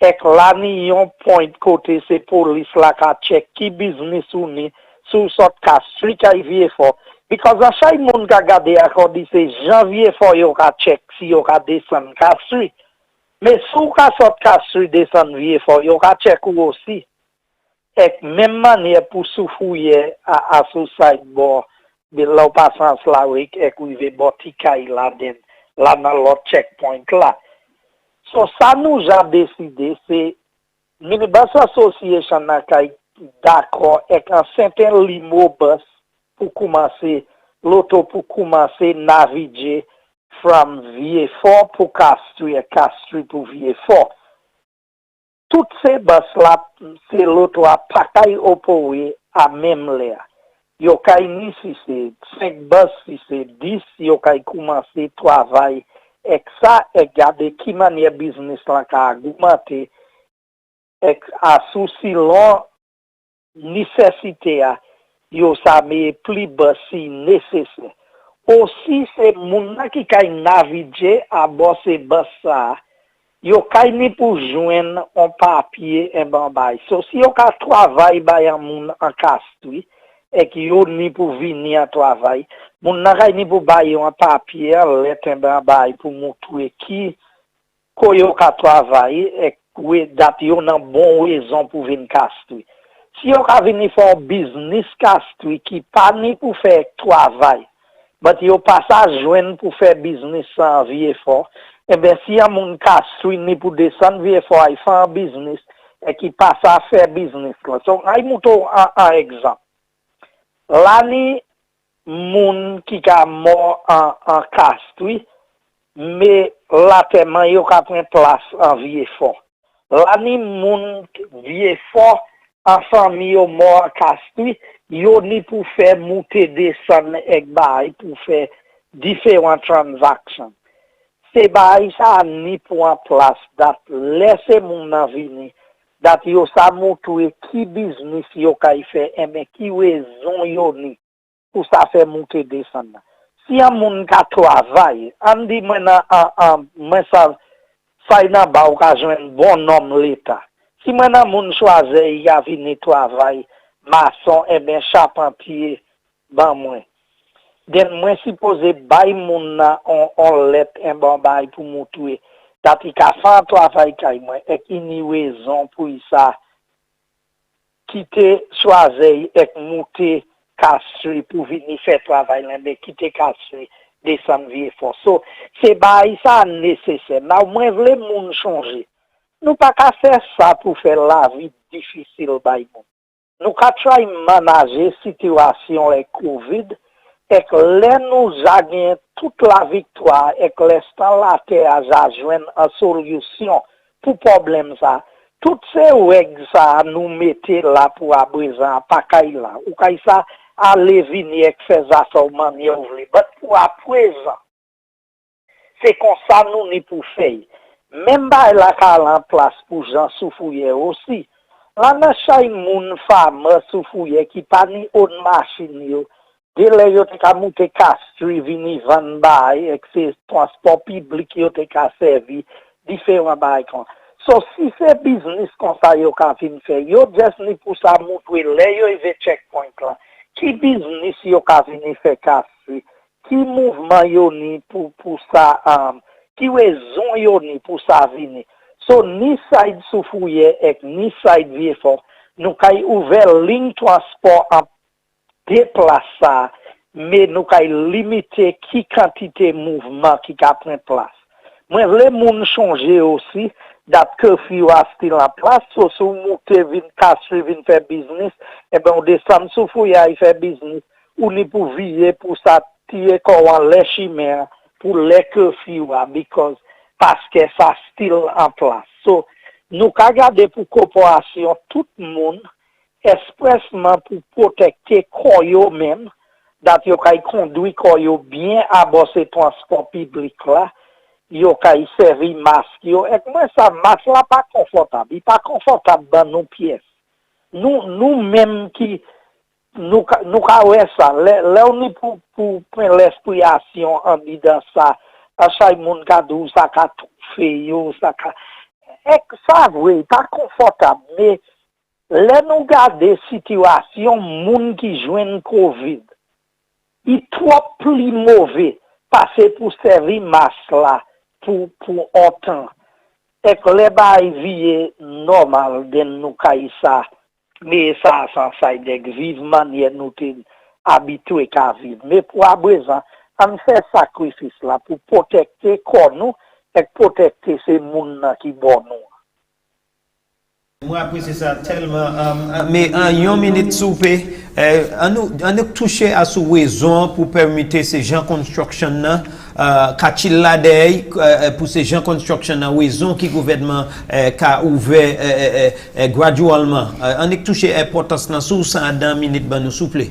et là ni yon point côté c'est police là qui check qui business ou ni sous sort castouille qui vie fort because à chaque monde qui a gardé à dit c'est janvier fort yo ka check si yo ka descend castouille. Mais sous ka sort castouille descend vie fort yo ka check ou aussi. Et même manière pour souffouiller à sous sideboard de la passance là avec et couver botikay là dans l'autre checkpoint là. So ça nous a décidé c'est Minibus Association n'a d'accord avec un certain limo bus pour commencer l'auto pour commencer naviguer from Vieux-Fort pour Castries, Castries pour Vieux-Fort. Toutes ces bus-là, c'est l'auto à pataille opposée à même l'air. Yo kay ni si c'est 5 bus, si c'est 10, yo kay commencer travail. Et ça, regarder qui manière business là ka augmenter. Et à souci long nécessité a, yo sa me plus bus si nécessaire. Aussi, c'est moun qui kay naviguer à bord ces bus ça. Yo kay ni pour joindre un papier en bambay. So si yo ka travail ba yan moun en Castries et qui yo ni pour venir à travail, moun nan kay ni pour bailler un papier lettre en bambay pour montrer qui ko yo ka travail et oui date yo nan bon raison pour venir Castries. Si yo ka venir faire business Castries qui pas ni pour faire travail, mais yo pas ça joindre pour faire business sans Vieux-Fort. Eh bien, si y a mon Castries ni pour descendre Vieux-Fort, il fait un business et qui passe à faire business là. Donc, il montre un exemple. Là, ni moun qui a mort en Castries, mais là, tellement il a pris place en Vieux-Fort. Là, ni moun Vieux-Fort en famille mort en Castries, yo ni pour faire monter descendre et bail pour faire différentes transactions. C'est bail ça ni pour en place dat laisser moun nan vini dat yo sa montre qui business yo kay fait et mais qui raison yo ni pour ça faire monter descendre. Si un moun ka travail, on dit maintenant moi ça na ba ou ka joindre bon homme l'état. Si maintenant moun choisi y a vini travail maçon et ben charpentier ban moi. Den moi supposé bay moun na on let en bon bay pour montrer dat il ka fait travail kay moi et qui ni raison pour ça quitter choisir et monter Castries pour venir faire travail là mais quitter Castries descendre Vieux-Fort. So c'est bay ça nécessaire. Now moi vle moun changer. Nous pas qu'à faire ça pour faire la vie difficile bay moun. Nous qu'à try manager situation avec Covid et que là nous avons toute la victoire et que l'instant la terre a joindre une solution pour problème ça. Toutes ces règles ça nous mettez là pour abrésant pas kay là ou kay ça aller venir et faire ça de manière ouverte. Mais pour à présent c'est comme ça nous ni pour faire. Même ba la ka en place pour Jean Soufouye aussi. Là na chay moun femme Soufouye qui pas ni on machine yo. Dès yo te ka monte Castries vini van bay et c'est transport public yo te ka servi différents bay kon. So si c'est business comme ça yo ka fin faire yo just ni pour ça montrer là yo y checkpoint là. Qui business yo ka vini faire Castries? Qui mouvement yo ni pour ça qui raison yo ni pour ça vini? So ni side Soufouye et ni side Vieux-Fort nous kay ouvert ligne transport en déplacer, mais nous avons limité qui quantité de mouvement qui a pris place. Moi, les gens changer aussi, dat curfew a still en place, so si vous montez, vin Castries, vin faire business, et ben on descend sous fouille à faire business, ou ni pour viser, pour ça, tirer comme les chimères, pour les curfew, parce que ça still en place. So, nous avons gardé pour corporation tout le monde, expressement pour protéger koyo même, dat yo kay conduit koyo bien à bosser transport public là, yo kay servi masque yo, et moi ça masque là pas confortable, il pas confortable dans nos pièces. Nous même qui nous ka ouais ça, là on est pour prendre l'expiration en disant ça, à chaque monde ka dou ça ka fait yo ça ka et ça oui, pas confortable mais là nous garder situation moun qui joignent Covid. Il trop plus mauvais passer pour servir masque là pour autant. Et que les bails vie normal de nous kay ça mais ça sans ça de vivre manière nous habitué qu'à vivre. Mais pour à présent, on fait sacrifice là pour protéger corps nous et protéger ces moun qui bon nous. Moi apprécie ça tellement mais en une minute souper on nous touché à sous raison pour permettre ces gens construction là katil la dey pour ces gens construction là raison qui gouvernement qu'a ouvert graduellement on est touché importance dans sous ça dans minute ben nous souple.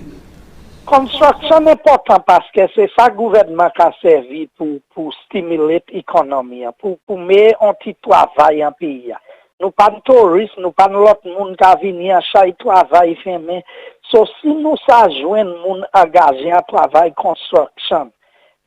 Construction est important parce que c'est ça gouvernement qui a servi pour stimuler l'économie, pour mettre un petit travail en pays. Nous pas de touristes, nous pas de l'autre monde qui vient à chaque travail fermé. So, si nous ça joindre monde engagé en travail construction,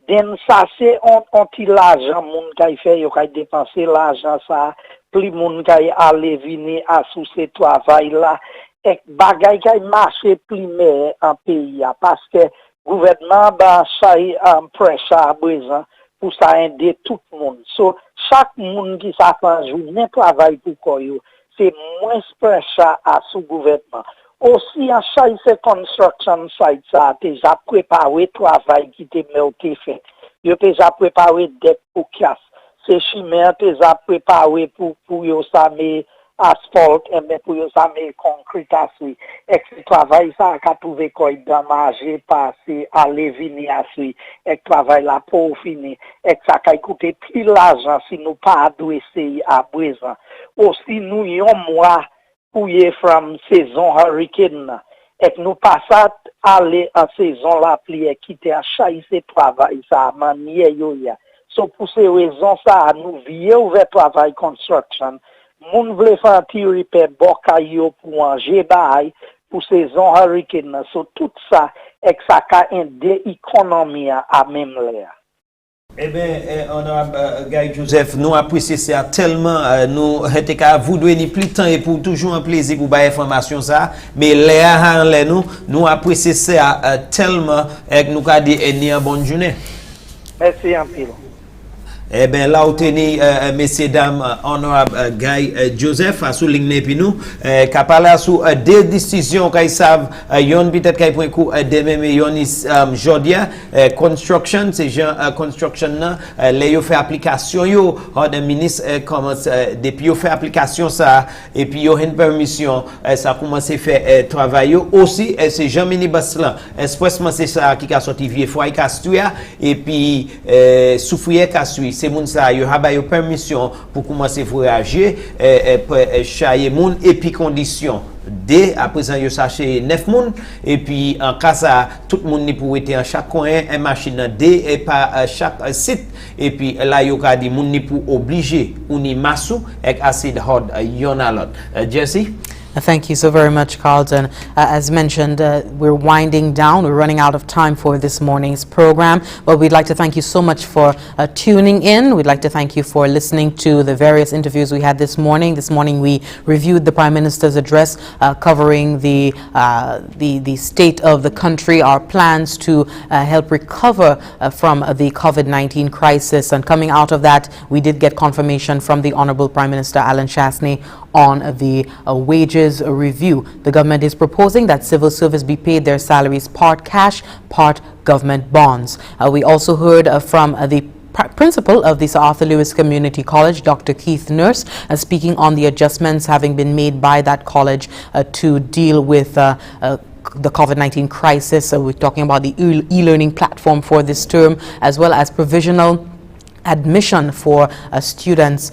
then ça c'est un petit l'argent monde qui fait, il a dépensé l'argent ça, plus monde qui aller venir à sous ce travail là. Et bagay qui marche primaire en pays parce que gouvernement ba chay pressure besoin pour ça aider tout le monde. So chaque monde qui ça fait journée travail pour koyo, c'est moins pressure à sous gouvernement. Aussi en chay c'est construction site ça déjà préparé travail qui te met fait. Yo déjà préparé deck pour casse. C'est chimère déjà préparé pour yo ça mais asphalt et mais pour ça mais concrete asui et ce travail ça a trouvé quoi damagé passer aller venir asui et travail là pour finir et ça a coûté plus l'argent si nous pas adresser à présent aussi nous un mois pour y from saison hurricane et nous pas ça aller en saison la pluie quitter à chaque travail ça manière yo ya so pour ces raisons ça nous vieux ouvert travail construction. Moun vle faire un petit repair bokayo pour manger bail pour saison hurricane so tout ça et ça ka aider l'économie à même l'air. Eh bien, honorable Guy Joseph, nous apprécions ça tellement, nous était qu'à vous donner plus de temps et pour toujours un plaisir pour avoir information ça, mais nous apprécions ça tellement et nous avons dit une bonne journée. Merci un peu. Eh bien, là où tenez, messieurs, dames, honorable Guy Joseph, a souligné puis nous, qu'a parlé sur des décisions qu'ils savent, yon peut-être qu'ils prennent coup demain, mais yon jodia, construction, ces gens construction là, les yo fait application yo, le ministre commence depuis yo fait application ça, et puis yo une permission, ça commence à faire travail yo aussi, ces gens minibus là, expressement c'est ça qui a sorti vieux foyer Castuya, et puis souffrier Castuya. C'est moun ça yo haba yo permission pour commencer voyager chaye moun et puis condition dès à présent yo saché 9 moun et puis en cas ça tout le monde pour être en chaque coin un machine dès et pas chaque site et puis là yo ka di moun ni pour obliger ou ni massou et acid hot yon a lot Jesse. Thank you so very much, Carlton. As mentioned, we're winding down. We're running out of time for this morning's program, but we'd like to thank you so much for tuning in. We'd like to thank you for listening to the various interviews we had this morning. This morning we reviewed the Prime Minister's address covering the state of the country, our plans to help recover from the COVID-19 crisis. And coming out of that, we did get confirmation from the Honorable Prime Minister Alan Chasney on the wages review. The government is proposing that civil service be paid their salaries part cash, part government bonds. We also heard from the principal of the Sir Arthur Lewis Community College, Dr. Keith Nurse, speaking on the adjustments having been made by that college to deal with the COVID-19 crisis. So we're talking about the e-learning platform for this term, as well as provisional admission for students,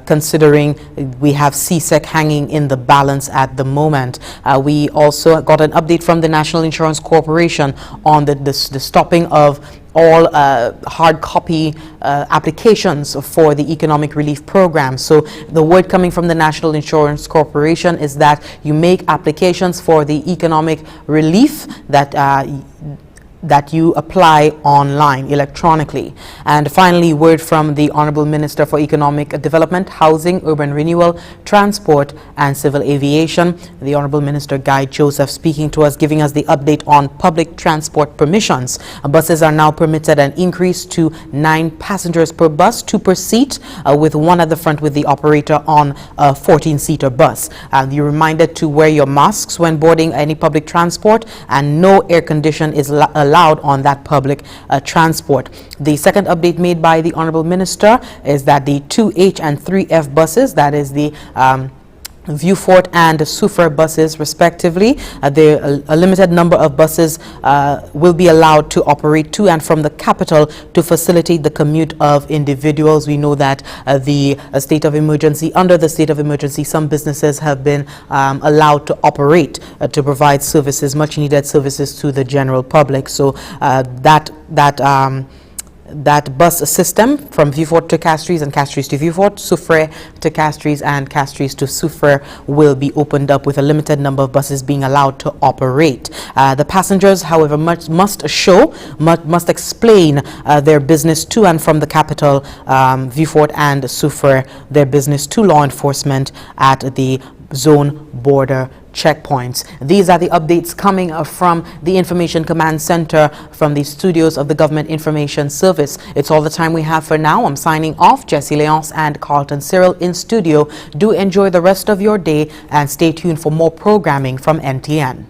considering we have CSEC hanging in the balance at the moment. We also got an update from the National Insurance Corporation on the stopping of all hard copy applications for the economic relief program. So the word coming from the National Insurance Corporation is that you make applications for the economic relief that you apply online, electronically. And finally, word from the Honorable Minister for Economic Development, Housing, Urban Renewal, Transport and Civil Aviation, the Honorable Minister Guy Joseph, speaking to us, giving us the update on public transport permissions. Buses are now permitted an increase to 9 passengers per bus, 2 per seat, with 1 at the front with the operator on a 14-seater bus. You're reminded to wear your masks when boarding any public transport, and no air condition is allowed on that public transport. The second update made by the Honorable Minister is that the 2H and 3F buses, that is the Viewfort and Soufrière buses respectively. A limited number of buses will be allowed to operate to and from the capital to facilitate the commute of individuals. We know that under the state of emergency, some businesses have been allowed to operate to provide services, much needed services to the general public. So that bus system from Viewfort to Castries and Castries to Viewfort, Soufrière to Castries and Castries to Soufrière will be opened up with a limited number of buses being allowed to operate. The passengers, however, must explain their business to and from the capital, Viewfort and Soufrière, their business to law enforcement at the zone border checkpoints. These are the updates coming from the Information Command Center from the studios of the Government Information Service. It's all the time we have for now. I'm signing off. Jesse Leonce and Carlton Cyril in studio. Do enjoy the rest of your day and stay tuned for more programming from NTN.